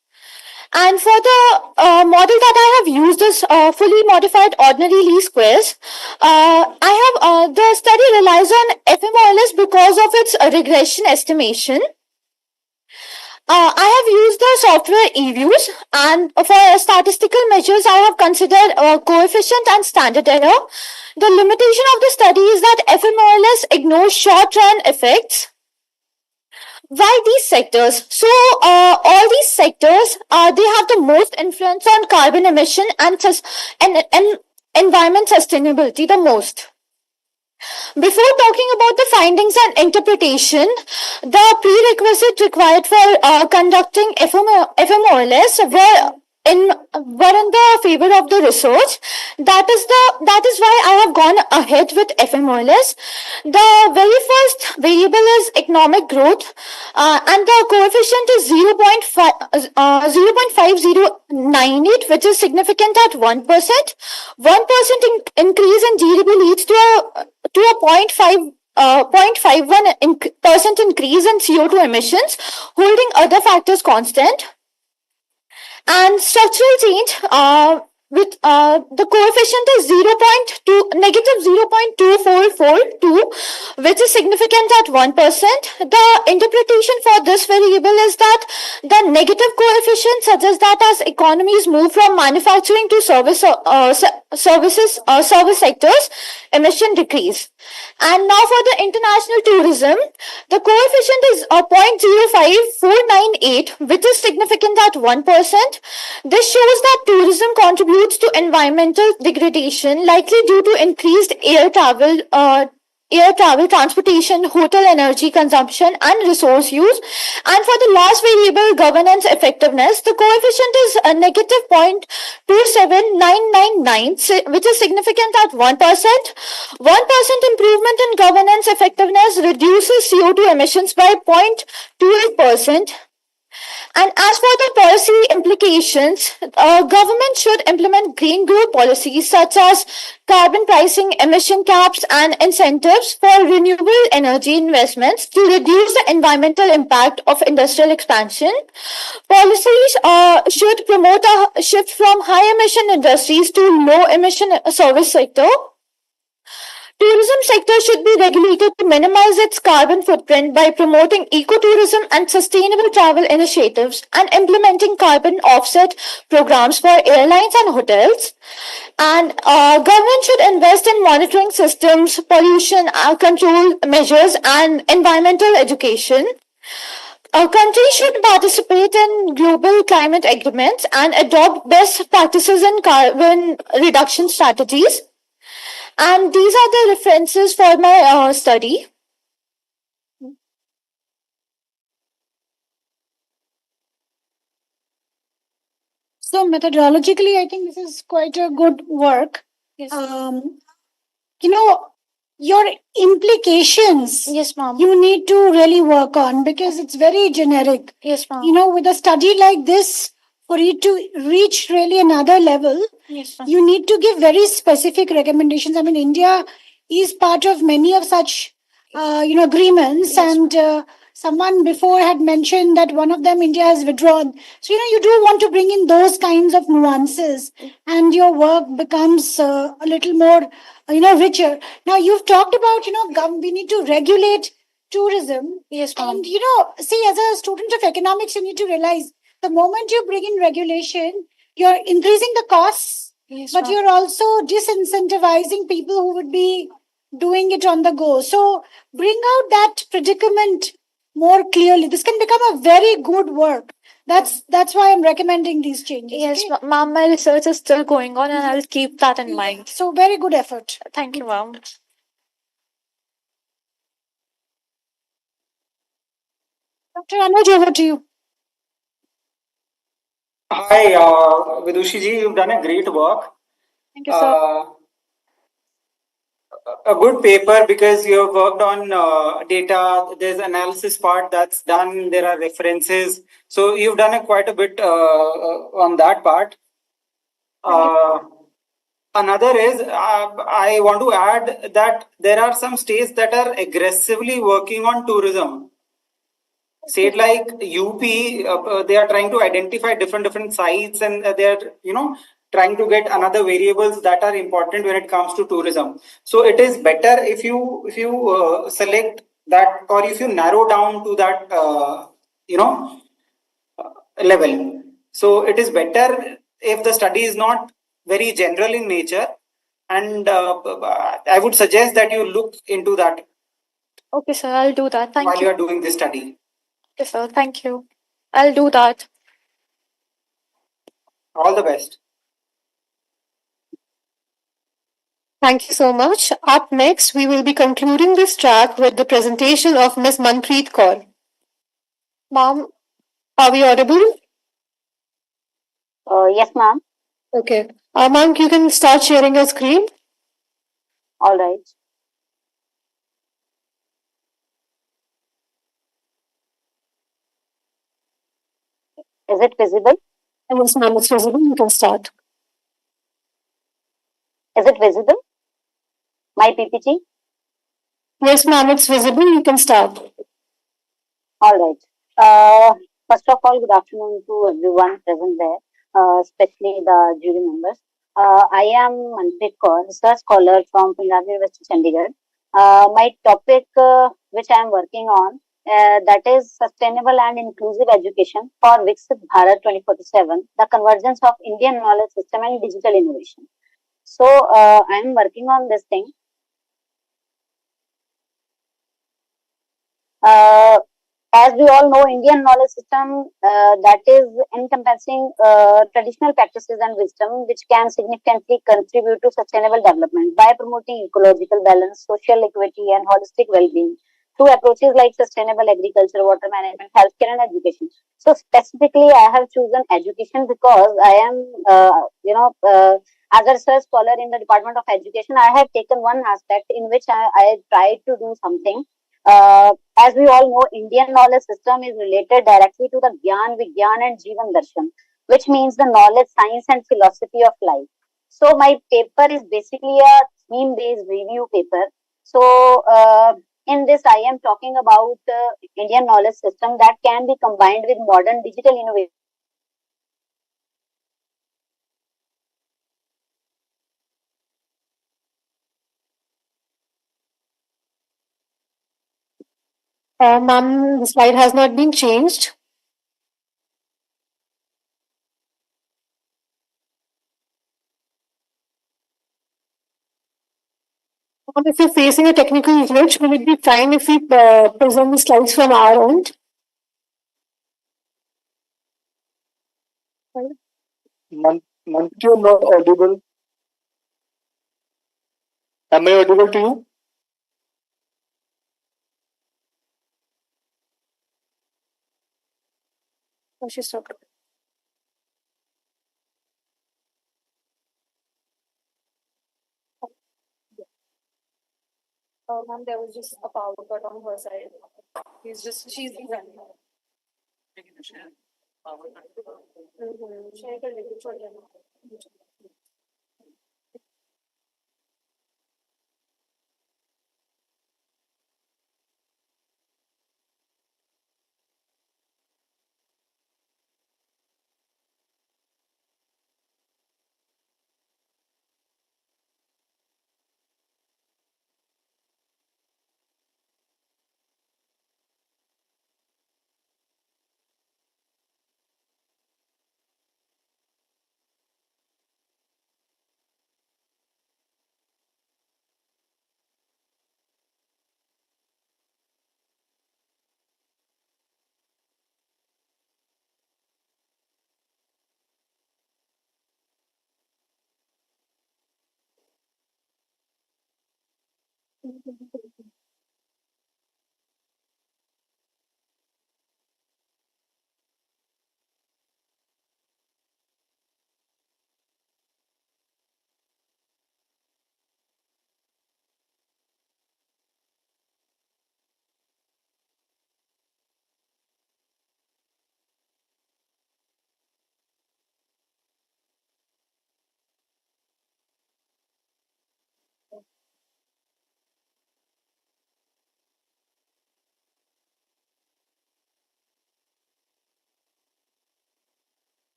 And for the model that I have used is fully modified ordinary least squares. The study relies on FMOLS because of its regression estimation. I have used the software eViews, and for statistical measures, I have considered coefficient and standard error. The limitation of the study is that FMOLS ignores short-run effects. Why these sectors? So, all these sectors, they have the most influence on carbon emission and environment sustainability the most. Before talking about the findings and interpretation, the prerequisite required for conducting FMOLS were in the favor of the research. That is why I have gone ahead with FMOLS. The very first variable is economic growth, and the coefficient is 0.5098, which is significant at 1%. 1% increase in GDP leads to a 0.51% increase in CO2 emissions, holding other factors constant. And structural change, with the coefficient is negative 0.2442, which is significant at 1%. The interpretation for this variable is that the negative coefficient suggests that as economies move from manufacturing to service sectors, emission decrease. And now for the international tourism, the coefficient is 0.05498, which is significant at 1%. This shows that tourism contributes to environmental degradation, likely due to increased air travel, transportation, hotel energy consumption, and resource use. And for the last variable, governance effectiveness, the coefficient is a negative 0.27999, which is significant at 1%. 1% improvement in governance effectiveness reduces CO2 emissions by 0.28%. And as for the policy implications, government should implement green growth policies such as carbon pricing, emission caps, and incentives for renewable energy investments to reduce the environmental impact of industrial expansion. Policies should promote a shift from high emission industries to low emission service sector. Tourism sector should be regulated to minimize its carbon footprint by promoting ecotourism and sustainable travel initiatives and implementing carbon offset programs for airlines and hotels. And government should invest in monitoring systems, pollution control measures, and environmental education. Countries should participate in global climate agreements and adopt best practices in carbon reduction strategies. And these are the references for my study. So methodologically, I think this is quite a good work. Yes. Your implications, Yes, ma'am. you need to really work on because it's very generic. Yes, ma'am. With a study like this, for you to reach really another level, Yes, ma'am. you need to give very specific recommendations. India is part of many of such, agreements, Yes, and someone before had mentioned that one of them, India, has withdrawn. So, you do want to bring in those kinds of nuances, and your work becomes a little more, richer. Now, you've talked about, we need to regulate tourism. Yes, ma'am. And, see, as a student of economics, you need to realize the moment you bring in regulation, you're increasing the costs, Yes, but ma'am. you're also disincentivizing people who would be doing it on the go. So bring out that predicament more clearly. This can become a very good work. That's why I'm recommending these changes. Yes, okay? ma'am, my research is still going on and I'll keep that in mind. So very good effort. Thank you, ma'am. Dr. Anuj, over to you. Hi, Vidushi ji, you've done a great work. Thank you, sir. A good paper because you have worked on data. There's analysis part that's done. There are references. So you've done quite a bit on that part. Another is I want to add that there are some states that are aggressively working on tourism. State like UP, they are trying to identify different sites, and they are trying to get another variables that are important when it comes to tourism. So it is better if you select that, or if you narrow down to that level. So it is better if the study is not very general in nature, and I would suggest that you look into that Okay, sir, I'll do that. Thank while you. you are doing this study. Okay, sir, thank you. I'll do that. All the best. Thank you so much. Up next, we will be concluding this track with the presentation of Ms. Manpreet Kaur. Ma'am, are we audible? Yes, ma'am. Okay. Ma'am, you can start sharing your screen. All right. Is it visible? Yes, ma'am, it's visible. You can start. Is it visible? My PPT? Yes, ma'am, it's visible. You can start. All right. First of all, good afternoon to everyone present there, especially the jury members. I am Manpreet Kaur, research scholar from Punjab University, Chandigarh. My topic, which I am working on, that is sustainable and inclusive education for Viksit Bharat 2047, the convergence of Indian knowledge system and digital innovation. So I am working on this thing. Uh, as we all know, Indian knowledge system that is encompassing traditional practices and wisdom, which can significantly contribute to sustainable development by promoting ecological balance, social equity, and holistic well-being through approaches like sustainable agriculture, water management, healthcare, and education. So specifically, I have chosen education because I am, as a research scholar in the Department of Education, I have taken one aspect in which I tried to do something. As we all know, Indian knowledge system is related directly to the Gyan, Vigyan and Jivan Darshan, which means the knowledge, science and philosophy of life. So my paper is basically a theme-based review paper. So in this, I am talking about Indian knowledge system that can be combined with modern digital innovation. Ma'am, the slide has not been changed. If you're facing a technical glitch, will it be fine if we present the slides from our end? Manpreet, you're not audible. Am I audible to you? Oh, she stopped. Ma'am, there was just a power cut on her side. She's running. Share कर लेती छोड़ देना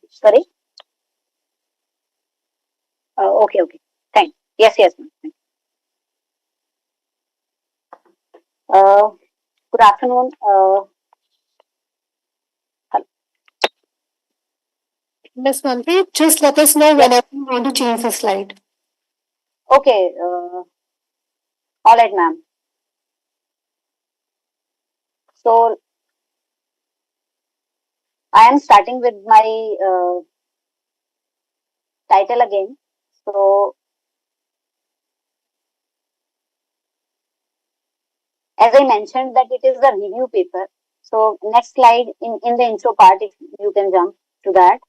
Sorry. Okay, okay. Thanks. Yes, yes, ma'am. Uh, Good afternoon. Ms. Manpreet, just let us know whenever you want to change the slide. Okay. All right, ma'am. So I am starting with my title again. So as I mentioned that it is a review paper. So next slide in the intro part, if you can jump to that.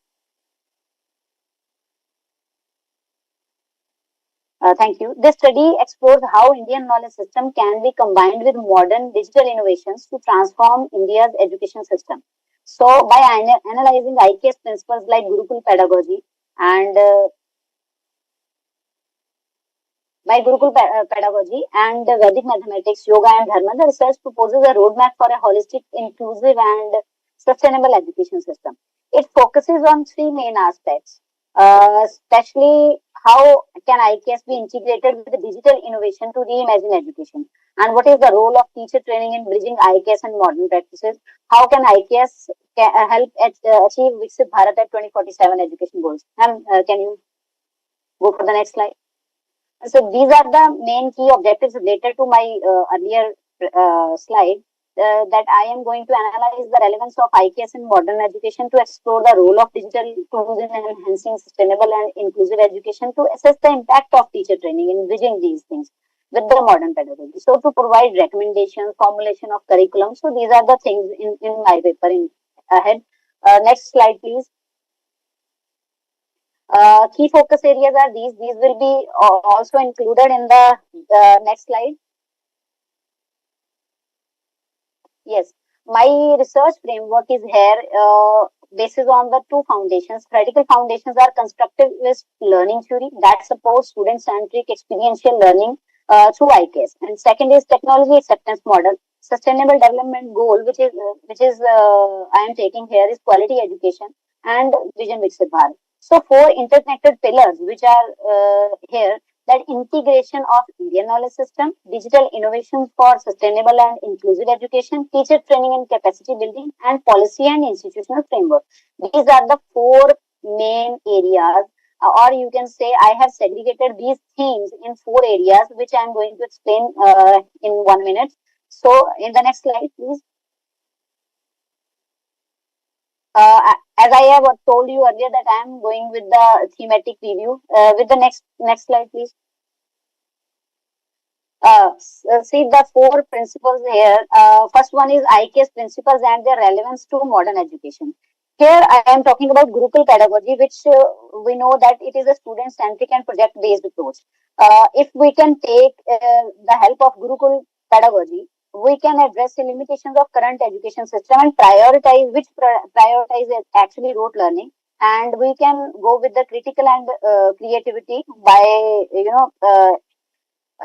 Thank you. This study explores how Indian knowledge system can be combined with modern digital innovations to transform India's education system. So by analyzing IKS principles like Gurukul pedagogy and pedagogy and Vedic mathematics, yoga and dharma, the research proposes a roadmap for a holistic, inclusive and sustainable education system. It focuses on three main aspects, especially how can IKS be integrated with the digital innovation to reimagine education, and what is the role of teacher training in bridging IKS and modern practices. How can IKS help achieve Viksit Bharat at 2047 education goals? And can you go for the next slide? So these are the main key objectives related to my earlier slide, that I am going to analyze the relevance of IKS in modern education, to explore the role of digital tools in enhancing sustainable and inclusive education, to assess the impact of teacher training in bridging these things with the modern pedagogy. So to provide recommendations, formulation of curriculum. So these are the things in my paper in ahead. Next slide, please. Key focus areas are these. These will be also included in the next slide. Yes, my research framework is here, basis on the two foundations. Theoretical foundations are constructivist learning theory that supports student-centric experiential learning through IKS, and second is technology acceptance model. Sustainable development goal, which is I am taking here, is quality education and vision Viksit Bharat. So four interconnected pillars which are here, that integration of Indian knowledge system, digital innovations for sustainable and inclusive education, teacher training and capacity building, and policy and institutional framework. These are the four main areas, or you can say I have segregated these themes in four areas, which I am going to explain in 1 minute. So in the next slide, please. As I have told you earlier that I am going with the thematic review. With the next slide, please. See the four principles here. First one is IKS principles and their relevance to modern education. Here I am talking about Gurukul pedagogy, which we know that it is a student-centric and project-based approach. If we can take the help of Gurukul pedagogy, we can address the limitations of current education system and prioritize actually rote learning, and we can go with the critical and creativity by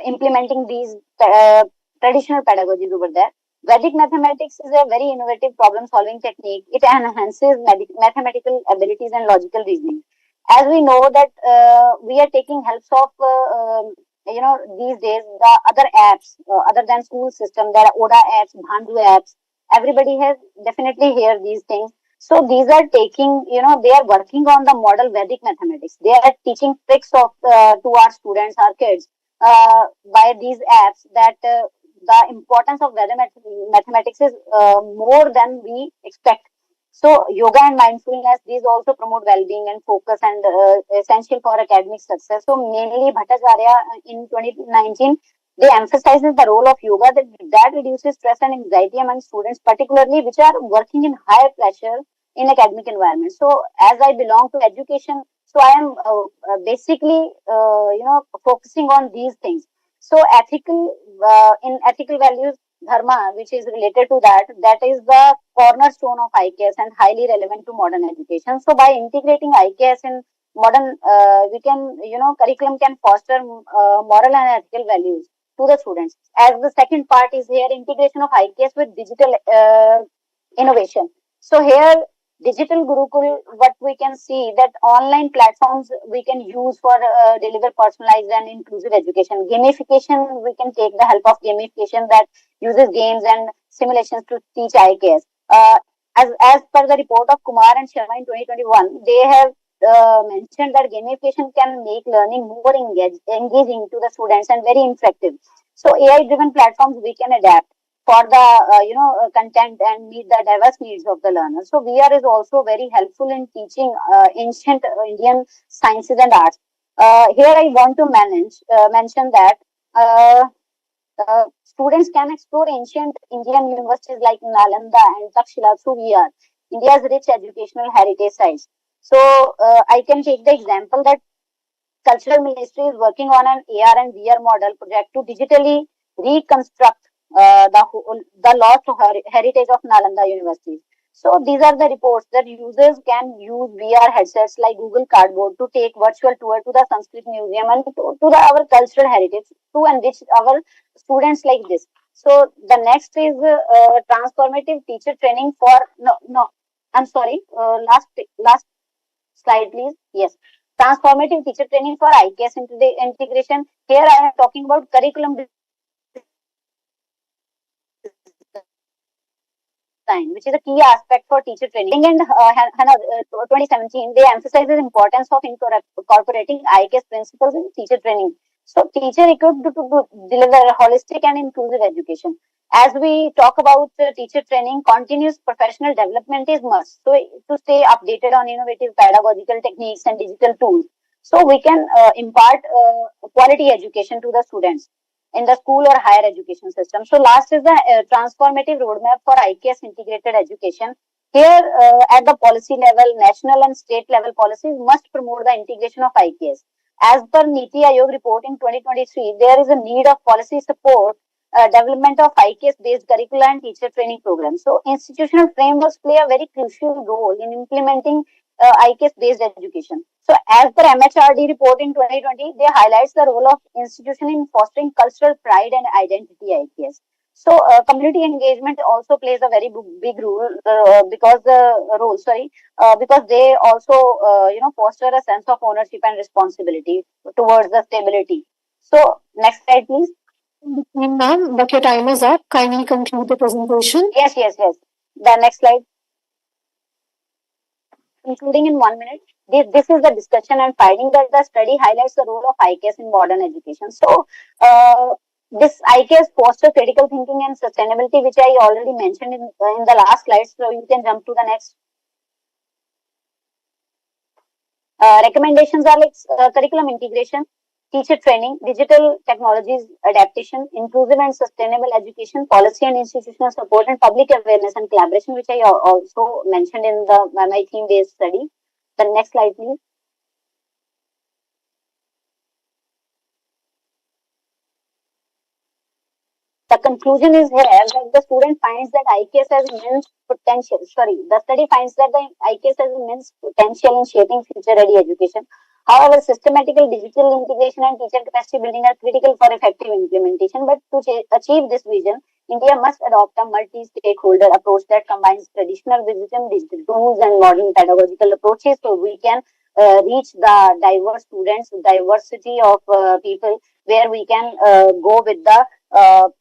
implementing these traditional pedagogies over there. Vedic mathematics is a very innovative problem solving technique. It enhances mathematical abilities and logical reasoning. As we know that we are taking helps of these days the other apps other than school system. There are Oda apps, Bhandu apps. Everybody has definitely heard these things. So these are taking, they are working on the model Vedic mathematics. They are teaching tricks of to our students, our kids, by these apps, that the importance of mathematics is more than we expect. So yoga and mindfulness, these also promote well-being and focus, and essential for academic success. So mainly Bhattacharya in 2019, they emphasizes the role of yoga that reduces stress and anxiety among students, particularly which are working in high pressure in academic environment. So as I belong to education, so I am basically focusing on these things. So in ethical values, dharma, which is related to that is the cornerstone of IKS and highly relevant to modern education. So by integrating IKS in modern, we can, curriculum can foster moral and ethical values to the students. As the second part is here, integration of IKS with digital innovation. So here digital Gurukul, what we can see that online platforms we can use for deliver personalized and inclusive education. Gamification, we can take the help of gamification that uses games and simulations to teach IKS. As per the report of Kumar and Sharma in 2021, they have mentioned that gamification can make learning more engaging to the students and very interactive. So AI driven platforms we can adapt for the content and meet the diverse needs of the learner. So VR is also very helpful in teaching ancient Indian sciences and arts. Here I want to mention that students can explore ancient Indian universities like Nalanda and Takshila through VR, India's rich educational heritage sites. So I can take the example that Cultural Ministry is working on an AR and VR model project to digitally reconstruct the lost heritage of Nalanda University. So these are the reports that users can use VR headsets like Google Cardboard to take virtual tour to the Sanskrit Museum and to our cultural heritage to enrich our students like this. So the next is transformative teacher training for I'm sorry, last slide please. Yes, transformative teacher training for IKS integration. Here I am talking about curriculum design, which is a key aspect for teacher training. And 2017, they emphasize the importance of incorporating IKS principles in teacher training. So, teacher equipped to deliver holistic and inclusive education. As we talk about teacher training, continuous professional development is must. So, to stay updated on innovative pedagogical techniques and digital tools, so we can impart quality education to the students in the school or higher education system. So last is the transformative roadmap for IKS integrated education. Here at the policy level, national and state level policies must promote the integration of IKS. As per Niti Aayog report in 2023, there is a need of policy support development of IKS based curricula and teacher training programs. So institutional frameworks play a very crucial role in implementing IKS based education. So as per MHRD report in 2020, they highlights the role of institution in fostering cultural pride and identity IKS. So community engagement also plays a very big role because they also foster a sense of ownership and responsibility towards the stability. So next slide please. Ma'am, but your time is up. Kindly conclude the presentation. Yes. The next slide. Including in 1 minute. This is the discussion and finding that the study highlights the role of IKS in modern education. So, this IKS fosters critical thinking and sustainability, which I already mentioned in the last slide. So, you can jump to the next. Recommendations are like curriculum integration, teacher training, digital technologies adaptation, inclusive and sustainable education, policy and institutional support, and public awareness and collaboration, which I also mentioned in my theme-based study. The next slide, please. The conclusion is here that the student finds that IKS has immense potential. The study finds that the IKS has immense potential in shaping future-ready education. However, systematical digital integration and teacher capacity building are critical for effective implementation. But to achieve this vision, India must adopt a multi-stakeholder approach that combines traditional wisdom, digital tools, and modern pedagogical approaches, so we can reach the diverse students, diversity of people, where we can go with the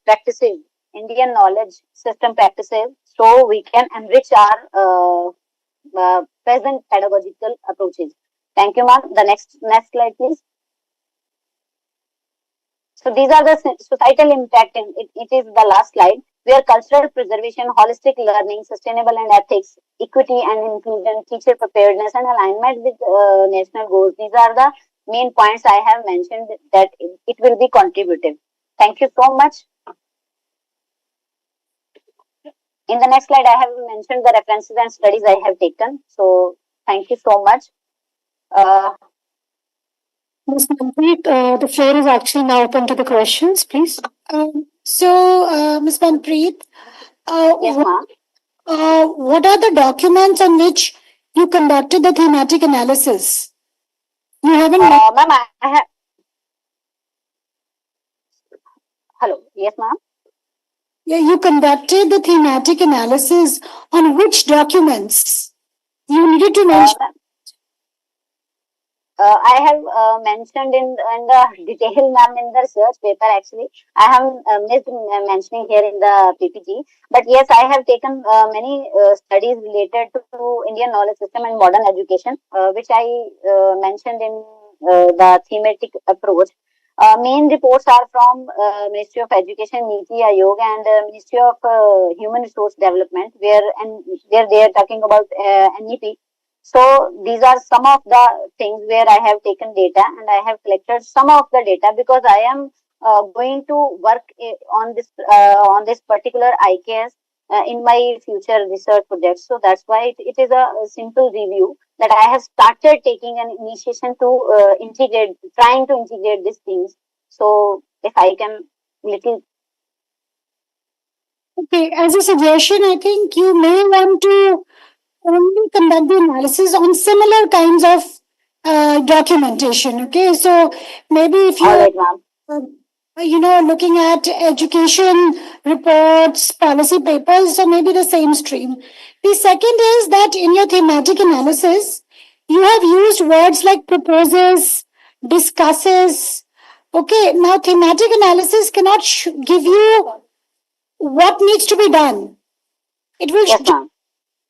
practices, Indian knowledge system practices, so we can enrich our present pedagogical approaches. Thank you, ma'am. The next slide, please. So these are the societal impact, and it is the last slide, where cultural preservation, holistic learning, sustainable and ethics, equity and inclusion, teacher preparedness, and alignment with national goals. These are the main points I have mentioned that it will be contributive. Thank you so much. In the next slide, I have mentioned the references and studies I have taken. So thank you so much. Ms. Manpreet, the floor is actually now open to the questions, please. Ms. Manpreet, Yes, ma'am. what are the documents on which you conducted the thematic analysis? You haven't. Ma'am, I have. Hello. Yes, ma'am. Yeah, you conducted the thematic analysis on which documents? You needed to mention. I have mentioned in the detail, ma'am, in the research paper actually. I have missed mentioning here in the PPT. But yes, I have taken many studies related to Indian knowledge system and modern education, which I mentioned in the thematic approach. Main reports are from Ministry of Education, Niti Aayog, and Ministry of Human Resource Development, where they are talking about NEP. So these are some of the things where I have taken data and I have collected some of the data because I am going to work on this particular IKS in my future research projects. So that's why it is a simple review that I have started taking an initiation to trying to integrate these things. So if I can little. Okay, as a suggestion, I think you may want to only conduct the analysis on similar kinds of documentation. Okay, so maybe if you, looking at education reports, policy papers, so maybe the same stream. The second is that in your thematic analysis, you have used words like proposes, discusses. Okay, now thematic analysis cannot give you what needs to be done. It will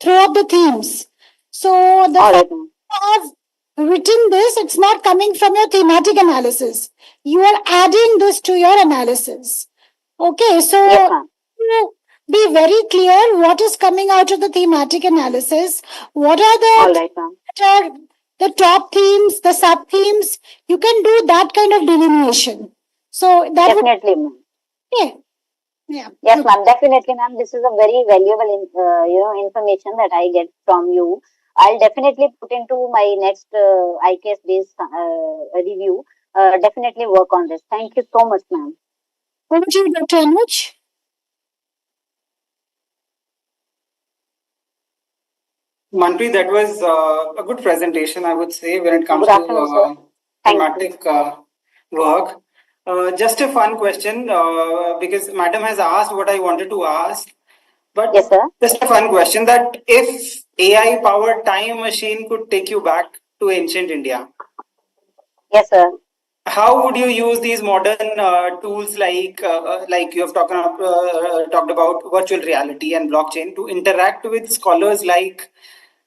throw up the themes. So the fact you have written this, it's not coming from your thematic analysis. You are adding this to your analysis. Okay, so be very clear what is coming out of the thematic analysis. What are the top themes, the sub themes? You can do that kind of delineation. So that definitely, ma'am. Yeah. Yeah. Yes, ma'am. Definitely, ma'am. This is a very valuable, information that I get from you. I'll definitely put into my next IKS based review. Definitely work on this. Thank you so much, ma'am. Over to you, Dr. Anuj. Manpreet, that was a good presentation, I would say, when it comes to thematic work. Just a fun question, because Madam has asked what I wanted to ask. But yes, sir. Just a fun question that if AI-powered time machine could take you back to ancient India. Yes, sir. How would you use these modern tools like you have talked about virtual reality and blockchain to interact with scholars like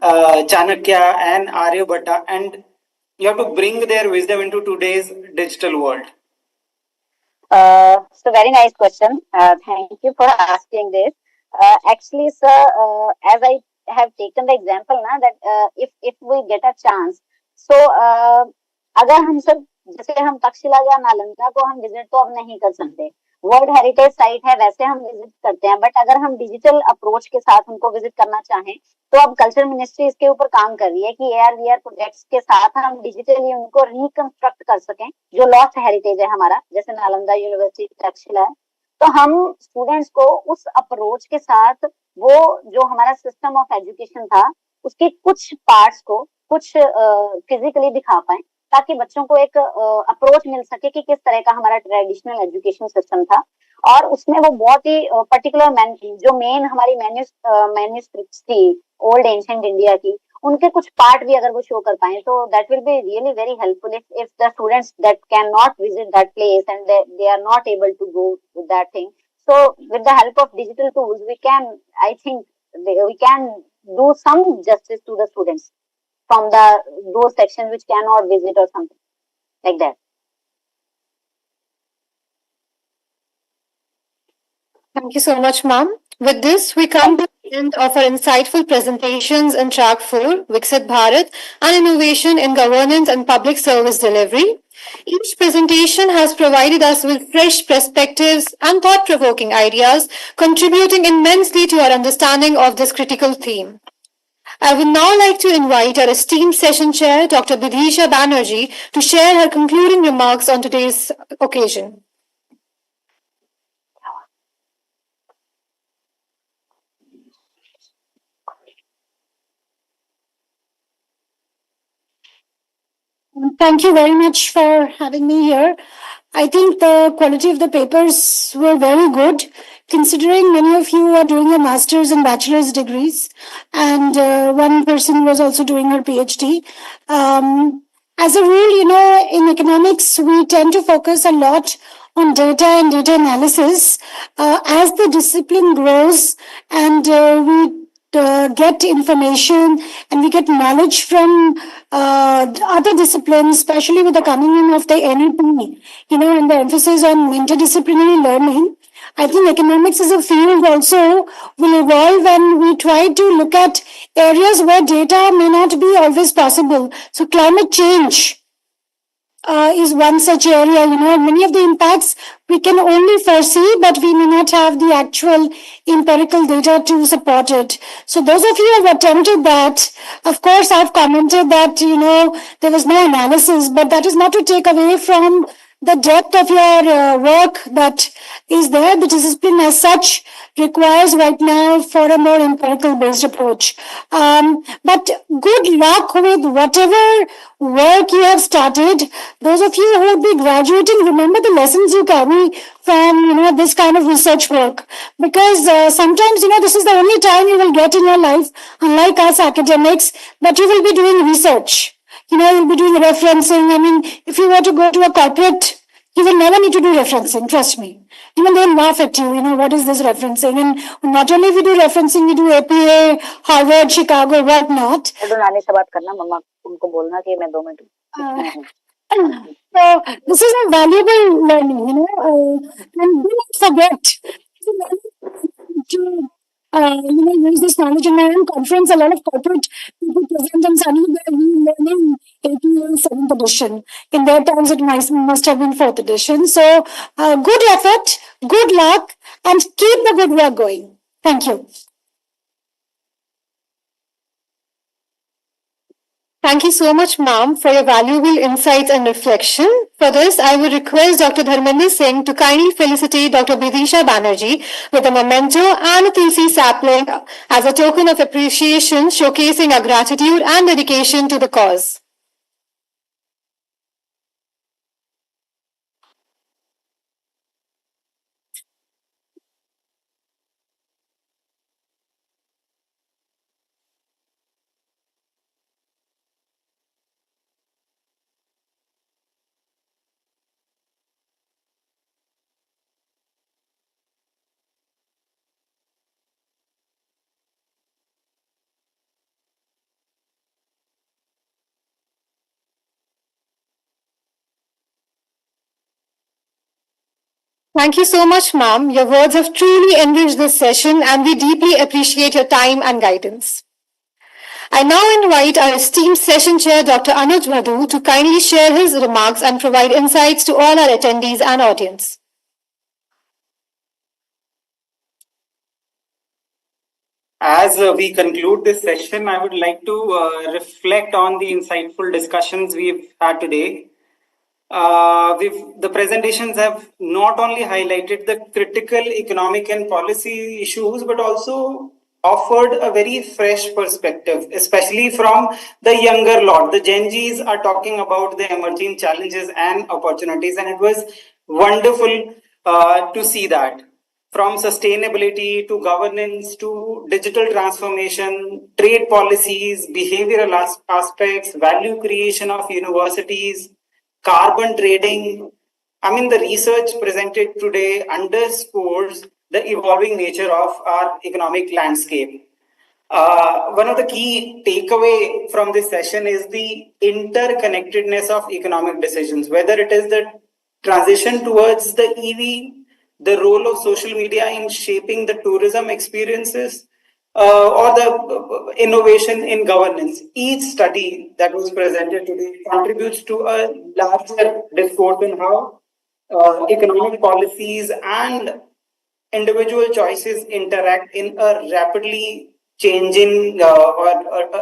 Chanakya and Aryabhatta, and you have to bring their wisdom into today's digital world? So very nice question. Thank you for asking this. Actually, sir, as I have taken the example now that if we get a chance, so अगर हम सब जैसे हम तक्षशिला या नालंदा को हम visit तो अब नहीं कर सकते, वर्ल्ड हेरिटेज साइट है वैसे हम विजिट करते हैं, बट अगर हम डिजिटल अप्रोच के साथ उनको विजिट करना चाहें तो अब कल्चर मिनिस्ट्री इसके ऊपर काम कर रही है कि AR VR प्रोजेक्ट्स के साथ हम डिजिटली उनको रिकंस्ट्रक्ट कर सकें जो लॉस्ट हेरिटेज है हमारा, जैसे नालंदा यूनिवर्सिटी तक्षशिला है, तो हम स्टूडेंट्स को उस अप्रोच के साथ वो जो हमारा सिस्टम ऑफ एजुकेशन था उसके कुछ पार्ट्स को कुछ फिजिकली दिखा पाए ताकि बच्चों को एक अप्रोच मिल सके कि किस तरह का हमारा ट्रेडिशनल एजुकेशन सिस्टम था, और उसमें वो बहुत ही पर्टिकुलर जो मेन हमारी मैन्यूस्क्रिप्ट्स थी ओल्ड एंशिएंट इंडिया की, उनके कुछ पार्ट भी अगर वो शो कर पाए तो that will be really very helpful if the students that can not visit that place and they are not able to go with that thing. So with the help of digital tools, we can, I think, we can do some justice to the students from those sections which cannot visit or something like that. Thank you so much, ma'am. With this, we come to the end of our insightful presentations in Track 4, Viksit Bharat, and Innovation in Governance and Public Service Delivery. Each presentation has provided us with fresh perspectives and thought-provoking ideas, contributing immensely to our understanding of this critical theme. I would now like to invite our esteemed session chair, Dr. Bidhisha Banerjee, to share her concluding remarks on today's occasion. Thank you very much for having me here. I think the quality of the papers were very good. considering many of you are doing your master's and bachelor's degrees, and one person was also doing her PhD. As a rule, in economics, we tend to focus a lot on data and data analysis. As the discipline grows and we get information and we get knowledge from other disciplines, especially with the coming in of the NEP, and the emphasis on interdisciplinary learning. I think economics as a field also will evolve, and we try to look at areas where data may not be always possible. So climate change is one such area. Many of the impacts we can only foresee, but we may not have the actual empirical data to support it. So those of you who have attempted that, of course, I've commented that, there was no analysis, but that is not to take away from the depth of your work that is there. The discipline as such requires right now for a more empirical based approach. But good luck with whatever work you have started. Those of you who will be graduating, remember the lessons you carry from this kind of research work, because sometimes this is the only time you will get in your life, unlike us academics, that you will be doing research. You'll be doing referencing. I mean, if you were to go to a corporate, you will never need to do referencing, trust me. Even they'll laugh at you, what is this referencing? And not only we do referencing, we do APA, Harvard, Chicago, whatnot. से बात करना, मम्मा उनको बोलना कि मैं 2 minute. So this is a valuable learning, and do not forget to use this knowledge. In my own conference, a lot of corporate people present, and suddenly they're learning APA 7th edition. In their times, it must have been 4th edition. So good effort, good luck, and keep the good work going. Thank you. Thank you so much, ma'am, for your valuable insights and reflection. For this, I would request Dr. Dharmender Singh to kindly felicitate Dr. Bidisha Banerjee with a memento and a tulsi sapling as a token of appreciation, showcasing our gratitude and dedication to the cause. Thank you so much, ma'am. Your words have truly enriched this session, and we deeply appreciate your time and guidance. I now invite our esteemed session chair, Dr. Anuj Bhadu, to kindly share his remarks and provide insights to all our attendees and audience. As we conclude this session, I would like to reflect on the insightful discussions we've had today. The presentations have not only highlighted the critical economic and policy issues, but also offered a very fresh perspective, especially from the younger lot. The Gen Zs are talking about the emerging challenges and opportunities, and it was wonderful to see that. From sustainability to governance to digital transformation, trade policies, behavioral aspects, value creation of universities, carbon trading. I mean, the research presented today underscores the evolving nature of our economic landscape. One of the key takeaway from this session is the interconnectedness of economic decisions, whether it is the transition towards the EV, the role of social media in shaping the tourism experiences, or the innovation in governance. Each study that was presented today contributes to a larger discourse on how economic policies and individual choices interact in a rapidly changing or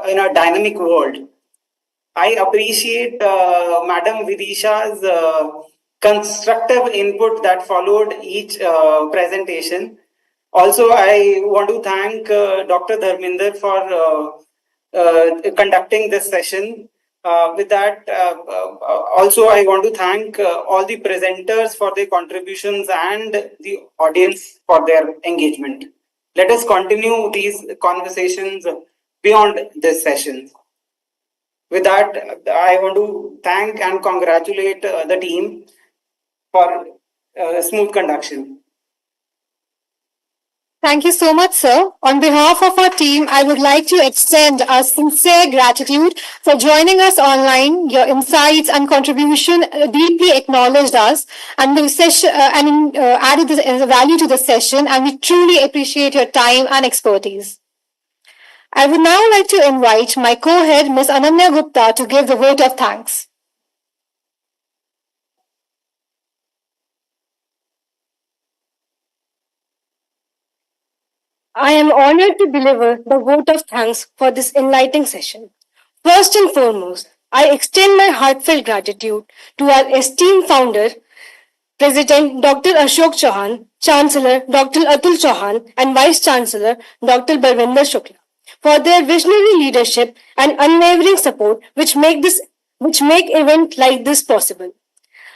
in a dynamic world. I appreciate Madam Vidisha's constructive input that followed each presentation. Also, I want to thank Dr. Dharmender for conducting this session. With that, also I want to thank all the presenters for their contributions and the audience for their engagement. Let us continue these conversations beyond this session. With that, I want to thank and congratulate the team for smooth conduction. Thank you so much, sir. On behalf of our team, I would like to extend our sincere gratitude for joining us online. Your insights and contribution deeply acknowledged us and the session added the value to the session, and we truly appreciate your time and expertise. I would now like to invite my co-head, Ms. Ananya Gupta, to give the vote of thanks. I am honored to deliver the vote of thanks for this enlightening session. First and foremost, I extend my heartfelt gratitude to our esteemed founder, President Dr. Ashok Chauhan, Chancellor Dr. Atul Chauhan, and Vice Chancellor Dr. Balwinder Shukla for their visionary leadership and unwavering support which make events like this possible.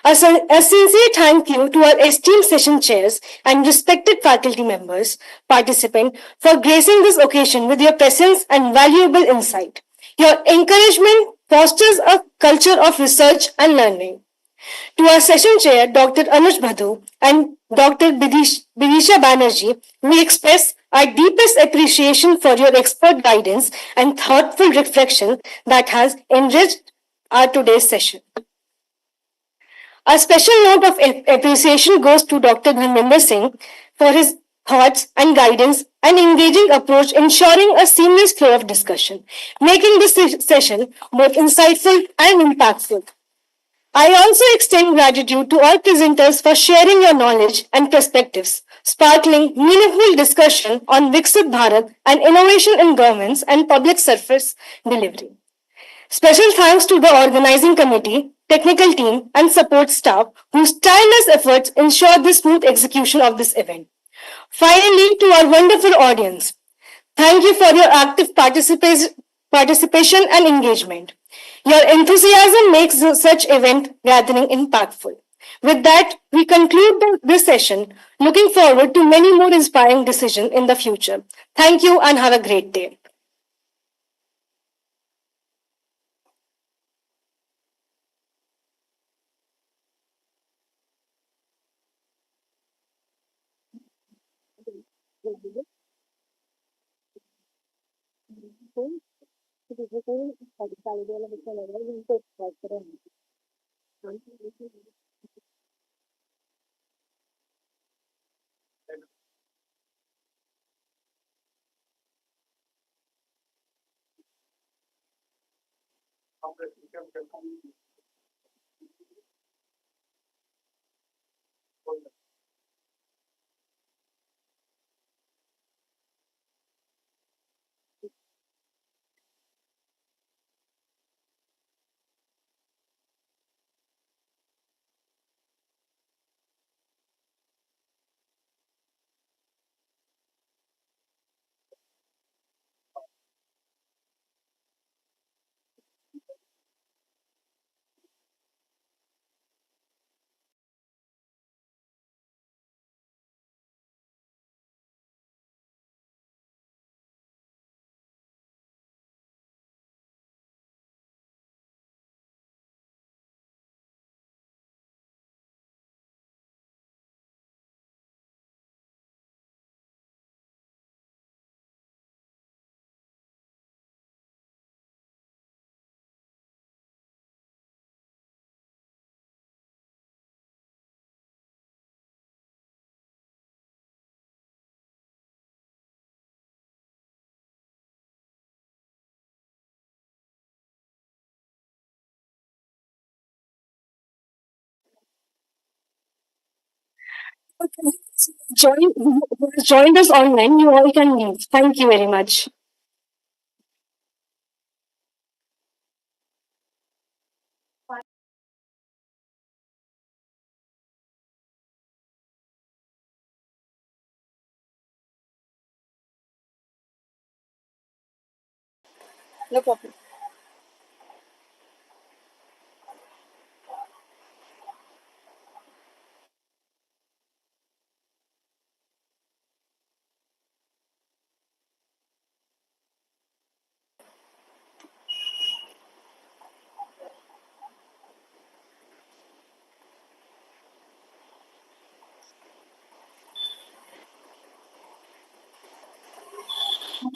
A sincere thank you to our esteemed session chairs and respected faculty members, participants, for gracing this occasion with your presence and valuable insight. Your encouragement fosters a culture of research and learning. To our session chair, Dr. Anuj Bhadu and Dr. Bidisha Banerjee, we express our deepest appreciation for your expert guidance and thoughtful reflection that has enriched our today's session. A special note of appreciation goes to Dr. Dharmender Singh for his thoughts and guidance and engaging approach, ensuring a seamless flow of discussion, making this session both insightful and impactful. I also extend gratitude to all presenters for sharing your knowledge and perspectives, sparkling meaningful discussion on Viksit Bharat and innovation in governments and public service delivery. Special thanks to the organizing committee, technical team, and support staff whose tireless efforts ensure the smooth execution of this event. Finally, to our wonderful audience, thank you for your active participation and engagement. Your enthusiasm makes such event gathering impactful. With that, we conclude this session, looking forward to many more inspiring decisions in the future. Thank you and have a great day. Joined us online, you all can leave. Thank you very much. No problem.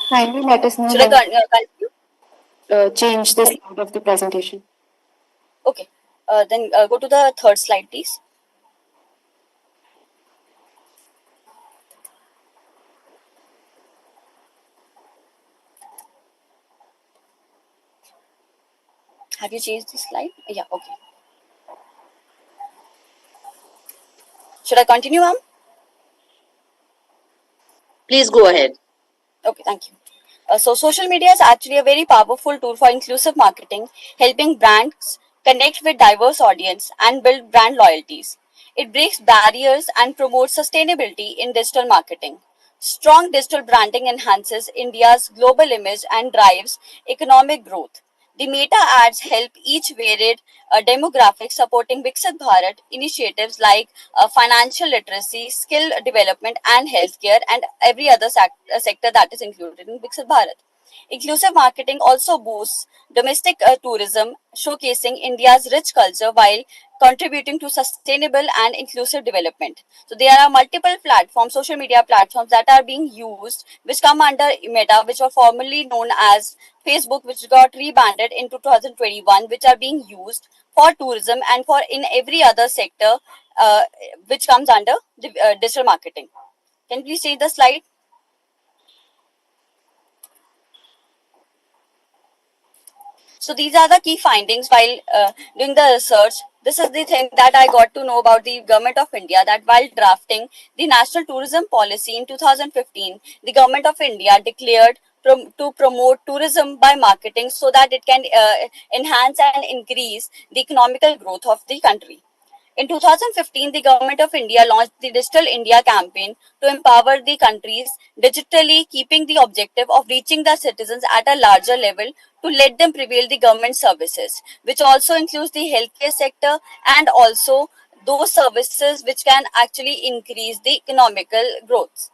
Kindly let us know Should I continue? change this out of the presentation. Okay. Then go to the third slide, please. Have you changed the slide? Yeah, okay. Should I continue, ma'am? Please go ahead. Okay, thank you. So social media is actually a very powerful tool for inclusive marketing, helping brands connect with diverse audience and build brand loyalties. It breaks barriers and promotes sustainability in digital marketing. Strong digital branding enhances India's global image and drives economic growth. The meta ads help each varied demographic, supporting Viksit Bharat initiatives like financial literacy, skill development, and healthcare, and every other sector that is included in Viksit Bharat. Inclusive marketing also boosts domestic tourism, showcasing India's rich culture while contributing to sustainable and inclusive development. So there are multiple platforms, social media platforms that are being used, which come under Meta, which were formerly known as Facebook, which got rebranded in 2021, which are being used for tourism and for in every other sector, which comes under the, digital marketing. Can you please see the slide? So these are the key findings while doing the research. This is the thing that I got to know about the government of India, that while drafting the national tourism policy in 2015, the government of India declared to promote tourism by marketing so that it can enhance and increase the economical growth of the country. In 2015, the Government of India launched the Digital India campaign to empower the countries digitally, keeping the objective of reaching the citizens at a larger level to let them prevail the government services, which also includes the healthcare sector and also those services which can actually increase the economical growth.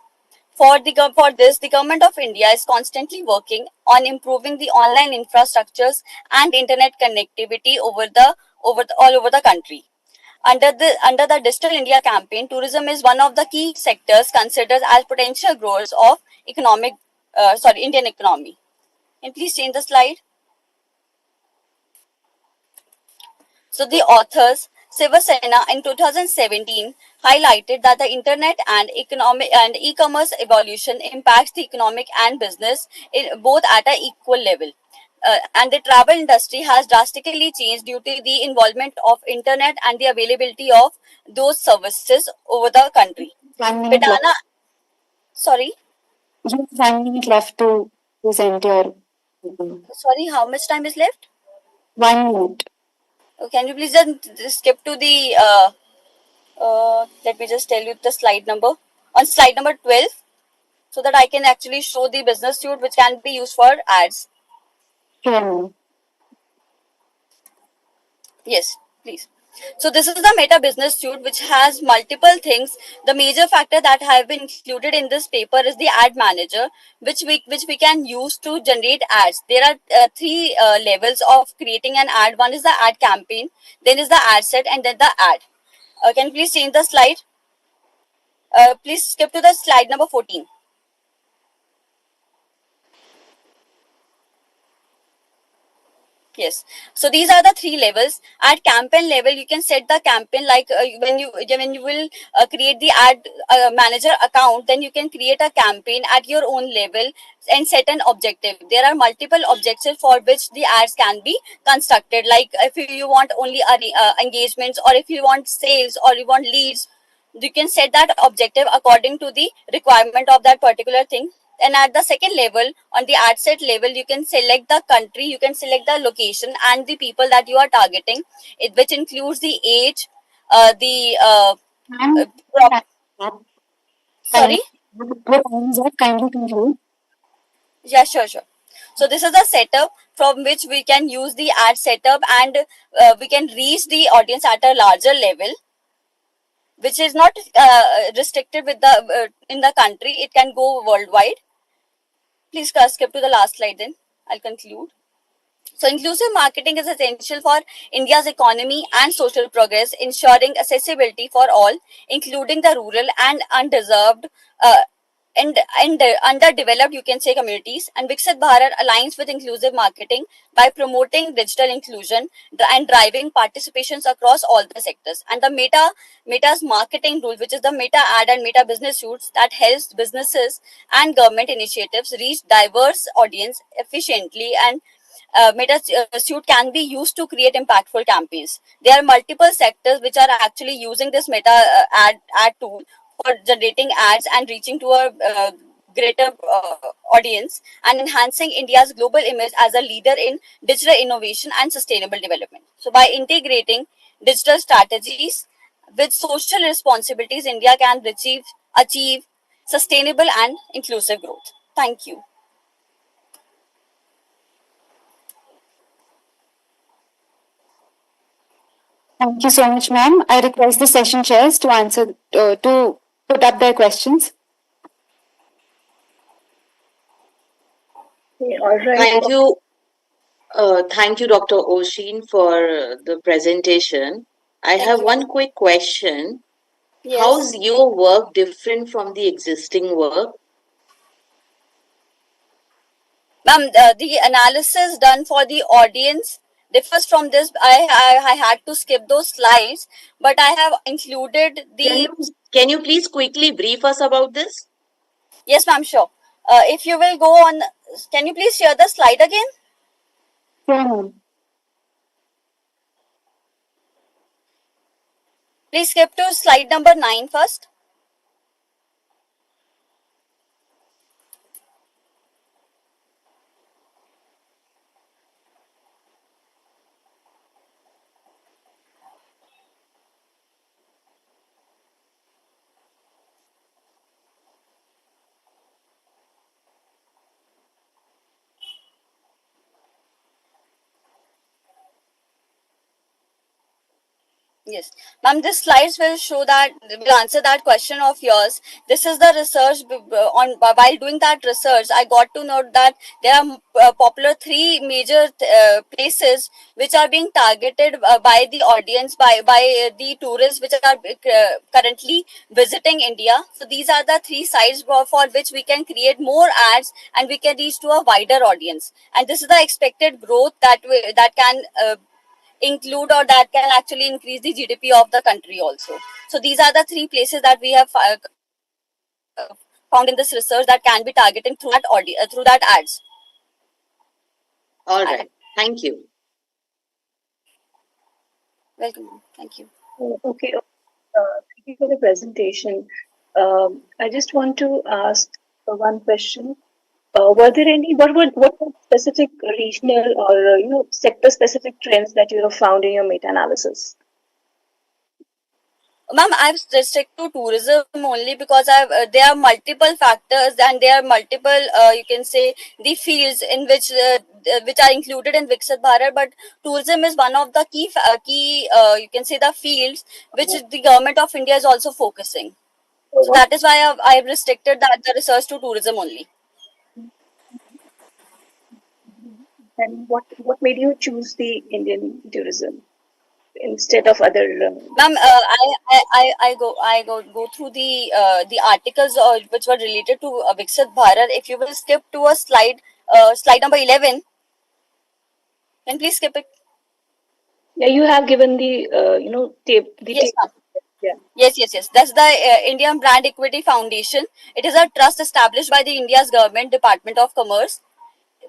For this, the Government of India is constantly working on improving the online infrastructures and internet connectivity all over the country. Under the Digital India campaign, tourism is one of the key sectors considered as potential growers of Indian economy. Can you please change the slide? So the authors Sivasena in 2017 highlighted that the internet and economic and e-commerce evolution impacts the economic and business in both at an equal level. And the travel industry has drastically changed due to the involvement of internet and the availability of those services over the country. 1 minute Petana, left. sorry, You have 1 minute left to present your. sorry, how much time is left? 1 minute. Can you please just skip to the let me just tell you the slide number. On slide number 12, so that I can actually show the business suite which can be used for ads. Sure. Yes, please. So this is the Meta Business Suite, which has multiple things. The major factor that have been included in this paper is the Ad Manager, which we can use to generate ads. There are three levels of creating an ad. One is the ad campaign, then is the ad set, and then the ad. Can you please change the slide? Please skip to the slide number 14. Yes. So these are the three levels. At campaign level, you can set the campaign like when you will create the ad manager account, then you can create a campaign at your own level and set an objective. There are multiple objectives for which the ads can be constructed. Like if you want only engagements, or if you want sales, or you want leads, you can set that objective according to the requirement of that particular thing. And at the second level, on the ad set level, you can select the country, you can select the location and the people that you are targeting, which includes the age, the sorry. Kindly conclude. Yeah, sure. So this is the setup from which we can use the ad setup, and we can reach the audience at a larger level, which is not restricted with the in the country. It can go worldwide. Please skip to the last slide, then I'll conclude. So inclusive marketing is essential for India's economy and social progress, ensuring accessibility for all, including the rural and underserved and underdeveloped, you can say, communities. And Viksit Bharat aligns with inclusive marketing by promoting digital inclusion and driving participations across all the sectors. And the Meta's marketing rule, which is the Meta ad and Meta business suits, that helps businesses and government initiatives reach diverse audience efficiently. And Meta suite can be used to create impactful campaigns. There are multiple sectors which are actually using this Meta ad tool for generating ads and reaching to a greater audience and enhancing India's global image as a leader in digital innovation and sustainable development. So, by integrating digital strategies with social responsibilities, India can achieve sustainable and inclusive growth. Thank you. Thank you so much, ma'am. I request the session chairs to to put up their questions. All right. Thank you, Dr. Oshin, for the presentation. I have one quick question. Yes. How's your work different from the existing work? Ma'am, the analysis done for the audience differs from this. I had to skip those slides, but I have included the. Can you please quickly brief us about this? Yes, ma'am, sure. If you will go on, can you please share the slide again? Sure. Please skip to slide number 9 first. Yes, ma'am, this slides will show that, will answer that question of yours. This is the research on, while doing that research, I got to know that there are popular three major places which are being targeted by the audience, by the tourists which are currently visiting India. So these are the three sites for which we can create more ads and we can reach to a wider audience. And this is the expected growth that can include, or that can actually increase the GDP of the country also. So these are the three places that we have found in this research that can be targeted through that ads. All right. Thank you. Welcome. Thank you. Okay. Thank you for the presentation. I just want to ask one question. Were there any what specific regional or sector specific trends that you have found in your meta analysis? Ma'am, I've restricted to tourism only because there are multiple factors and there are multiple, you can say, the fields in which are included in Viksit Bharat. But tourism is one of the key, you can say, the fields which the government of India is also focusing. So that is why I've restricted the research to tourism only. And what made you choose the Indian tourism instead of other? Ma'am, I go through the articles which were related to Viksit Bharat. If you will skip to a slide number 11, then please skip it. Yeah, you have given the tape. Yes, ma'am. Yeah. Yes. That's the Indian Brand Equity Foundation. It is a trust established by the India's government Department of Commerce,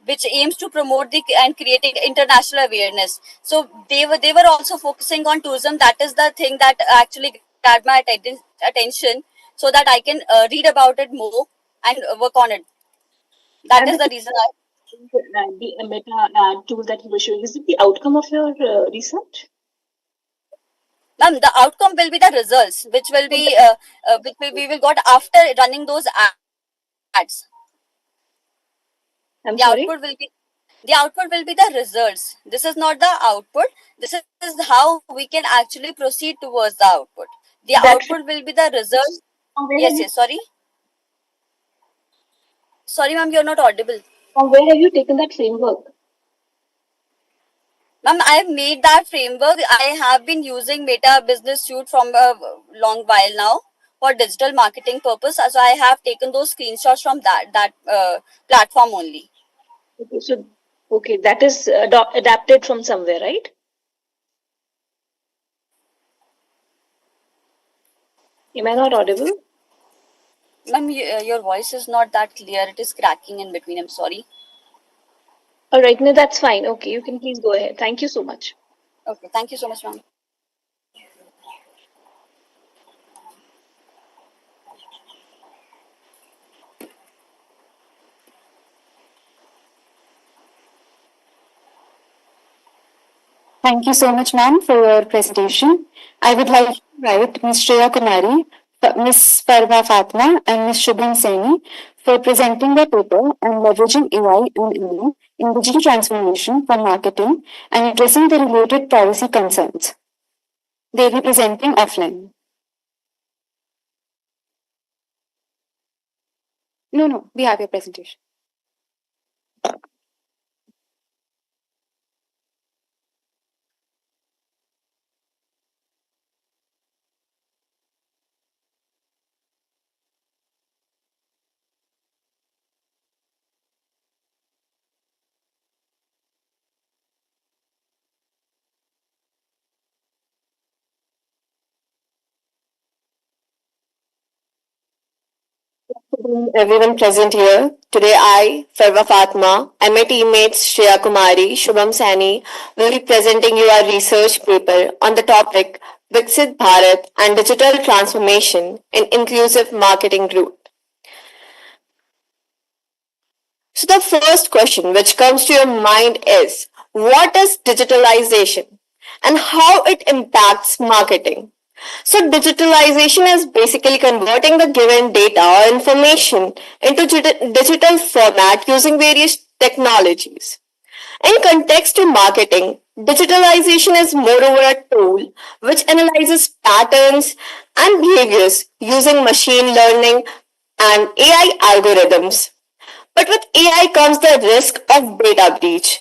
which aims to promote and creating international awareness. So they were also focusing on tourism. That is the thing that actually grabbed my attention, so that I can read about it more and work on it. That is the reason. The meta tool that you were showing, is it the outcome of your research? Ma'am, the outcome will be the results, which will be we will got after running those ads. I'm sorry? The output will be the results. This is not the output. This is how we can actually proceed towards the output. The output will be the results. Yes. Sorry. Sorry, ma'am, you're not audible. From where have you taken that framework? Ma'am, I have made that framework. I have been using Meta Business Suite from a long while now for digital marketing purpose. So I have taken those screenshots from that platform only. Okay, so okay, that is adapted from somewhere, right? Am I not audible? Ma'am, your voice is not that clear. It is cracking in between. I'm sorry. All right, no, that's fine. Okay, you can please go ahead. Thank you so much. Okay, thank you so much, ma'am. Thank you so much, ma'am, for your presentation. I would like to invite Ms. Shreya Kumari, Ms. Parva Fatma, and Ms. Shubham Saini for presenting their paper on leveraging AI and ML in digital transformation for marketing and addressing the related privacy concerns. They will be presenting offline. No, we have your presentation. Everyone present here. Today I, Farva Fatma, and my teammates Shreya Kumari, Shubham Sani will be presenting you our research paper on the topic Viksit Bharat and Digital Transformation in Inclusive Marketing Group. So the first question which comes to your mind is, what is digitalization and how it impacts marketing? So digitalization is basically converting the given data or information into digital format using various technologies. In context to marketing, digitalization is moreover a tool which analyzes patterns and behaviors using machine learning and AI algorithms. But with AI comes the risk of data breach.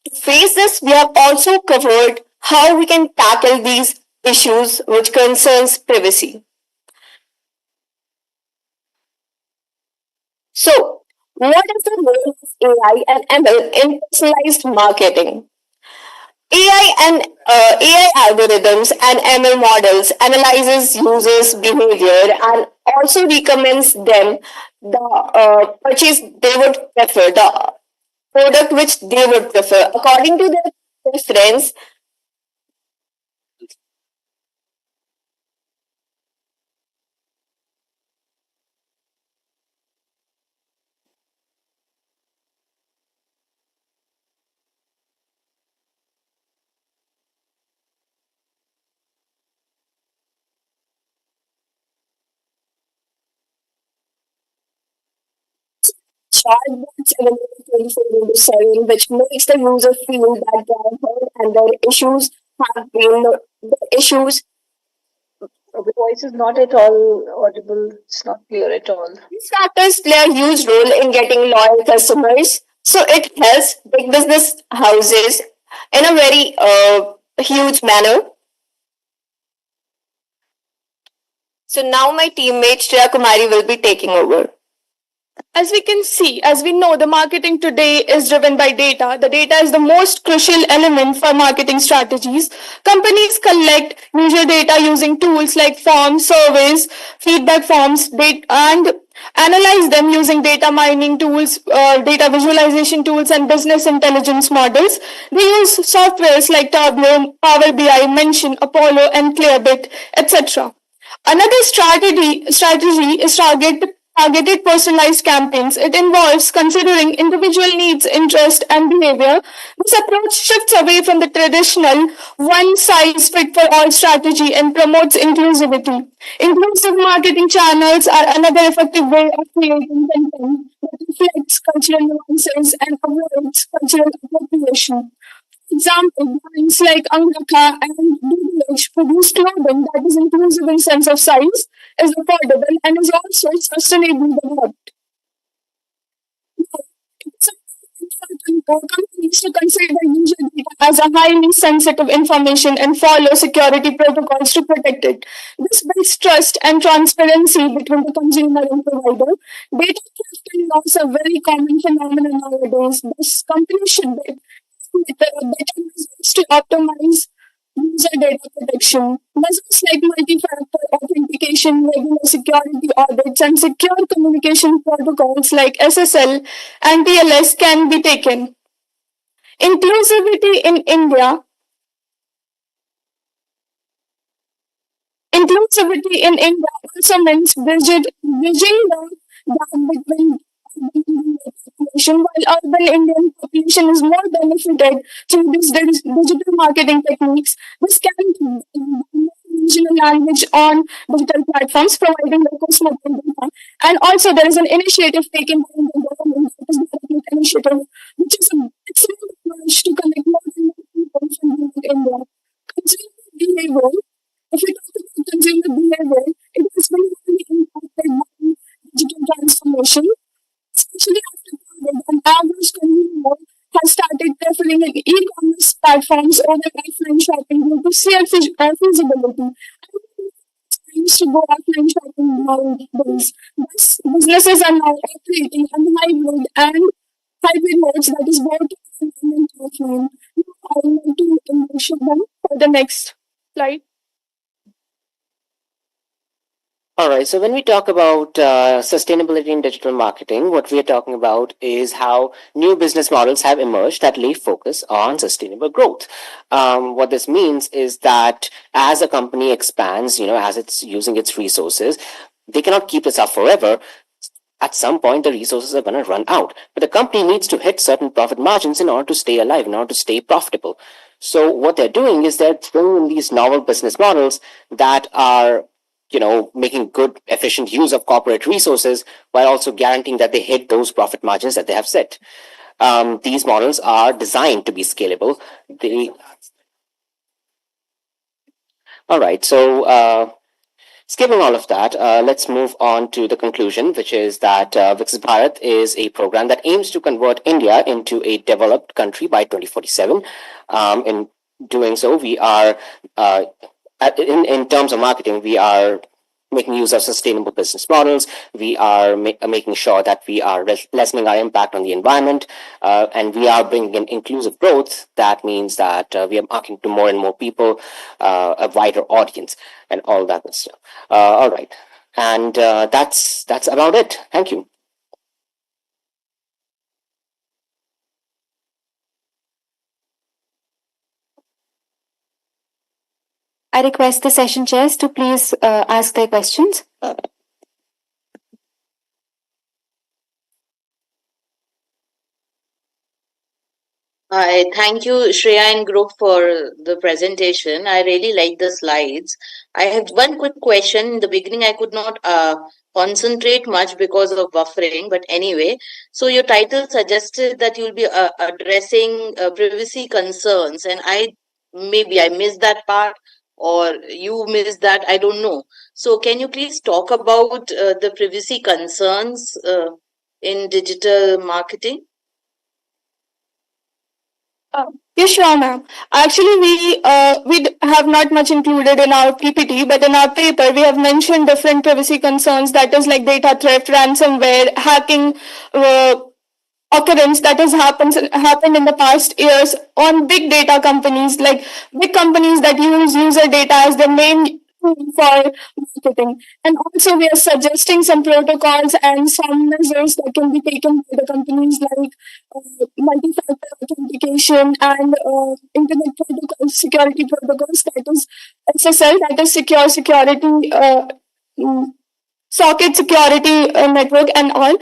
To face this, we have also covered how we can tackle these issues which concerns privacy. So, what is the role of AI and ML in personalized marketing? AI algorithms and ML models analyzes users' behavior and also recommends them the purchase they would prefer, the product which they would prefer according to their preference. Chatbots available 24/7, which makes the user feel that they are heard and their issues have been the issues. The voice is not at all audible. It's not clear at all. These factors play a huge role in getting loyal customers. So it helps big business houses in a very huge manner. So now my teammate Shreya Kumari will be taking over. As we can see, as we know, the marketing today is driven by data. The data is the most crucial element for marketing strategies. Companies collect user data using tools like forms, surveys, feedback forms, and analyze them using data mining tools, data visualization tools, and business intelligence models. They use softwares like Tableau, Power BI, Mention, Apollo, and Clearbit, etc. Another strategy is targeted personalized campaigns. It involves considering individual needs, interest, and behavior. This approach shifts away from the traditional one size fit for all strategy and promotes inclusivity. Inclusive marketing channels are another effective way of creating content that reflects cultural nuances and avoids cultural appropriation. Example, brands like Angaka and DBH produce clothing that is inclusive in sense of size, is affordable, and is also sustainably developed. companies to consider user data as a highly sensitive information and follow security protocols to protect it. This builds trust and transparency between the consumer and provider. Data theft and loss are very common phenomenon nowadays. Thus, companies should be better measures to optimize user data protection. Measures like multi-factor authentication, regular security audits, and secure communication protocols like SSL and TLS can be taken. Inclusivity in India. Inclusivity in India also means bridging the gap between population, while urban Indian population is more benefited through these digital marketing techniques. This can be regional language on digital platforms, providing the cosmopolitan. And also, there is an initiative taken by the government, that is the Bharat initiative, which is an excellent approach to connect more and more people from India. Consumer behavior. If we talk about consumer behavior, it has been heavily impacted by digital transformation, especially after COVID. An average consumer has started preferring e-commerce platforms over offline shopping due to sheer feasibility. Used to go offline shopping nowadays. Thus, businesses are now operating on hybrid modes, that is both online and offline. Now, I would like to invite them for the next slide. All right. So when we talk about sustainability in digital marketing, what we are talking about is how new business models have emerged that lay focus on sustainable growth. What this means is that as a company expands, as it's using its resources, they cannot keep this up forever. At some point, the resources are going to run out. But the company needs to hit certain profit margins in order to stay alive, in order to stay profitable. So what they're doing is they're throwing in these novel business models that are making good, efficient use of corporate resources while also guaranteeing that they hit those profit margins that they have set. These models are designed to be scalable. All right, so skipping all of that, let's move on to the conclusion, which is that Viksit Bharat is a program that aims to convert India into a developed country by 2047. In doing so, we are in terms of marketing, we are making use of sustainable business models. We are making sure that we are lessening our impact on the environment, and we are bringing in inclusive growth. That means that we are marketing to more and more people, a wider audience, and all that good stuff. All right, and that's about it. Thank you. I request the session chairs to please ask their questions. I thank you, Shreya and group, for the presentation. I really like the slides. I have one quick question. In the beginning, I could not concentrate much because of buffering, but anyway, so your title suggested that you'll be addressing privacy concerns, and maybe I missed that part, or you missed that, I don't know. So can you please talk about the privacy concerns in digital marketing? Yes, sure, ma'am. Actually, we have not much included in our PPT, but in our paper we have mentioned different privacy concerns. That is like data theft, ransomware, hacking, occurrence that has happened in the past years on big data companies, like big companies that use user data as their main tool for marketing. And also we are suggesting some protocols and some measures that can be taken by the companies, like multi-factor authentication and internet protocols, security protocols, that is SSL, that is socket security network and all,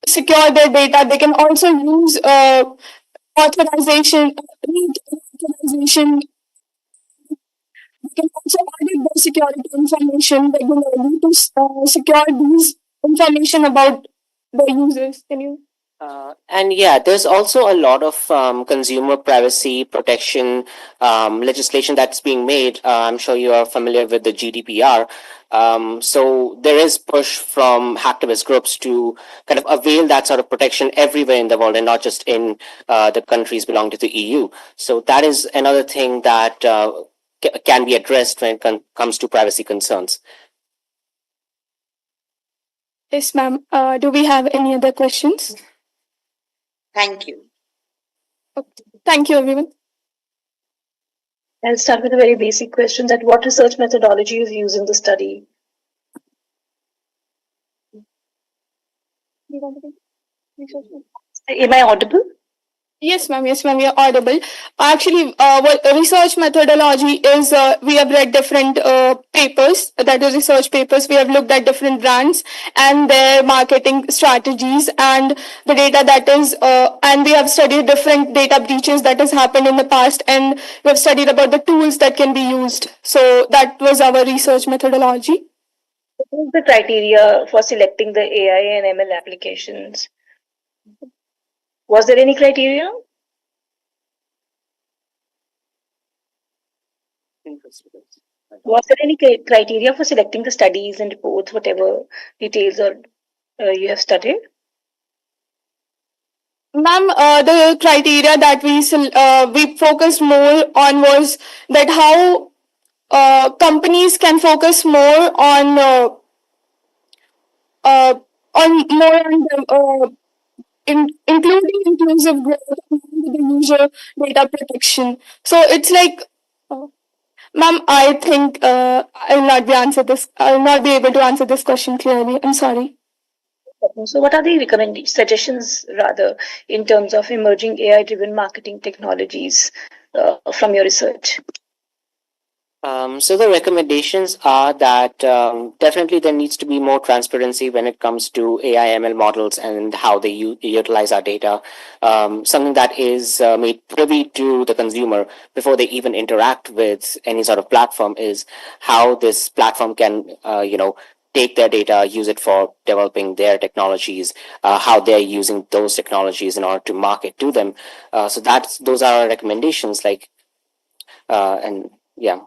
secure their data. They can also use authorization, authorization. They can also audit their security information regularly to secure these information about the users. Can you? And yeah, there's also a lot of consumer privacy protection legislation that's being made. I'm sure you are familiar with the GDPR. So there is push from hacktivist groups to kind of avail that sort of protection everywhere in the world and not just in the countries belonging to the EU. So that is another thing that can be addressed when it comes to privacy concerns. Yes, ma'am. Do we have any other questions? Thank you. Thank you, everyone. I'll start with a very basic question that what research methodology is used in the study? Am I audible? Yes, ma'am. Yes, ma'am. You're audible. Actually, what research methodology is, we have read different papers, that is research papers. We have looked at different brands and their marketing strategies and the data that is, and we have studied different data breaches that has happened in the past, and we have studied about the tools that can be used. So that was our research methodology. What is the criteria for selecting the AI and ML applications? Was there any criteria? Was there any criteria for selecting the studies and reports, whatever details or you have studied? Ma'am, the criteria that we focused more on was that how companies can focus more on including inclusive growth and the user data protection. So it's like, ma'am, I think I will not be able to answer this question clearly. I'm sorry. So, what are the suggestions rather in terms of emerging AI-driven marketing technologies from your research? So the recommendations are that definitely there needs to be more transparency when it comes to AI ML models and how they utilize our data. Something that is made privy to the consumer before they even interact with any sort of platform is how this platform can, take their data, use it for developing their technologies, how they're using those technologies in order to market to them. So those are our recommendations. And yeah.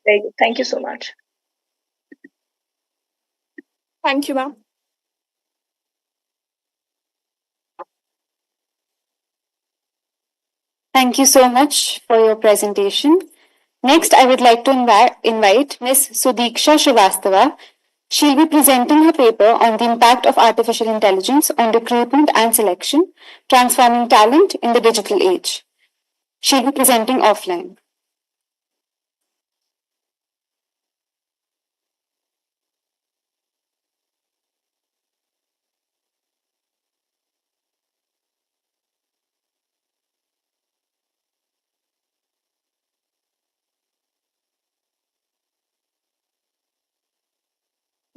Very good. Thank you so much. Thank you, ma'am. Thank you so much for your presentation. Next, I would like to invite Ms. Sudiksha Srivastava. She'll be presenting her paper on the impact of artificial intelligence on recruitment and selection, transforming talent in the digital age. She'll be presenting offline.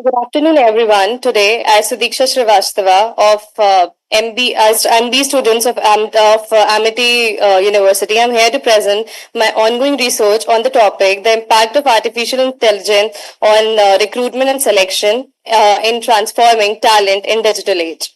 Good afternoon, everyone. Today, as Sudiksha Srivastava of MB students of Amity University, I'm here to present my ongoing research on the topic, the impact of artificial intelligence on recruitment and selection in transforming talent in digital age.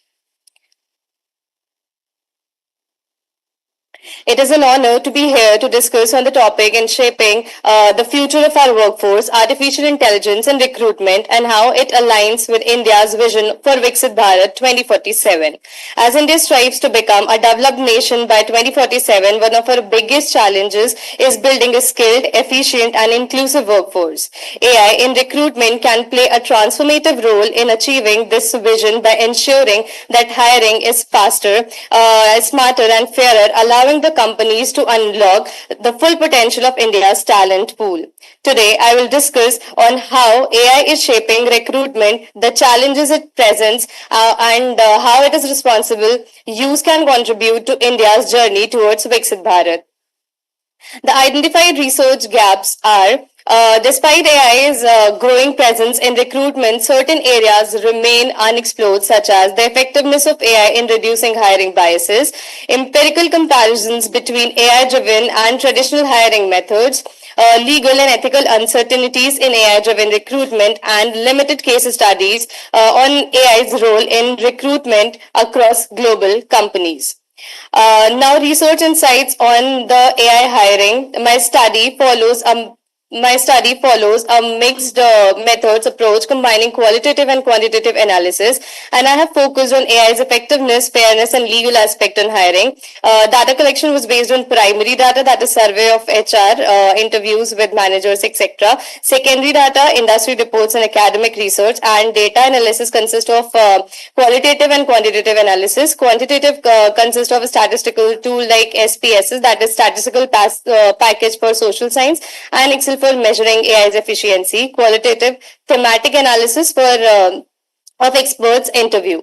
It is an honor to be here to discuss on the topic in shaping the future of our workforce, artificial intelligence and recruitment, and how it aligns with India's vision for Viksit Bharat 2047. As India strives to become a developed nation by 2047, one of our biggest challenges is building a skilled, efficient and inclusive workforce. AI in recruitment can play a transformative role in achieving this vision by ensuring that hiring is faster, smarter and fairer, allowing the companies to unlock the full potential of India's talent pool. Today, I will discuss on how AI is shaping recruitment, the challenges it presents, and how it is responsible use can contribute to India's journey towards Viksit Bharat. The identified research gaps are despite AI's growing presence in recruitment, certain areas remain unexplored, such as the effectiveness of AI in reducing hiring biases, empirical comparisons between AI driven and traditional hiring methods, legal and ethical uncertainties in AI-driven recruitment, and limited case studies on AI's role in recruitment across global companies. Now, research insights on the AI hiring. My study follows a mixed methods approach combining qualitative and quantitative analysis, and I have focused on AI's effectiveness, fairness, and legal aspect on hiring. Data collection was based on primary data, that is survey of HR, interviews with managers, etc. Secondary data, industry reports, and academic research. And data analysis consists of qualitative and quantitative analysis. Quantitative consists of a statistical tool like SPSS, that is statistical package for social science, and Excel for measuring AI's efficiency. Qualitative thematic analysis for of experts interview.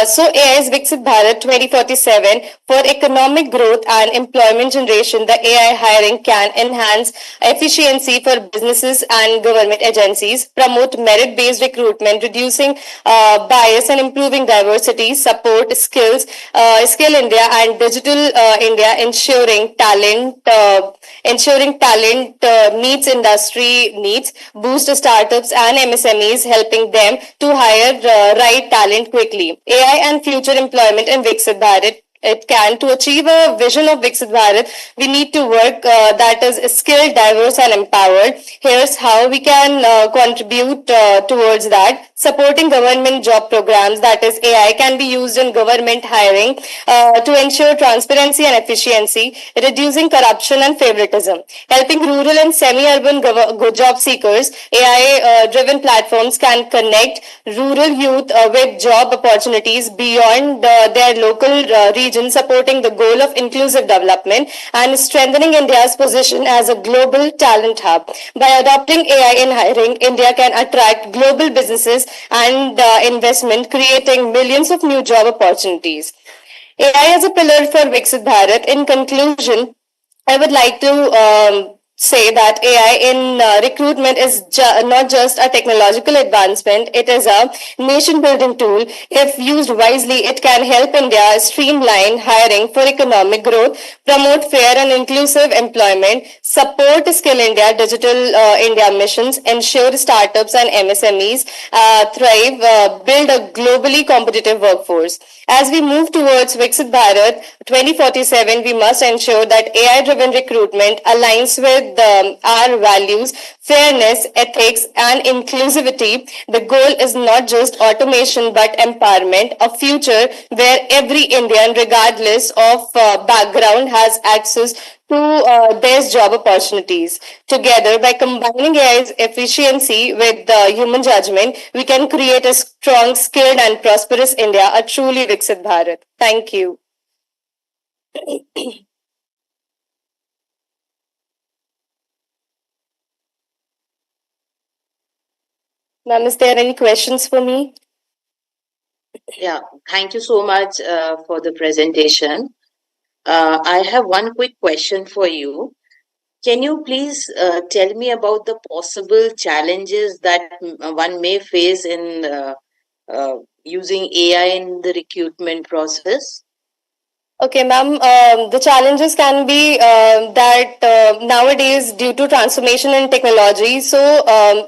So AI's Viksit Bharat 2047 for economic growth and employment generation, the AI hiring can enhance efficiency for businesses and government agencies, promote merit-based recruitment, reducing bias and improving diversity, support Skill India and Digital India, ensuring talent meets industry needs, boost startups and MSMEs, helping them to hire right talent quickly. AI and future employment in Viksit Bharat. It can, to achieve a vision of Viksit Bharat, we need to work that is skilled, diverse, and empowered. Here's how we can contribute towards that. Supporting government job programs, that is AI, can be used in government hiring to ensure transparency and efficiency, reducing corruption and favoritism. Helping rural and semi-urban job seekers, AI-driven platforms can connect rural youth with job opportunities beyond their local region, supporting the goal of inclusive development and strengthening India's position as a global talent hub. By adopting AI in hiring, India can attract global businesses and investment, creating millions of new job opportunities. AI as a pillar for Viksit Bharat. In conclusion, I would like to say that AI in recruitment is not just a technological advancement, it is a nation building tool. If used wisely, it can help India streamline hiring for economic growth, promote fair and inclusive employment, support Skill India, Digital India missions, ensure startups and MSMEs thrive, build a globally competitive workforce. As we move towards Viksit Bharat 2047, we must ensure that AI-driven recruitment aligns with our values, fairness, ethics, and inclusivity. The goal is not just automation but empowerment, a future where every Indian, regardless of background, has access to their job opportunities. Together, by combining AI's efficiency with human judgment, we can create a strong, skilled, and prosperous India, a truly Viksit Bharat. Thank you. Ma'am, is there any questions for me? Yeah, thank you so much for the presentation. I have one quick question for you. Can you please tell me about the possible challenges that one may face in using AI in the recruitment process? Okay, ma'am. The challenges can be that nowadays, due to transformation in technology, so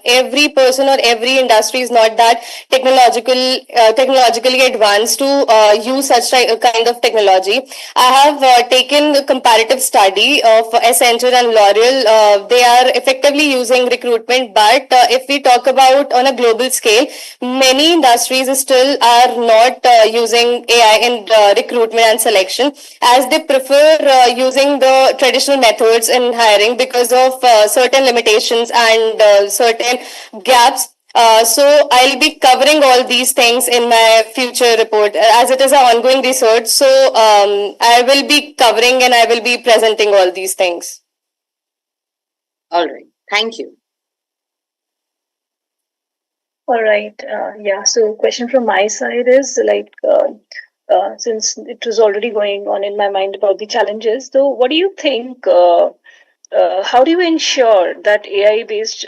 every person or every industry is not that technologically advanced to use such kind of technology. I have taken a comparative study of Accenture and L'Oreal. They are effectively using recruitment, but if we talk about on a global scale, many industries still are not using AI in recruitment and selection, as they prefer using the traditional methods in hiring because of certain limitations and certain gaps. So I'll be covering all these things in my future report, as it is an ongoing research. So I will be covering and I will be presenting all these things. All right. Thank you. All right. Yeah. So, question from my side is like, since it was already going on in my mind about the challenges, so what do you think? How do you ensure that AI-based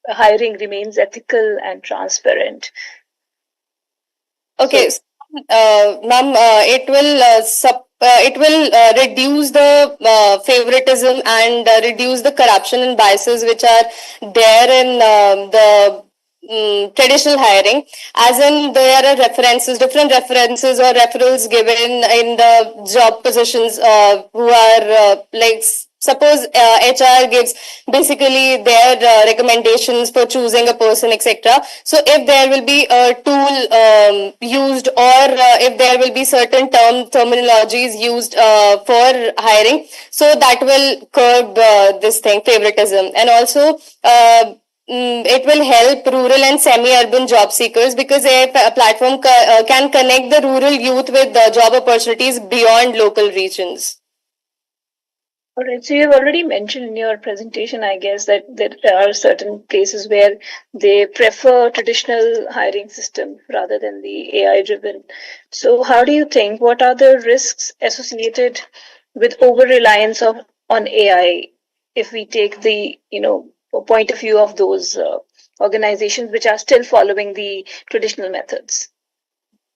hiring remains ethical and transparent? Okay, ma'am, it will it will reduce the favoritism and reduce the corruption and biases which are there in the traditional hiring, as in there are different references or referrals given in the job positions who are suppose HR gives basically their recommendations for choosing a person, etc. So if there will be a tool used, or if there will be certain terminologies used for hiring, so that will curb this thing, favoritism. And also it will help rural and semi-urban job seekers, because a platform can connect the rural youth with job opportunities beyond local regions. All right. So you've already mentioned in your presentation, I guess, that there are certain places where they prefer traditional hiring system rather than the AI driven. So how do you think, what are the risks associated with over reliance on AI if we take the, point of view of those organizations which are still following the traditional methods?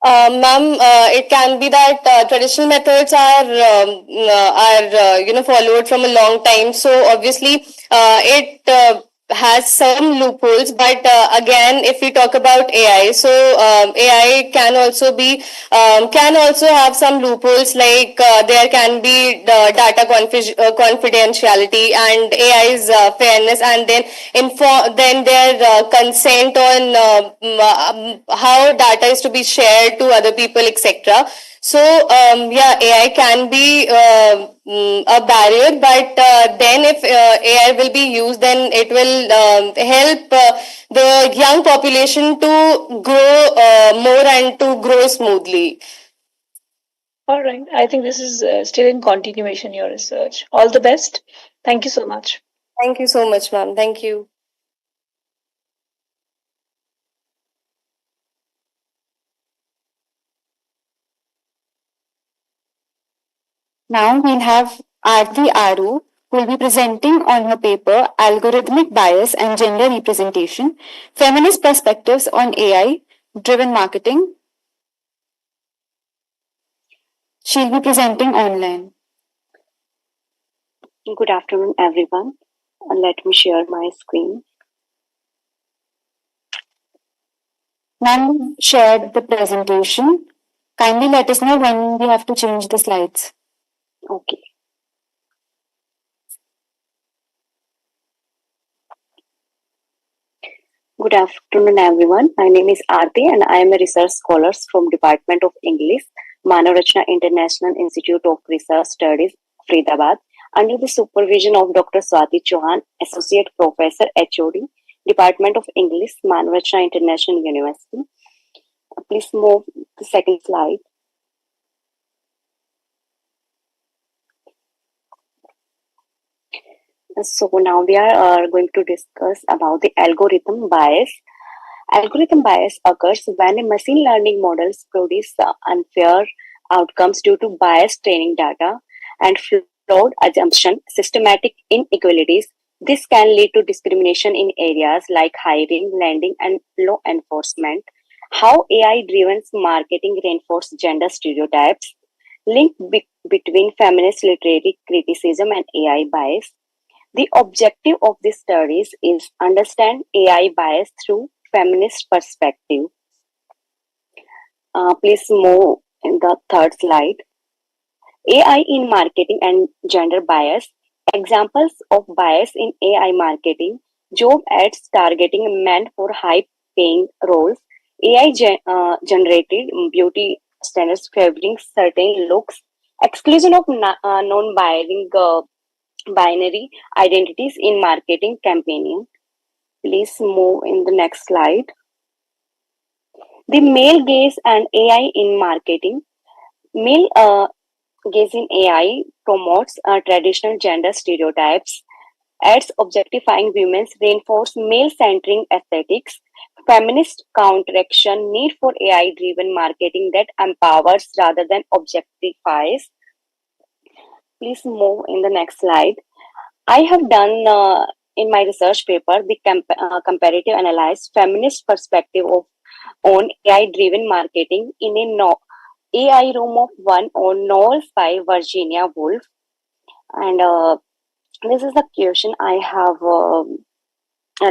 Ma'am, it can be that traditional methods are followed from a long time. So obviously, it has some loopholes. But again, if we talk about AI, so AI can also have some loopholes. Like there can be data confidentiality and AI's fairness, and then their consent on how data is to be shared to other people, etc. So yeah, AI can be a barrier, but then if AI will be used, then it will help the young population to grow more and to grow smoothly. All right. I think this is still in continuation, your research. All the best. Thank you so much. Thank you so much, ma'am. Thank you. Now we'll have Aarti Aru, who will be presenting on her paper Algorithmic Bias and Gender Representation, Feminist Perspectives on AI-Driven Marketing. She'll be presenting online. Good afternoon, everyone. Let me share my screen. Ma'am shared the presentation. Kindly let us know when we have to change the slides. Okay. Good afternoon, everyone. My name is Aarti and I am a research scholar from Department of English, Manavratna International Institute of Research Studies, Faridabad, under the supervision of Dr. Swati Chauhan, Associate Professor, HOD, Department of English, Manavratna International University. Please move the second slide. So now we are going to discuss about the algorithm bias. Algorithm bias occurs when a machine learning models produce unfair outcomes due to biased training data and flawed assumption, systematic inequalities. This can lead to discrimination in areas like hiring, lending, and law enforcement. How AI-driven marketing reinforces gender stereotypes. Link between feminist literary criticism and AI bias. The objective of these studies is understand AI bias through feminist perspective. Please move in the third slide. AI in marketing and gender bias. Examples of bias in AI marketing: job ads targeting men for high-paying roles, AI generated beauty standards favoring certain looks, exclusion of non-binary identities in marketing campaigning. Please move in the next slide. The male gaze and AI in marketing. Male gaze in AI promotes traditional gender stereotypes. Ads objectifying women reinforce male-centering aesthetics. Feminist counteraction: need for AI-driven marketing that empowers rather than objectifies. Please move in the next slide. I have done in my research paper the comparative analysis feminist perspective on AI-driven marketing in a AI Room of One on Novels by Virginia Woolf. And this is the question I have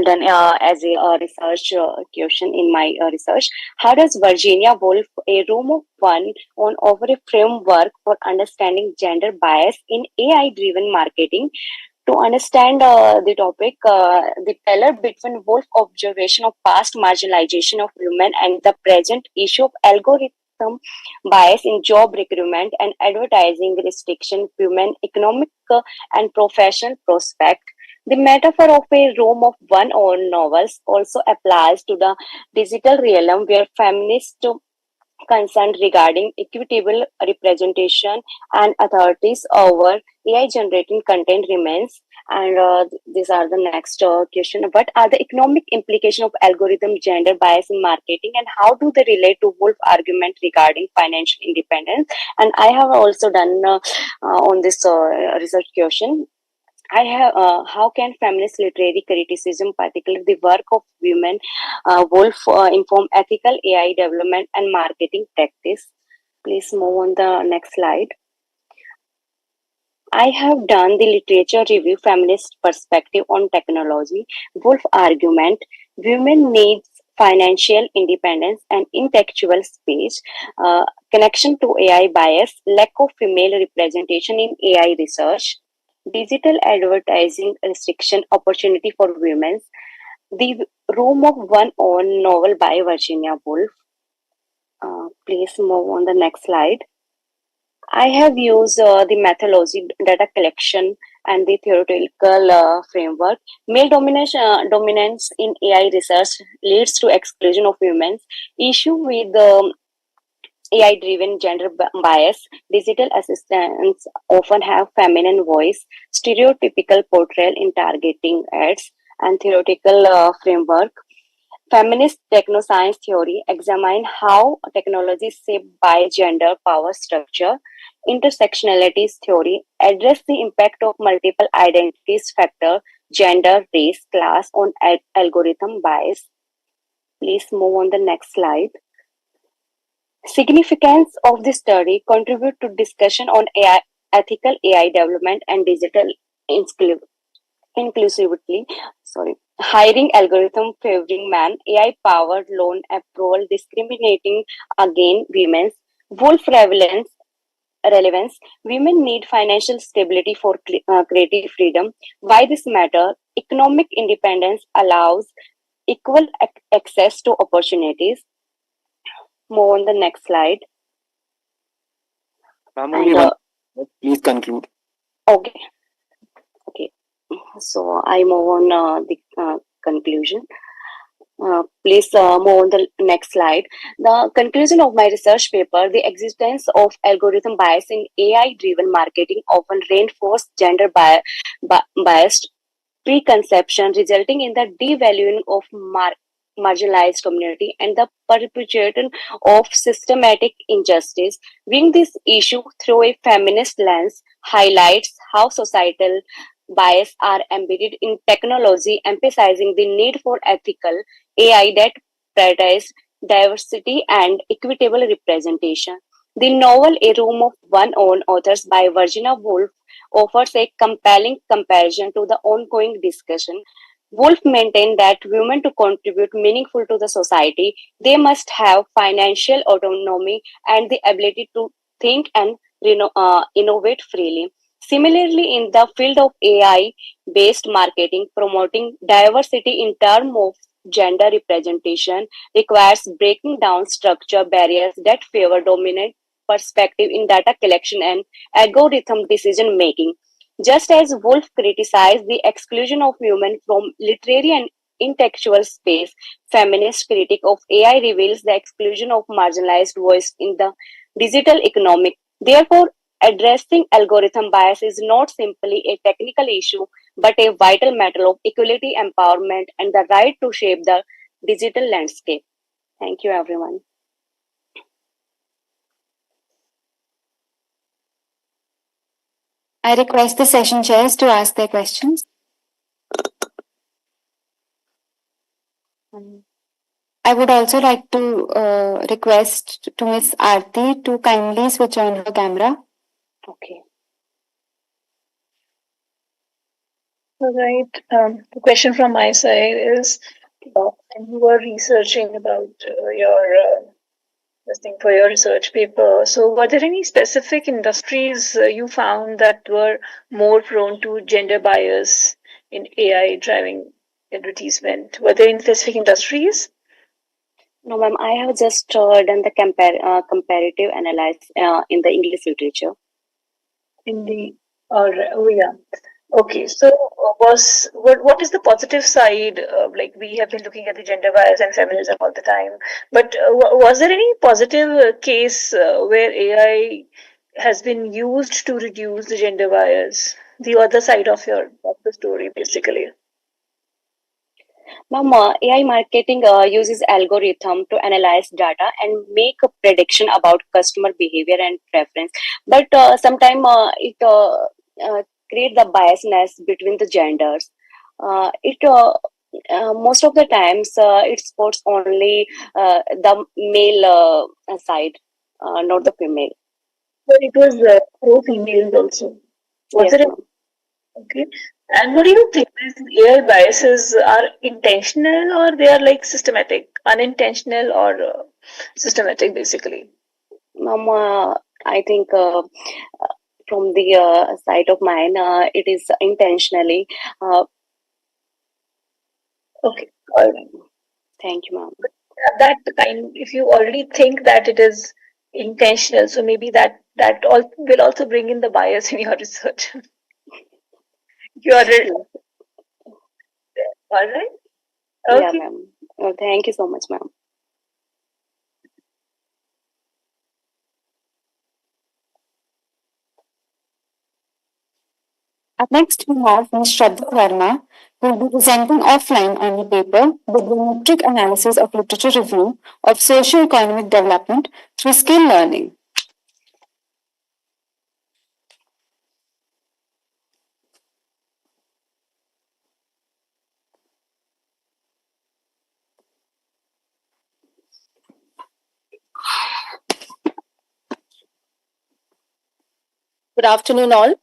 done as a research question in my research. How does Virginia Woolf, a room of one, on over a framework for understanding gender bias in AI-driven marketing? To understand the topic, the parallel between Woolf observation of past marginalization of women and the present issue of algorithm bias in job recruitment and advertising restriction, women economic and professional prospect. The metaphor of a room of one own novels also applies to the digital realm where feminists concerned regarding equitable representation and authorities over AI generating content remains. And these are the next question. What are the economic implications of algorithm gender bias in marketing and how do they relate to Wolf argument regarding financial independence? And I have also done on this research question. I have. How can feminist literary criticism, particularly the work of women, Wolf, inform ethical AI development and marketing practice? Please move on the next slide. I have done the literature review feminist perspective on technology. Wolf argument: women needs financial independence and intellectual space. Connection to AI bias, lack of female representation in AI research. Digital advertising restriction opportunity for women. The Room of One on novel by Virginia Woolf. Please move on the next slide. I have used the methodology, data collection, and the theoretical framework. Male dominance in AI research leads to exclusion of women. Issue with AI driven gender bias, digital assistants often have feminine voice, stereotypical portrayal in targeting ads, and theoretical framework. Feminist technoscience theory examine how technology is shaped by gender power structure. Intersectionalities theory address the impact of multiple identities factor, gender, race, class on algorithm bias. Please move on the next slide. Significance of this study contribute to discussion on AI, ethical AI development and digital inclusivity. Hiring algorithm favoring man, AI powered loan approval discriminating against women's. Wolf relevance. Women need financial stability for creative freedom. Why this matter? Economic independence allows equal access to opportunities. Move on the next slide. Please conclude. Okay. So I move on the conclusion. Please move on the next slide. The conclusion of my research paper: the existence of algorithm bias in AI-driven marketing often reinforce gender biased preconception, resulting in the devaluing of marginalized community and the perpetuation of systematic injustice. Viewing this issue through a feminist lens highlights how societal bias are embedded in technology, emphasizing the need for ethical AI that prioritizes diversity and equitable representation. The novel A Room of One Own, authors by Virginia Woolf, offers a compelling comparison to the ongoing discussion. Woolf maintained that women to contribute meaningful to the society, they must have financial autonomy and the ability to think and innovate freely. Similarly, in the field of AI based marketing, promoting diversity in terms of gender representation requires breaking down structure barriers that favor dominant perspective in data collection and algorithm decision making. Just as Woolf criticized the exclusion of women from literary and intellectual space, feminist critique of AI reveals the exclusion of marginalized voice in the digital economic. Therefore, addressing algorithm bias is not simply a technical issue, but a vital matter of equality, empowerment, and the right to shape the digital landscape. Thank you, everyone. I request the session chairs to ask their questions. I would also like to request to Miss Aarti to kindly switch on her camera. Okay. All right. The question from my side is, when you were researching about your this thing for your research paper, so were there any specific industries you found that were more prone to gender bias in AI driving advertisement? Were there any specific industries? No, ma'am, I have just done the comparative analysis in the English literature. In the, oh yeah. Okay, so what is the positive side? Like we have been looking at the gender bias and feminism all the time, but was there any positive case where AI has been used to reduce the gender bias? The other side of the story, basically. Ma'am, AI marketing uses algorithm to analyze data and make a prediction about customer behavior and preference. But sometimes it create the biasness between the genders. It most of the times it supports only the male side, not the female. But it was pro females also. Was Yes, it? ma'am. Okay. And what do you think? These AI biases are intentional or they are like systematic, unintentional or systematic, basically? Ma'am, I think from the side of mine, it is intentionally. Okay. All right. Thank you, ma'am. That kind, if you already think that it is intentional, so maybe that all will also bring in the bias in your research. You are all right. Yeah, Okay. ma'am. Thank you so much, ma'am. Up next, we have Ms. Shraddha Verma, who will be presenting offline on the paper, Bibliometric Analysis of Literature Review of Socio-Economic Development through Skill Learning. Good afternoon, all.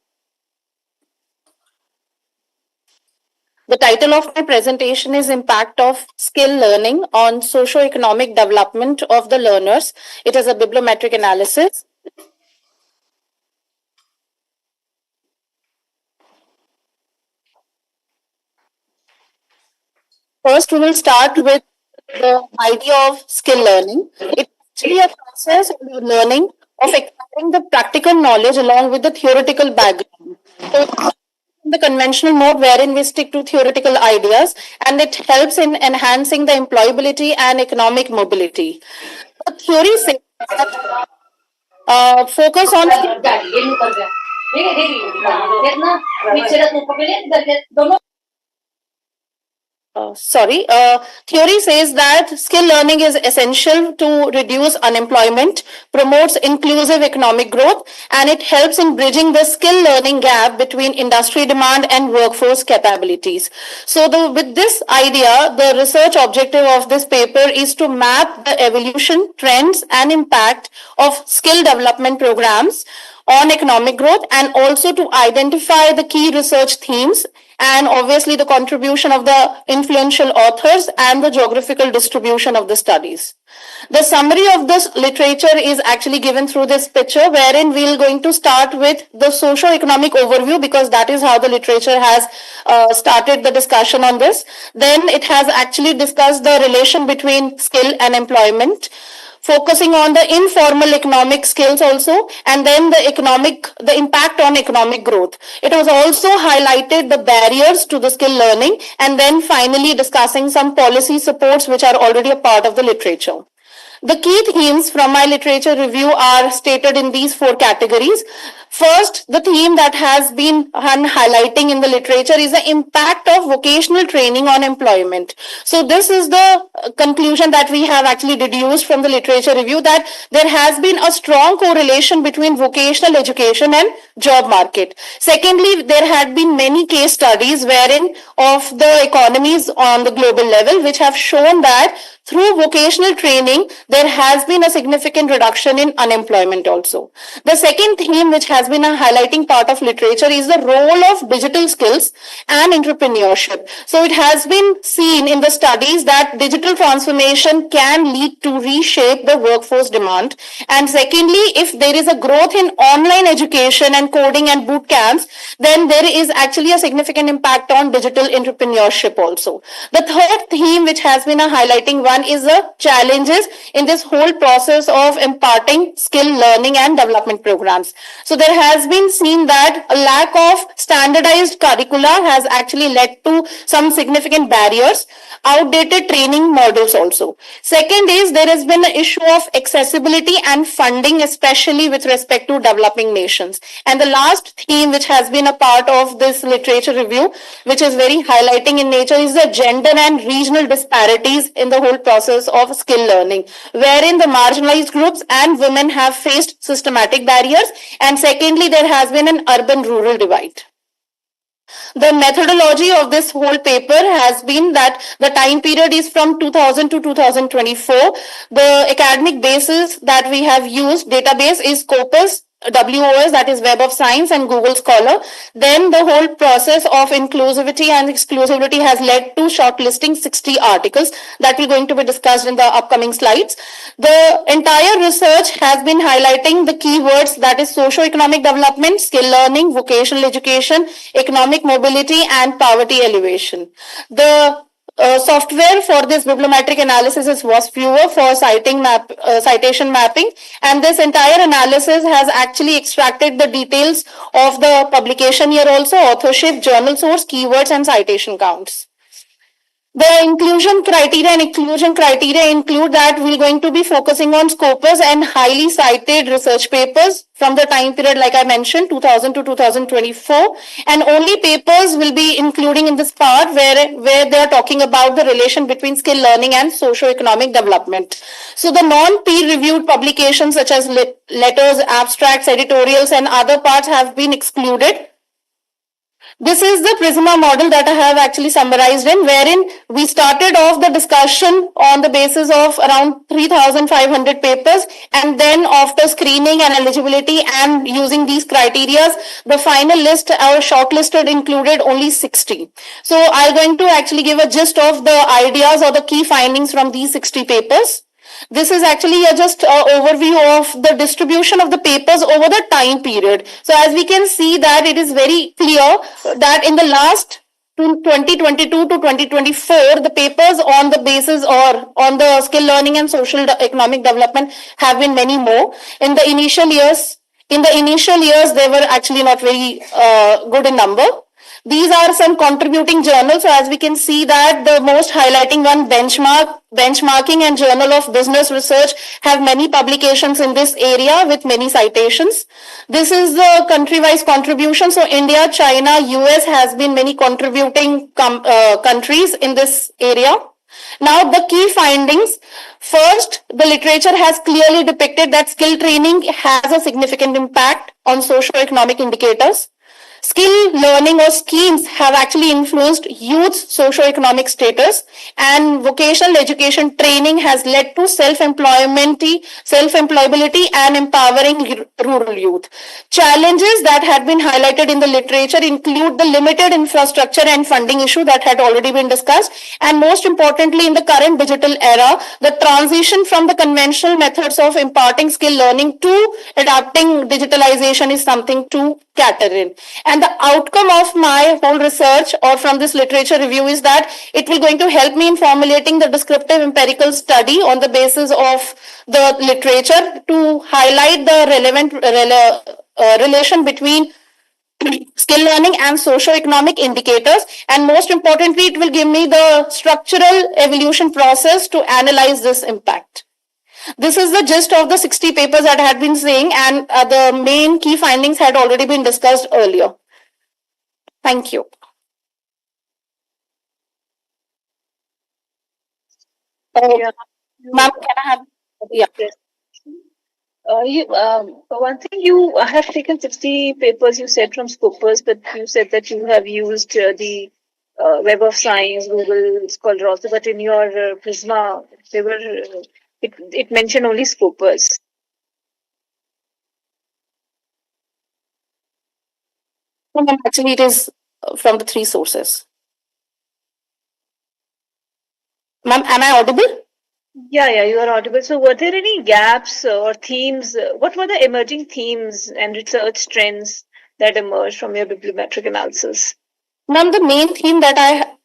The title of my presentation is Impact of Skill Learning on Socio-Economic Development of the Learners. It is a bibliometric analysis. First, we will start with the idea of skill learning. It's actually a process of learning of acquiring the practical knowledge along with the theoretical background. So, the conventional mode wherein we stick to theoretical ideas, and it helps in enhancing the employability and economic mobility. The theory says that focus on theory says that skill learning is essential to reduce unemployment, promotes inclusive economic growth, and it helps in bridging the skill learning gap between industry demand and workforce capabilities. So, with this idea, the research objective of this paper is to map the evolution, trends, and impact of skill development programs on economic growth, and also to identify the key research themes and obviously the contribution of the influential authors and the geographical distribution of the studies. The summary of this literature is actually given through this picture, wherein we are going to start with the socio-economic overview, because that is how the literature has started the discussion on this. Then it has actually discussed the relation between skill and employment, focusing on the informal economic skills also, and then the impact on economic growth. It was also highlighted the barriers to the skill learning, and then finally discussing some policy supports which are already a part of the literature. The key themes from my literature review are stated in these 4 categories. First, the theme that has been highlighting in the literature is the impact of vocational training on employment. So this is the conclusion that we have actually deduced from the literature review, that there has been a strong correlation between vocational education and job market. Secondly, there had been many case studies wherein of the economies on the global level which have shown that through vocational training, there has been a significant reduction in unemployment also. The second theme which has been a highlighting part of literature is the role of digital skills and entrepreneurship. So it has been seen in the studies that digital transformation can lead to reshape the workforce demand. And secondly, if there is a growth in online education and coding and boot camps, then there is actually a significant impact on digital entrepreneurship also. The third theme which has been a highlighting one is the challenges in this whole process of imparting skill learning and development programs. So there has been seen that a lack of standardized curricula has actually led to some significant barriers, outdated training models also. Second is there has been an issue of accessibility and funding, especially with respect to developing nations. And the last theme which has been a part of this literature review, which is very highlighting in nature, is the gender and regional disparities in the whole process of skill learning, wherein the marginalized groups and women have faced systematic barriers. And secondly, there has been an urban-rural divide. The methodology of this whole paper has been that the time period is from 2000 to 2024. The academic basis that we have used database is Scopus, WOS, that is Web of Science, and Google Scholar. Then the whole process of inclusivity and exclusivity has led to shortlisting 60 articles that will going to be discussed in the upcoming slides. The entire research has been highlighting the keywords, that is socio-economic development, skill learning, vocational education, economic mobility, and poverty elevation. The software for this bibliometric analysis was Viewer for citation mapping, and this entire analysis has actually extracted the details of the publication year also, authorship, journal source, keywords, and citation counts. The inclusion criteria and exclusion criteria include that we're going to be focusing on Scopus and highly cited research papers from the time period, like I mentioned, 2000 to 2024, and only papers will be including in this part where they are talking about the relation between skill learning and socio-economic development. So the non-peer-reviewed publications such as letters, abstracts, editorials, and other parts have been excluded. This is the Prisma model that I have actually summarized in, wherein we started off the discussion on the basis of around 3,500 papers, and then after screening and eligibility and using these criteria, the final list, our shortlisted, included only 60. So I'm going to actually give a gist of the ideas or the key findings from these 60 papers. This is actually just an overview of the distribution of the papers over the time period. So as we can see that it is very clear that in the last 2022 to 2024, the papers on the basis or on the skill learning and social economic development have been many more. In the initial years, they were actually not very good in number. These are some contributing journals. So as we can see that the most highlighting one, Benchmarking and Journal of Business Research, have many publications in this area with many citations. This is the country-wise contribution. So India, China, US has been many contributing countries in this area. Now the key findings. First, the literature has clearly depicted that skill training has a significant impact on socio-economic indicators. Skill learning or schemes have actually influenced youth's socio-economic status, and vocational education training has led to self-employability and empowering rural youth. Challenges that had been highlighted in the literature include the limited infrastructure and funding issue that had already been discussed, and most importantly, in the current digital era, the transition from the conventional methods of imparting skill learning to adapting digitalization is something to cater in. And the outcome of my whole research or from this literature review is that it will going to help me in formulating the descriptive empirical study on the basis of the literature to highlight the relevant relation between skill learning and socio-economic indicators, and most importantly, it will give me the structural evolution process to analyze this impact. This is the gist of the 60 papers that I had been saying, and the main key findings had already been discussed earlier. Thank you. Ma'am, can I have? Yeah. One thing you have taken 60 papers, you said from Scopus, but you said that you have used the Web of Science, Google Scholar also, but in your Prisma, they were it mentioned only Scopus. Actually, it is from the three sources. Ma'am, am I audible? Yeah, you are audible. So, were there any gaps or themes? What were the emerging themes and research trends that emerged from your bibliometric analysis? Ma'am, the main theme that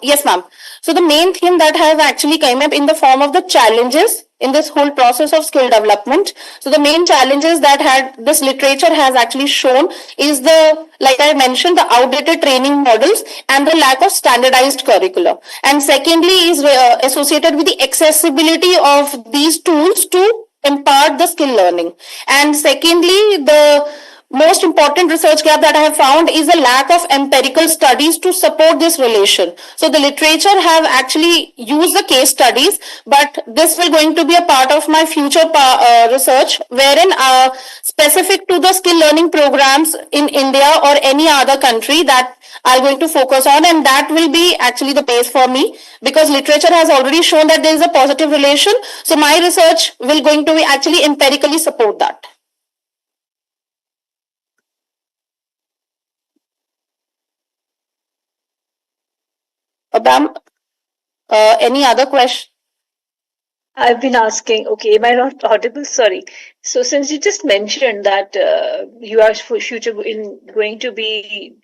yes, ma'am. So the main theme that has actually came up in the form of the challenges in this whole process of skill development. So the main challenges that had this literature has actually shown is the, like I mentioned, the outdated training models and the lack of standardized curricula. And secondly is associated with the accessibility of these tools to impart the skill learning. And secondly, the most important research gap that I have found is a lack of empirical studies to support this relation. So the literature have actually used the case studies, but this will going to be a part of my future research, wherein specific to the skill learning programs in India or any other country that I'm going to focus on, and that will be actually the base for me because literature has already shown that there is a positive relation. So my research will going to be actually empirically support that. Ma'am, any other question? I've been asking, okay, am I not audible? Sorry. So since you just mentioned that you are for future going to be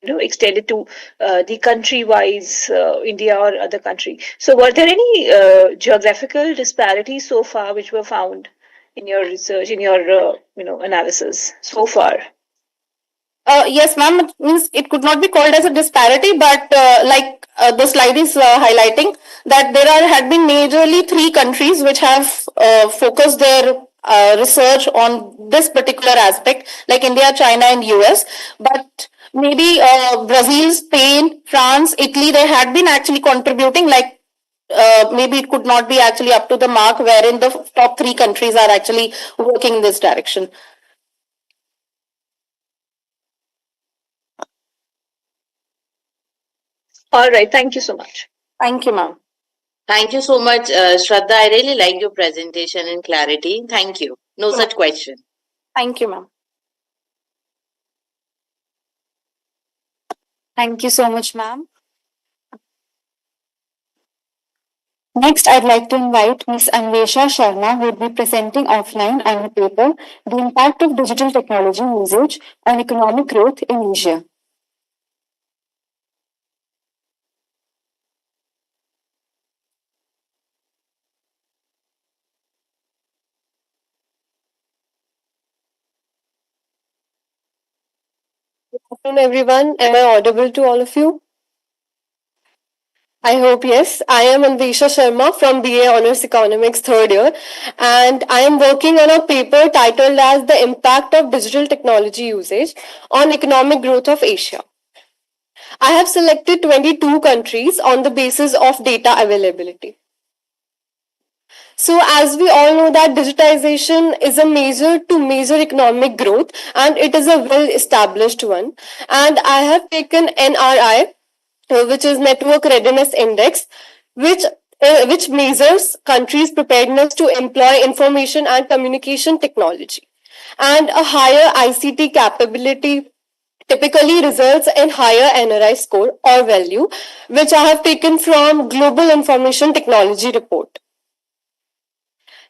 extended to the country-wise India or other country. So were there any geographical disparities so far which were found in your research, in your analysis so far? Yes, ma'am. It means it could not be called as a disparity, but like the slide is highlighting that there had been majorly 3 countries which have focused their research on this particular aspect, like India, China, and US. But maybe Brazil, Spain, France, Italy, they had been actually contributing. Like maybe it could not be actually up to the mark, wherein the top 3 countries are actually working in this direction. All right. Thank you so much. Thank you, ma'am. Thank you so much, Shraddha. I really like your presentation and clarity. Thank you. No such question. Thank you, ma'am. Thank you so much, ma'am. Next, I'd like to invite Ms. Anvesha Sharma, who will be presenting offline on her paper, The Impact of Digital Technology Usage on Economic Growth in Asia. Good afternoon, everyone. Am I audible to all of you? I hope yes. I am Anvesha Sharma from BA Honours Economics 3rd year, and I am working on a paper titled as The Impact of Digital Technology Usage on Economic Growth of Asia. I have selected 22 countries on the basis of data availability. So as we all know that digitization is a major to major economic growth, and it is a well established one. And I have taken NRI, which is Network Readiness Index, which measures countries' preparedness to employ information and communication technology. And a higher ICT capability typically results in higher NRI score or value, which I have taken from Global Information Technology Report.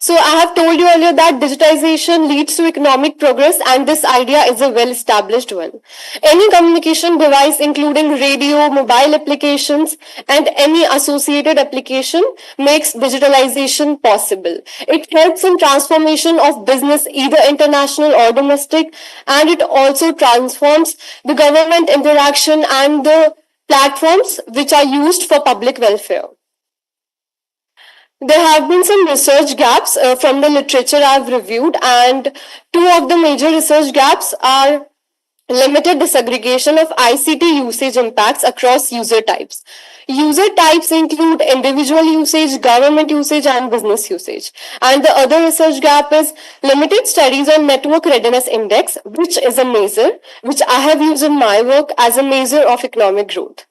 So I have told you earlier that digitization leads to economic progress, and this idea is a well-established one. Any communication device, including radio, mobile applications, and any associated application makes digitalization possible. It helps in transformation of business, either international or domestic, and it also transforms the government interaction and the platforms which are used for public welfare. There have been some research gaps from the literature I've reviewed, and two of the major research gaps are limited disaggregation of ICT usage impacts across user types. User types include individual usage, government usage, and business usage. And the other research gap is limited studies on network readiness index, which is a measure, which I have used in my work as a measure of economic growth.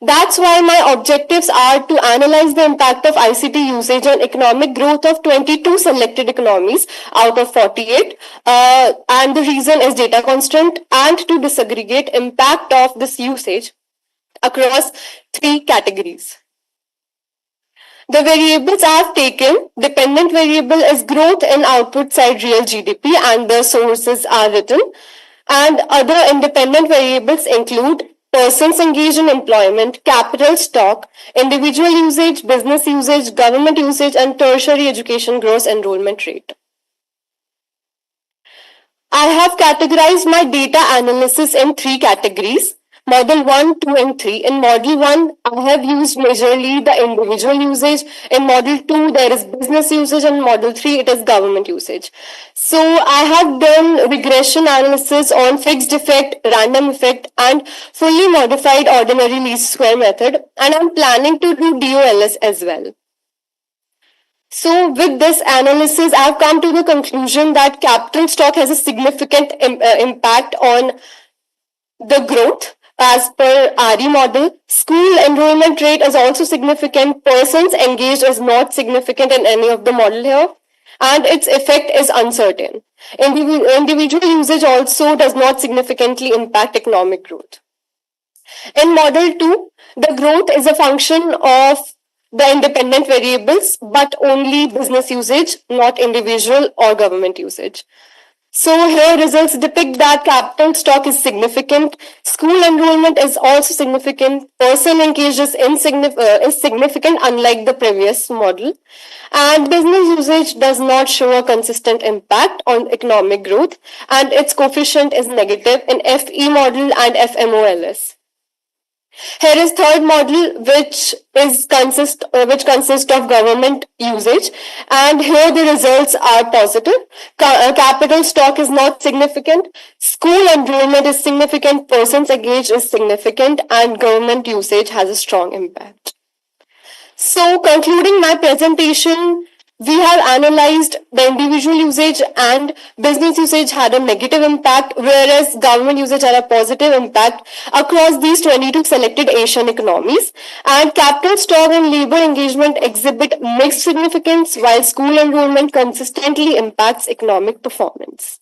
That's why my objectives are to analyze the impact of ICT usage on economic growth of 22 selected economies out of 48. And the reason is data constraint, and to disaggregate impact of this usage across three categories. The variables I have taken, dependent variable is growth in output side real GDP, and the sources are written. And other independent variables include persons engaged in employment, capital stock, individual usage, business usage, government usage, and tertiary education gross enrollment rate. I have categorized my data analysis in three categories. Model 1, 2, and 3. In Model 1, I have used majorly the individual usage. In Model 2, there is business usage. And Model 3, it is government usage. So I have done regression analysis on fixed effect, random effect, and fully modified ordinary least square method. And I'm planning to do DOLS as well. So with this analysis, I've come to the conclusion that capital stock has a significant impact on the growth. As per RE model, school enrollment rate is also significant. Persons engaged is not significant in any of the model here, and its effect is uncertain. Individual usage also does not significantly impact economic growth. In model 2, the growth is a function of the independent variables, but only business usage, not individual or government usage. So here results depict that capital stock is significant, school enrollment is also significant, person engaged is significant unlike the previous model, and business usage does not show a consistent impact on economic growth, and its coefficient is negative in FE model and FMOLS. Here is third model, which consists of government usage, and here the results are positive. Capital stock is not significant, school enrollment is significant, persons engaged is significant, and government usage has a strong impact. So, concluding my presentation, we have analyzed the individual usage and business usage had a negative impact, whereas government usage had a positive impact across these 22 selected Asian economies. And capital stock and labor engagement exhibit mixed significance, while school enrollment consistently impacts economic performance.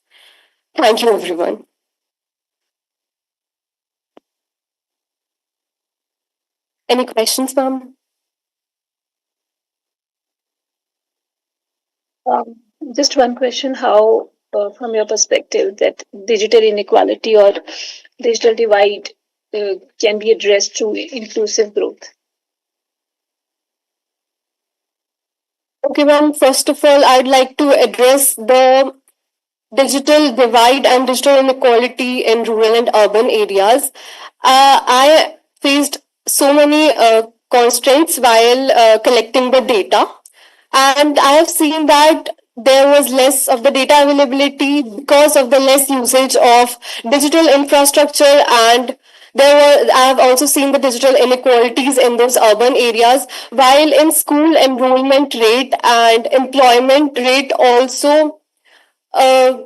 Thank you, everyone. Any questions, ma'am? Just one question, how, from your perspective, that digital inequality or digital divide can be addressed through inclusive growth? Okay, ma'am. First of all, I'd like to address the digital divide and digital inequality in rural and urban areas. I faced so many constraints while collecting the data. And I have seen that there was less of the data availability because of the less usage of digital infrastructure, and I have also seen the digital inequalities in those urban areas, while in school enrollment rate and employment rate also I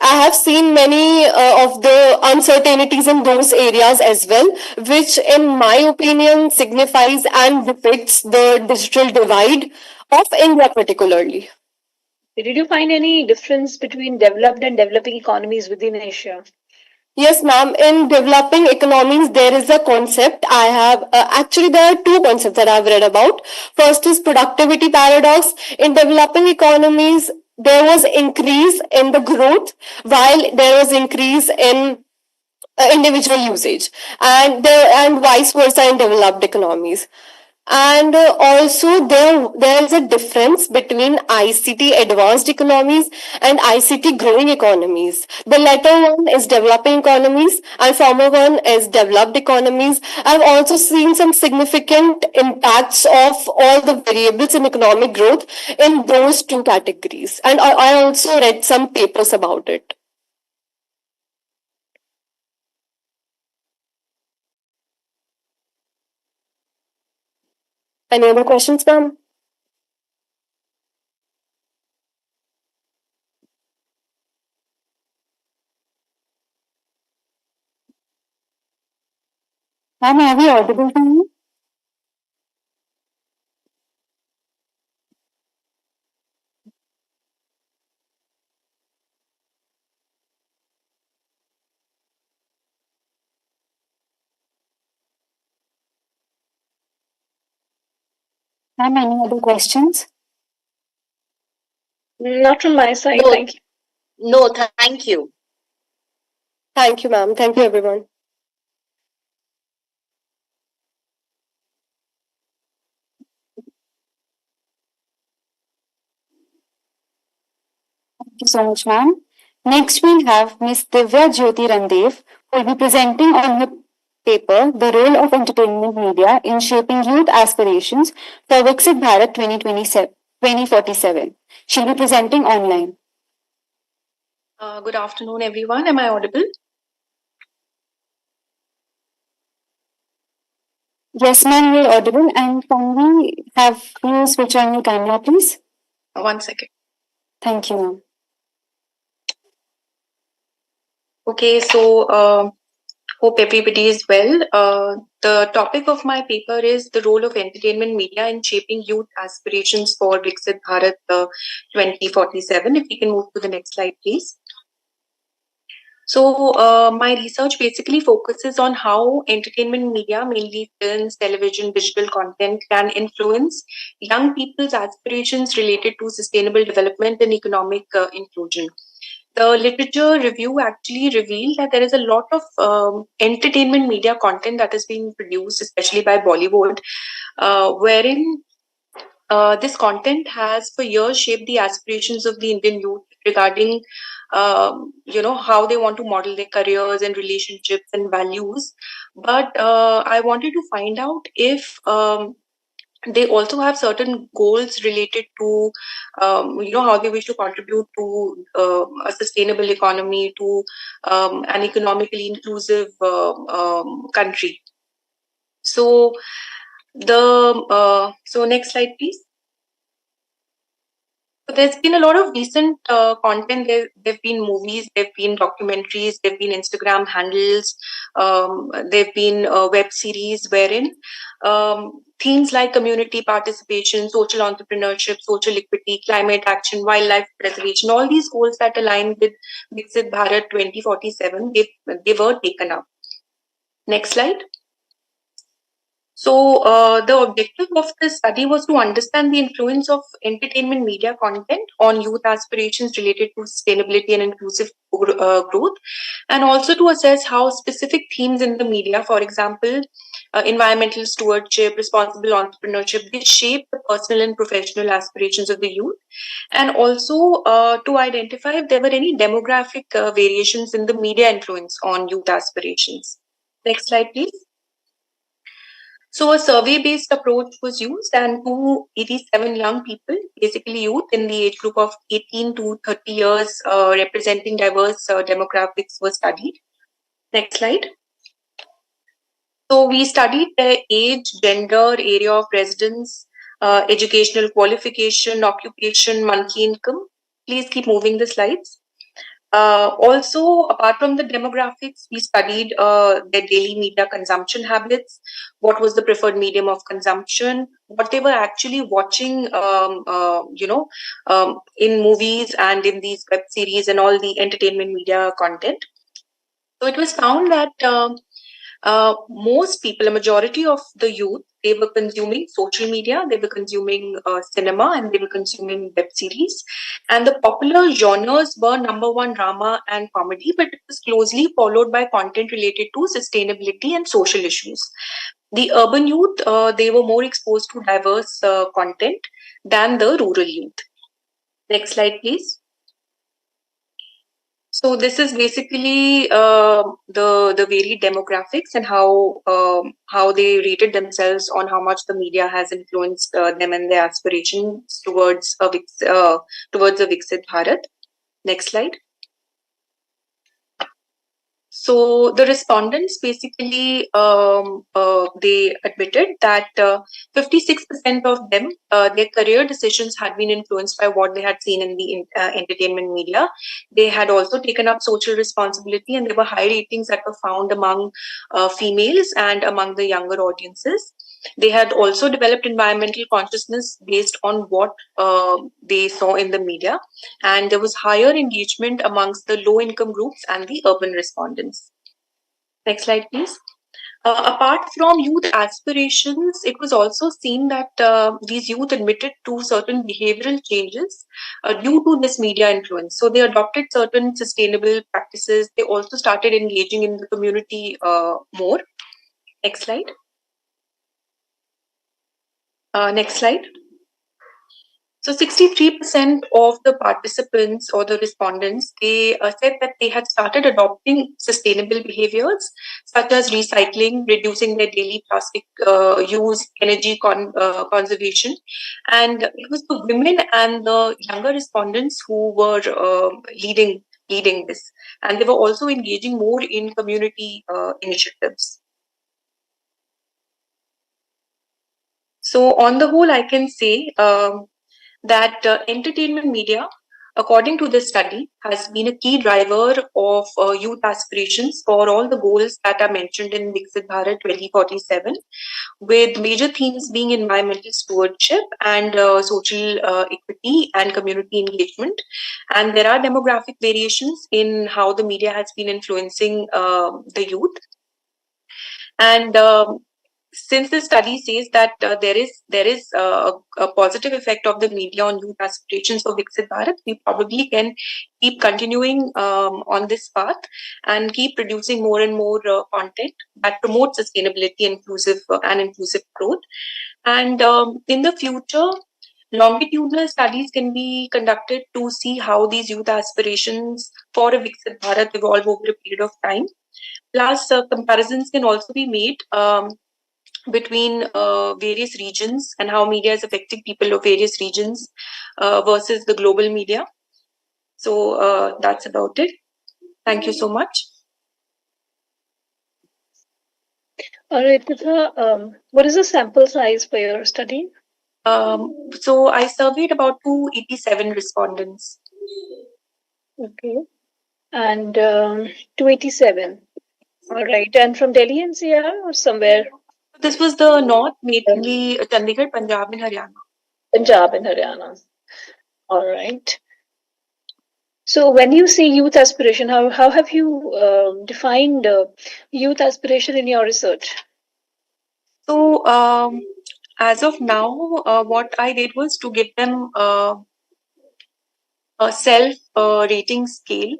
have seen many of the uncertainties in those areas as well, which in my opinion signifies and depicts the digital divide of India particularly. Did you find any difference between developed and developing economies within Asia? Yes, ma'am. In developing economies, there is a concept I have. Actually, there are two concepts that I've read about. First is productivity paradox. In developing economies, there was increase in the growth while there was increase in individual usage, and vice versa in developed economies. And also there is a difference between ICT advanced economies and ICT growing economies. The latter one is developing economies and former one is developed economies. I've also seen some significant impacts of all the variables in economic growth in those two categories. And I also read some papers about it. Any other questions, ma'am? Ma'am, are we audible to you? Ma'am, any other questions? Not from my side. No, Thank you. no, thank you. Thank you, ma'am. Thank you, everyone. Thank you so much, ma'am. Next, we have Ms. Divya Jyoti Randev, who will be presenting on her paper, The Role of Entertainment Media in Shaping Youth Aspirations for Viksit Bharat 2047. She'll be presenting online. Good afternoon, everyone. Am I audible? Yes, ma'am, you're audible. And can we have you switch on your camera, please? 1 second. Thank you, ma'am. Okay, so hope everybody is well. The topic of my paper is the role of entertainment media in shaping youth aspirations for Viksit Bharat 2047. If we can move to the next slide, please. So my research basically focuses on how entertainment media, mainly films, television, digital content, can influence young people's aspirations related to sustainable development and economic inclusion. The literature review actually revealed that there is a lot of entertainment media content that is being produced, especially by Bollywood, wherein this content has for years shaped the aspirations of the Indian youth regarding, how they want to model their careers and relationships and values. But I wanted to find out if they also have certain goals related to, how they wish to contribute to a sustainable economy, to an economically inclusive country. So so next slide, please. So there's been a lot of recent content. There've been movies, there've been documentaries, there've been Instagram handles, there've been web series wherein themes like community participation, social entrepreneurship, social equity, climate action, wildlife preservation, all these goals that align with Viksit Bharat 2047, they were taken up. Next slide. So the objective of this study was to understand the influence of entertainment media content on youth aspirations related to sustainability and inclusive growth, and also to assess how specific themes in the media, for example, environmental stewardship, responsible entrepreneurship, they shape the personal and professional aspirations of the youth, and also to identify if there were any demographic variations in the media influence on youth aspirations. Next slide, please. So a survey-based approach was used, and 287 young people, basically youth in the age group of 18 to 30 years, representing diverse demographics, were studied. Next slide. So we studied their age, gender, area of residence, educational qualification, occupation, monthly income. Please keep moving the slides. Also, apart from the demographics, we studied their daily media consumption habits, what was the preferred medium of consumption, what they were actually watching, in movies and in these web series and all the entertainment media content. So it was found that most people, a majority of the youth, they were consuming social media, they were consuming cinema, and they were consuming web series. And the popular genres were number one, drama and comedy, but it was closely followed by content related to sustainability and social issues. The urban youth, they were more exposed to diverse content than the rural youth. Next slide, please. So this is basically the varied demographics and how they rated themselves on how much the media has influenced them and their aspirations towards towards a Viksit Bharat. Next slide. So the respondents basically they admitted that 56% of them their career decisions had been influenced by what they had seen in the entertainment media. They had also taken up social responsibility, and there were high ratings that were found among females and among the younger audiences. They had also developed environmental consciousness based on what they saw in the media, and there was higher engagement amongst the low income groups and the urban respondents. Next slide, please. Apart from youth aspirations, it was also seen that these youth admitted to certain behavioral changes due to this media influence. So they adopted certain sustainable practices. They also started engaging in the community more. Next slide. Next slide. So 63% of the participants or the respondents, they said that they had started adopting sustainable behaviors such as recycling, reducing their daily plastic use, energy conservation. And it was the women and the younger respondents who were leading this. And they were also engaging more in community initiatives. So on the whole, I can say that entertainment media, according to this study, has been a key driver of youth aspirations for all the goals that are mentioned in Viksit Bharat 2047, with major themes being environmental stewardship and social equity and community engagement. And there are demographic variations in how the media has been influencing the youth. And since the study says that there is a positive effect of the media on youth aspirations for Viksit Bharat, we probably can keep continuing on this path and keep producing more and more content that promotes sustainability and inclusive growth. And in the future, longitudinal studies can be conducted to see how these youth aspirations for a Viksit Bharat evolve over a period of time. Plus, comparisons can also be made between various regions and how media is affecting people of various regions versus the global media. So that's about it. Thank you so much. All right, Pritha, what is the sample size for your study? So I surveyed about 287 respondents. Okay. And 287. All right. And from Delhi NCR or somewhere? This was the north, mainly Chandigarh, Punjab, and Haryana. Punjab and Haryana. All right. So when you say youth aspiration, how have you defined youth aspiration in your research? So as of now, what I did was to give them a self rating scale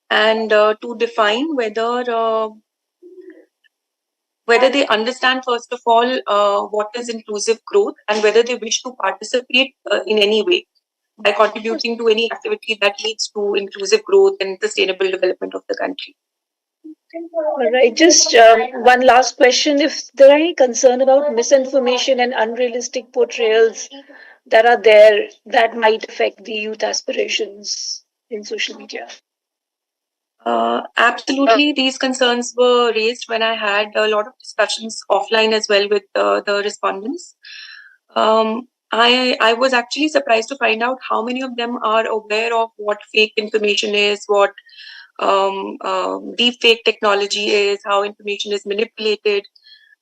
and to define whether they understand, first of all, what is inclusive growth and whether they wish to participate in any way by contributing to any activity that leads to inclusive growth and sustainable development of the country. All right. Just one last question. If there are any concern about misinformation and unrealistic portrayals that are there that might affect the youth aspirations in social media. Absolutely. These concerns were raised when I had a lot of discussions offline as well with the respondents. I was actually surprised to find out how many of them are aware of what fake information is, what deep fake technology is, how information is manipulated.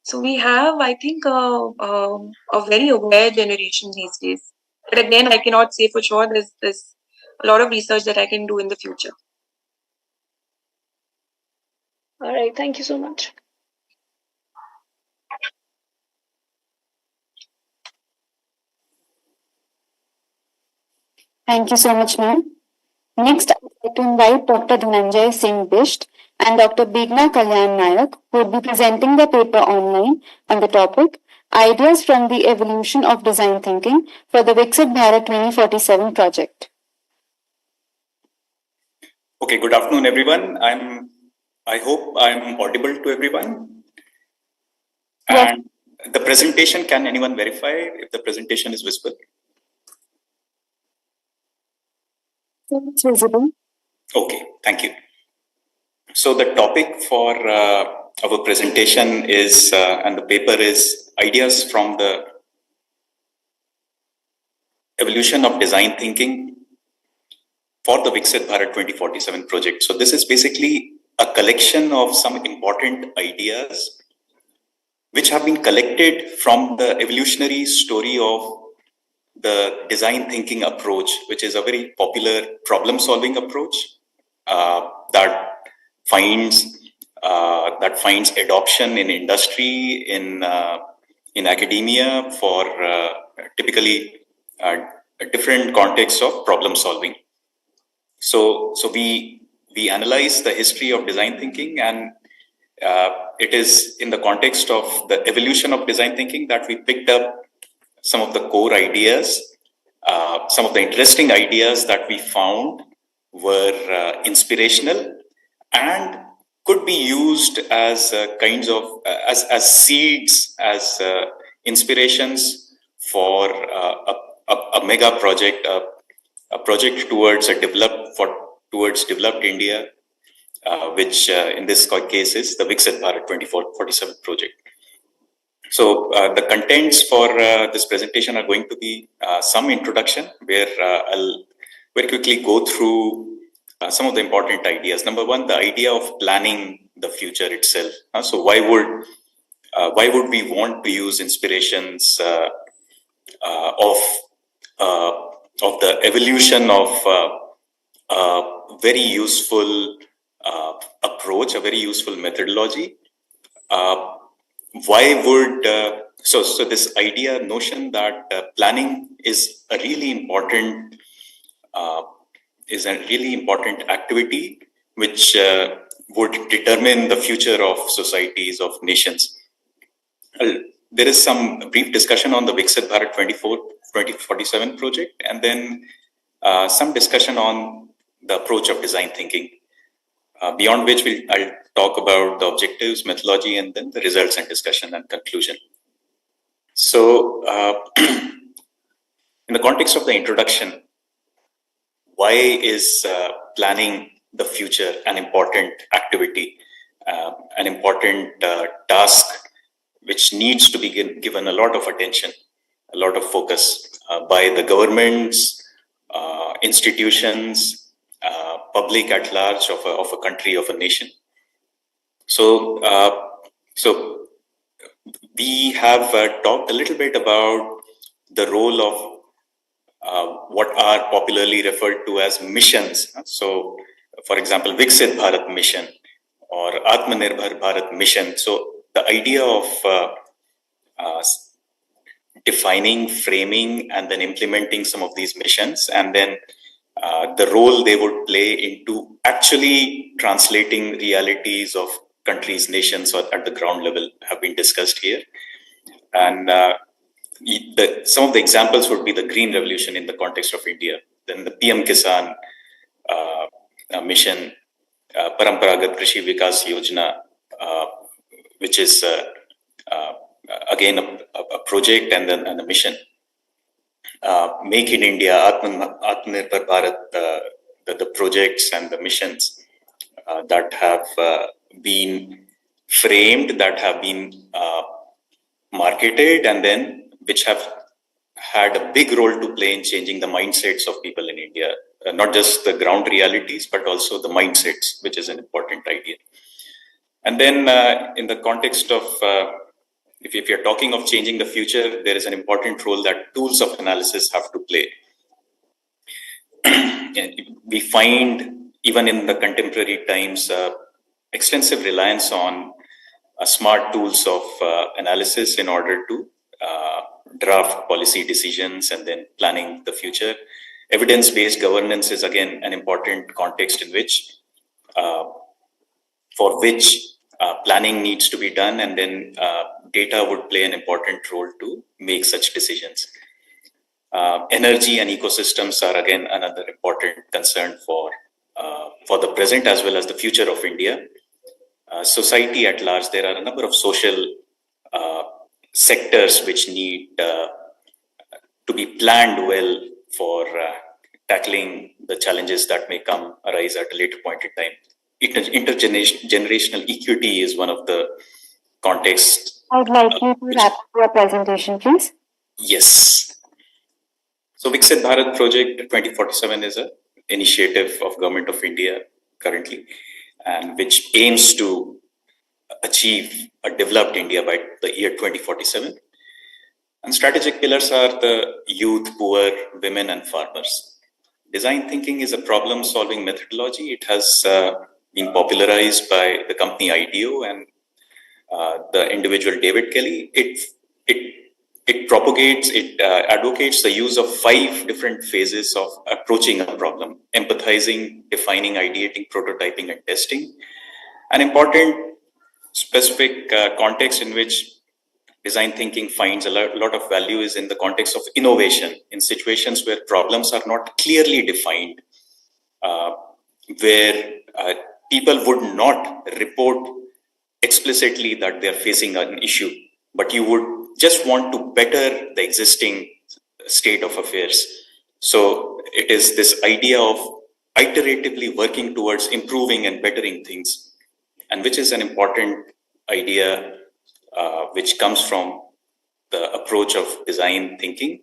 So we have, I think, a very aware generation these days. But again, I cannot say for sure. There's a lot of research that I can do in the future. All right. Thank you so much. Thank you so much, ma'am. Next, I would like to invite Dr. Dhananjay Singh Bisht, and Dr. Begna Kalyan Nayak, who will be presenting the paper online on the topic Ideas from the Evolution of Design Thinking for the Viksit Bharat 2047 project. Okay, good afternoon, everyone. I hope I'm audible to everyone. Yes. And the presentation, can anyone verify if the presentation is visible? It's visible. Okay, thank you. So the topic for our presentation is, and the paper is Ideas from the Evolution of Design Thinking for the Viksit Bharat 2047 project. So this is basically a collection of some important ideas which have been collected from the evolutionary story of the design thinking approach, which is a very popular problem-solving approach that finds adoption in industry, in academia for typically different contexts of problem solving. So we analyze the history of design thinking, and it is in the context of the evolution of design thinking that we picked up some of the core ideas. Some of the interesting ideas that we found were inspirational and could be used as kinds of as seeds, as inspirations for a mega project, a project towards developed India, which in this case is the Viksit Bharat 2047 project. So the contents for this presentation are going to be some introduction, where I'll very quickly go through some of the important ideas. Number one, the idea of planning the future itself. So why would we want to use inspirations of the evolution of a very useful approach, a very useful methodology? Why would so this notion that planning is a really important activity which would determine the future of societies, of nations. There is some brief discussion on the Viksit Bharat 2047 project, and then some discussion on the approach of design thinking, beyond which I'll talk about the objectives, methodology, and then the results and discussion and conclusion. So in the context of the introduction, why is planning the future an important activity, an important task which needs to be given a lot of attention, a lot of focus by the governments, institutions, public at large of a country, of a nation. So, we have talked a little bit about the role of what are popularly referred to as missions. So, for example, Viksit Bharat mission or Atmanirbhar Bharat mission. So, the idea of defining, framing, and then implementing some of these missions, and then the role they would play into actually translating realities of countries, nations, or at the ground level have been discussed here. And some of the examples would be the Green Revolution in the context of India, then the PM Kisan mission, Paramparagat Krishi Vikas Yojana, which is again a project and then a mission. Make in India, Atmanirbhar Bharat, the projects and the missions that have been framed, that have been marketed, and then which have had a big role to play in changing the mindsets of people in India, not just the ground realities, but also the mindsets, which is an important idea. And then in the context of if you're talking of changing the future, there is an important role that tools of analysis have to play. We find, even in the contemporary times, extensive reliance on smart tools of analysis in order to draft policy decisions and then planning the future. Evidence-based governance is again an important context in which for which planning needs to be done, and then data would play an important role to make such decisions. Energy and ecosystems are again another important concern for the present as well as the future of India. Society at large, there are a number of social sectors which need to be planned well for tackling the challenges that may arise at a later point in time. Intergenerational equity is one of the contexts. I would like you to wrap up your presentation, please. Yes. So Viksit Bharat Project 2047 is an initiative of Government of India currently, and which aims to achieve a developed India by the year 2047. And strategic pillars are the youth, poor, women, and farmers. Design thinking is a problem-solving methodology. It has been popularized by the company IDEO and the individual David Kelly. It propagates, it advocates the use of 5 different phases of approaching a problem: empathizing, defining, ideating, prototyping, and testing. An important specific context in which design thinking finds a lot of value is in the context of innovation, in situations where problems are not clearly defined, where people would not report explicitly that they're facing an issue, but you would just want to better the existing state of affairs. So it is this idea of iteratively working towards improving and bettering things, and which is an important idea which comes from the approach of design thinking.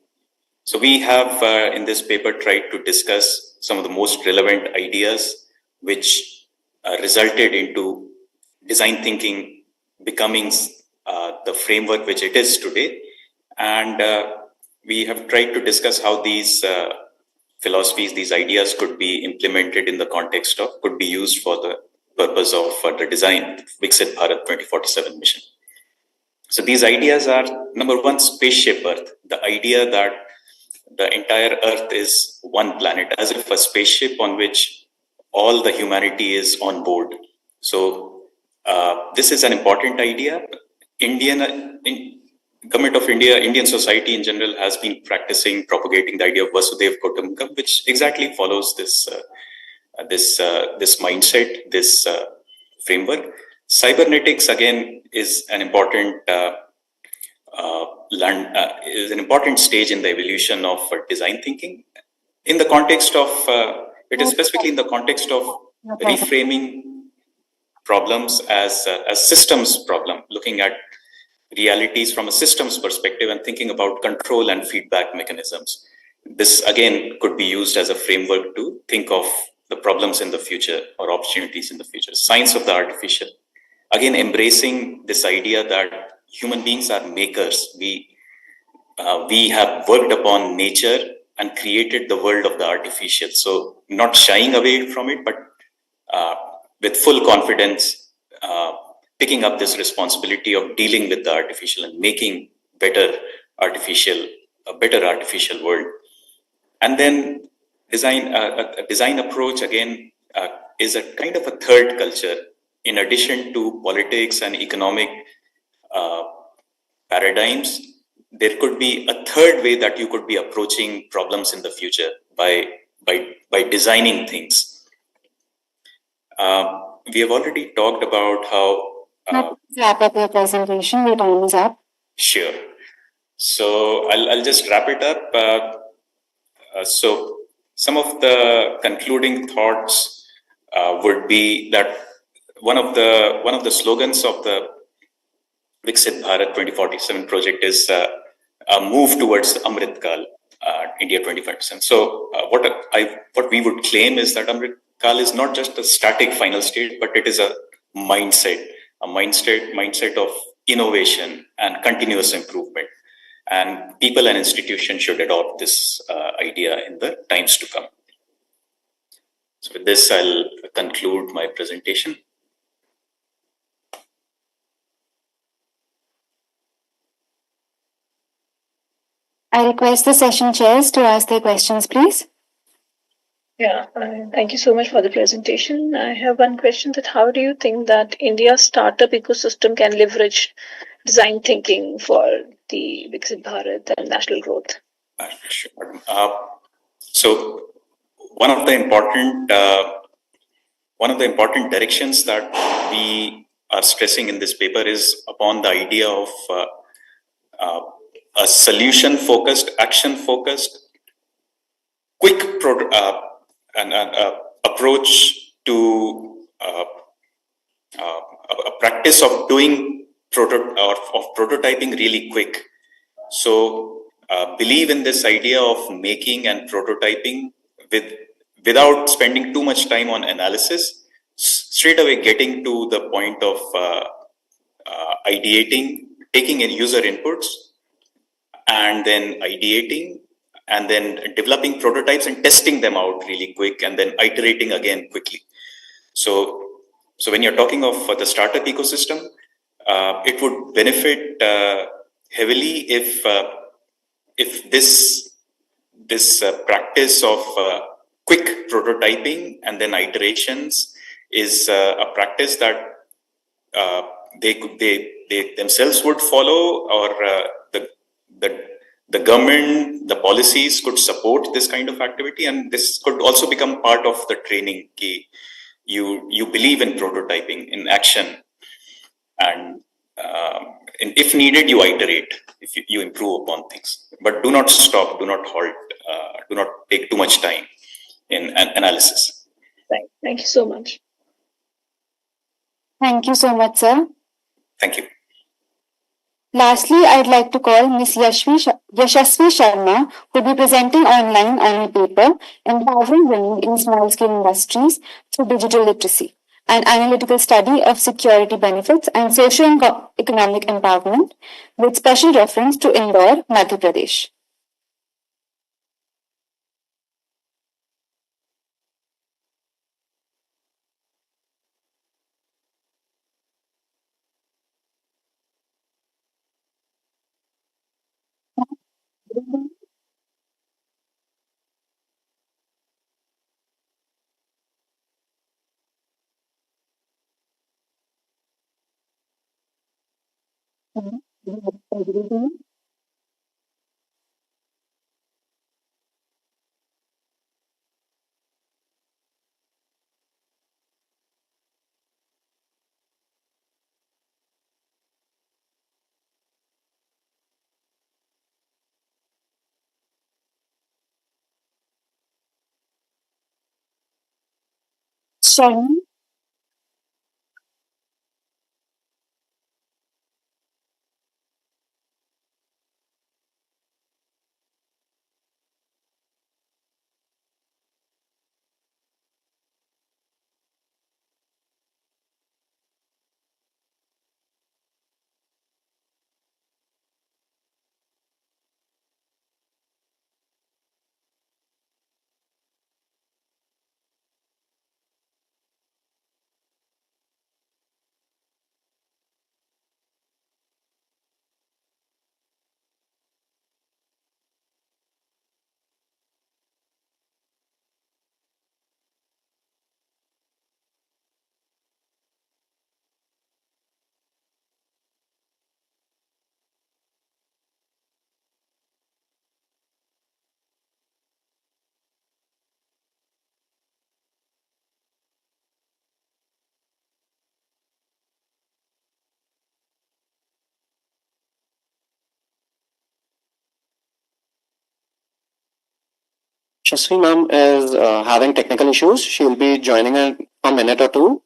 So we have in this paper tried to discuss some of the most relevant ideas which resulted into design thinking becoming the framework which it is today. And we have tried to discuss how these philosophies, these ideas could be implemented in the context of, could be used for the purpose of the design Viksit Bharat 2047 mission. So these ideas are, number one, spaceship Earth, the idea that the entire Earth is one planet, as if a spaceship on which all the humanity is on board. So this is an important idea. Government of India, Indian society in general has been practicing, propagating the idea of Vasudev Kutumbakam, which exactly follows this mindset, this framework. Cybernetics again is an important stage in the evolution of design thinking. In the context of it is specifically in the context of reframing problems as systems problem, looking at realities from a systems perspective and thinking about control and feedback mechanisms. This again could be used as a framework to think of the problems in the future or opportunities in the future. Science of the artificial, again embracing this idea that human beings are makers. We have worked upon nature and created the world of the artificial. So not shying away from it, but with full confidence, picking up this responsibility of dealing with the artificial and making a better artificial world. And then a design approach again is a kind of a third culture. In addition to politics and economic paradigms, there could be a third way that you could be approaching problems in the future by designing things. We have already talked about how. Wrap up your presentation. Your time is up. Sure. So I'll just wrap it up. So some of the concluding thoughts would be that one of the slogans of the Viksit Bharat 2047 project is a move towards Amrit Kal, India 2047. So what we would claim is that Amrit Kal is not just a static final state, but it is a mindset of innovation and continuous improvement. And people and institutions should adopt this idea in the times to come. So with this, I'll conclude my presentation. I request the session chairs to ask their questions, please. Yeah, thank you so much for the presentation. I have one question that how do you think that India's startup ecosystem can leverage design thinking for the Viksit Bharat and national growth? Sure. So one of the important directions that we are stressing in this paper is upon the idea of uh, a solution focused, action focused, quick approach to a practice of doing prototyping really quick. So believe in this idea of making and prototyping without spending too much time on analysis, straight away getting to the point of ideating, taking in user inputs, and then ideating, and then developing prototypes and testing them out really quick, and then iterating again quickly. So when you're talking of the startup ecosystem, it would benefit heavily if this practice of quick prototyping and then iterations is a practice that they themselves would follow, or the government, the policies could support this kind of activity, and this could also become part of the training. You believe in prototyping in action, and if needed, you iterate, if you improve upon things, but do not stop, do not halt, do not take too much time in analysis. Thank you so much. Thank you so much, sir. Thank you. Lastly, I'd like to call Ms. Yashasvi Sharma, who will be presenting online on a paper, Empowering Women in Small-Scale Industries Through Digital Literacy, an analytical study of security benefits and socio-economic empowerment, with special reference to Indore, Madhya Pradesh. Sharma? Shasvi ma'am is having technical issues. She'll be joining in a minute or two.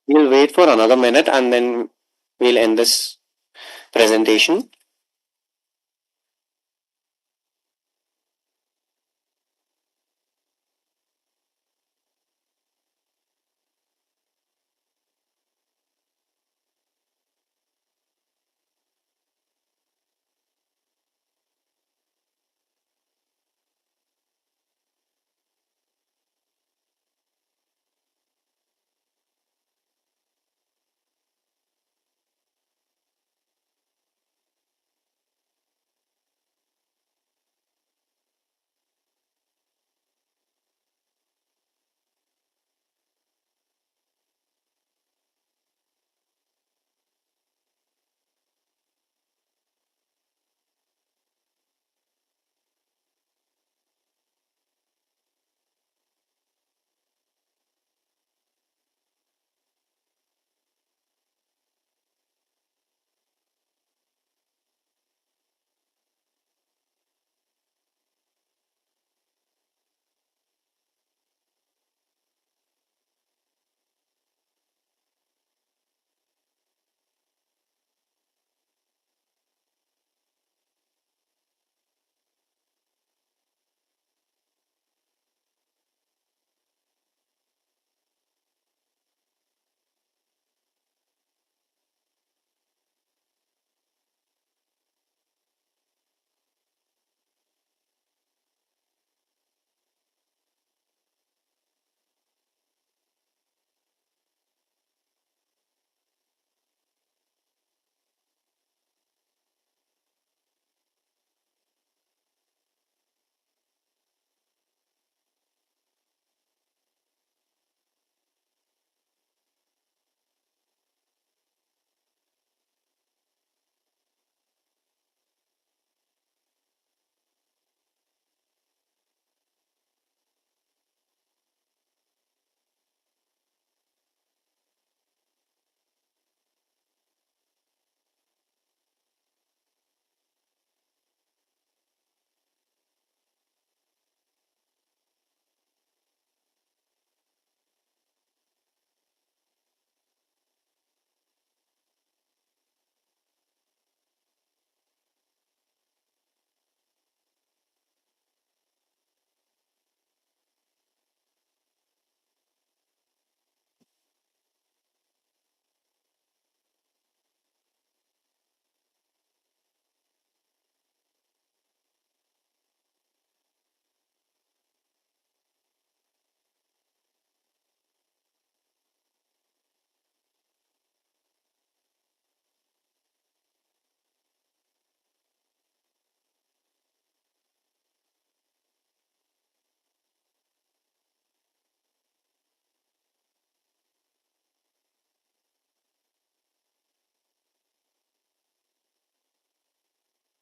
We'll wait for another minute and then we'll end this presentation.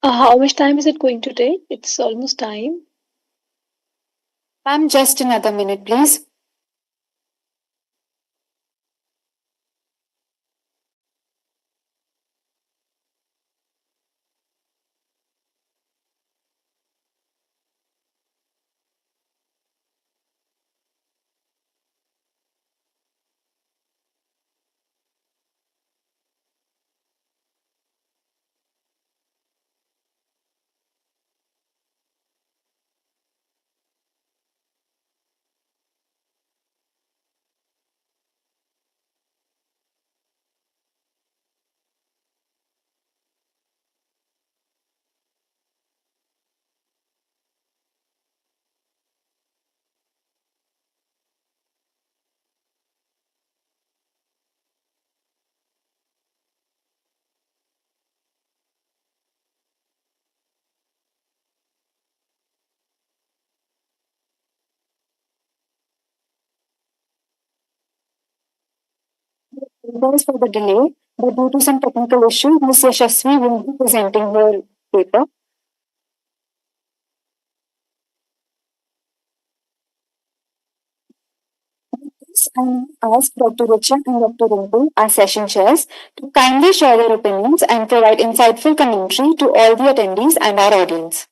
How much time is it going to take? It's almost time. Ma'am, just another minute, please. Apologize for the delay, but due to some technical issue, Ms. Yashasvi will be presenting her paper. I ask Dr. Richa and Dr. Rindu, our session chairs, to kindly share their opinions and provide insightful commentary to all the attendees and our audience.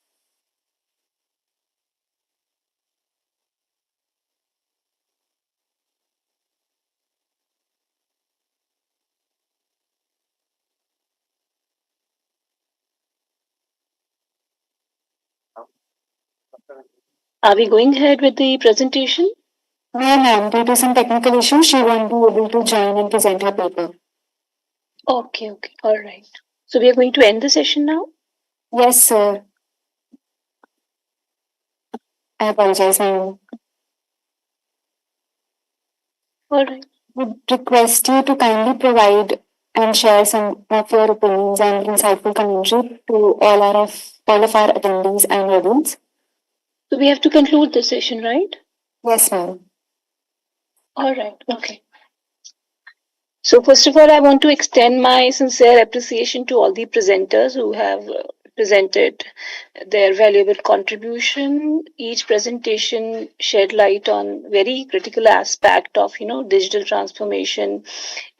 Are we going ahead with the presentation? No, ma'am. Due to some technical issues, she won't be able to join and present her paper. Okay, all right. So we are going to end the session now? Yes, sir. I apologize, ma'am. All right. Would request you to kindly provide and share some of your opinions and insightful commentary to all of our attendees and audience. So we have to conclude the session, right? Yes, ma'am. All right. Okay. So first of all, I want to extend my sincere appreciation to all the presenters who have presented their valuable contribution. Each presentation shed light on very critical aspect of digital transformation,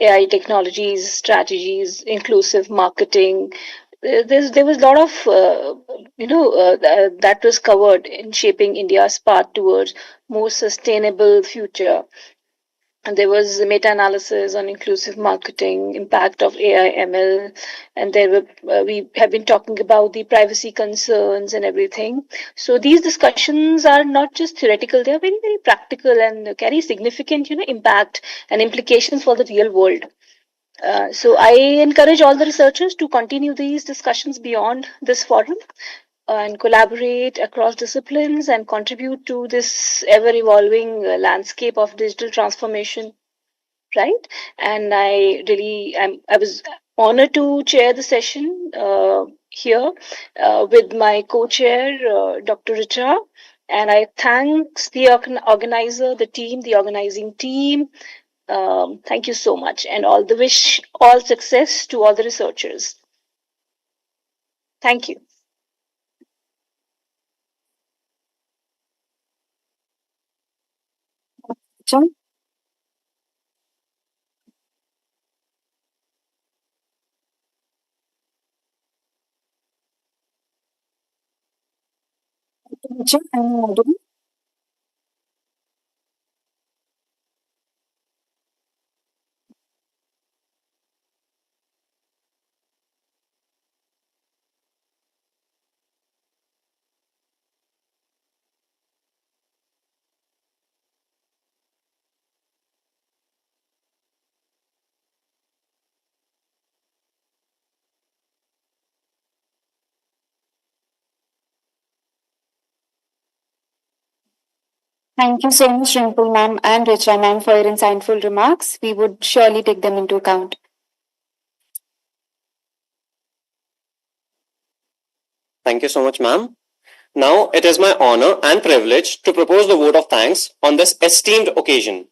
AI technologies, strategies, inclusive marketing. There was a lot of that was covered in shaping India's path towards more sustainable future. And there was a meta-analysis on inclusive marketing, impact of AI, ML, and there were we have been talking about the privacy concerns and everything. So these discussions are not just theoretical; they are very, very practical and carry significant, impact and implications for the real world. So I encourage all the researchers to continue these discussions beyond this forum and collaborate across disciplines and contribute to this ever evolving landscape of digital transformation, right? And I was honored to chair the session here with my co-chair Dr. Richa, and I thanks the organizer, the team, the organizing team. Thank you so much, and wish all success to all the researchers. Thank you. John? John, am I audible? Thank you so much, Rimple ma'am and Richa ma'am, for your insightful remarks. We would surely take them into account. Thank you so much, ma'am. Now it is my honor and privilege to propose the vote of thanks on this esteemed occasion.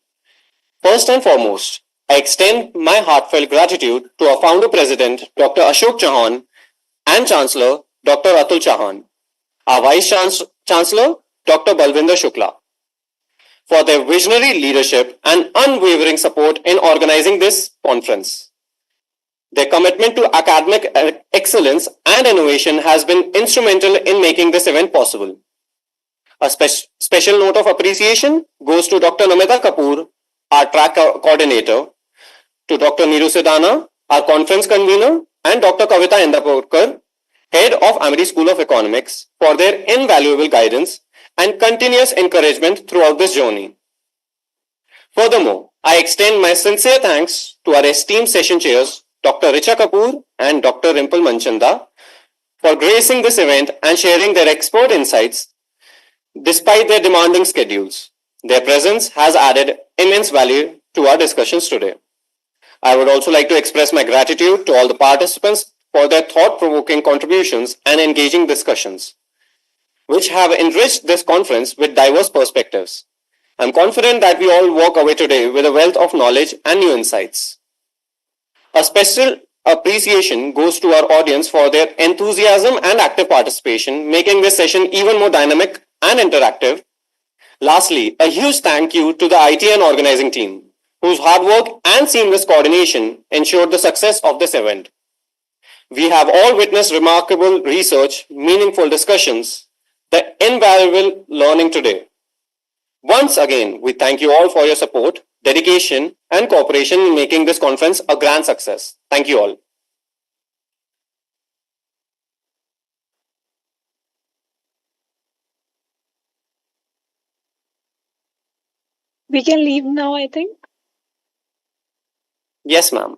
First and foremost, I extend my heartfelt gratitude to our founder president, Dr. Ashok Chauhan, and Chancellor, Dr. Atul Chauhan, our Vice Chancellor, Dr. Balvinder Shukla, for their visionary leadership and unwavering support in organizing this conference. Their commitment to academic excellence and innovation has been instrumental in making this event possible. A special note of appreciation goes to Dr. Namita Kapoor, our track coordinator, to Dr. Neeru Sidana, our conference convener, and Dr. Kavita Indaporkar, head of Amity School of Economics, for their invaluable guidance and continuous encouragement throughout this journey. Furthermore, I extend my sincere thanks to our esteemed session chairs, Dr. Richa Kapoor and Dr. Rimple Manchanda, for gracing this event and sharing their expert insights despite their demanding schedules. Their presence has added immense value to our discussions today. I would also like to express my gratitude to all the participants for their thought-provoking contributions and engaging discussions, which have enriched this conference with diverse perspectives. I'm confident that we all walk away today with a wealth of knowledge and new insights. A special appreciation goes to our audience for their enthusiasm and active participation, making this session even more dynamic and interactive. Lastly, a huge thank you to the IT and organizing team, whose hard work and seamless coordination ensured the success of this event. We have all witnessed remarkable research, meaningful discussions, the invaluable learning today. Once again, we thank you all for your support, dedication, and cooperation in making this conference a grand success. Thank you all. We can leave now, I think. Yes, ma'am.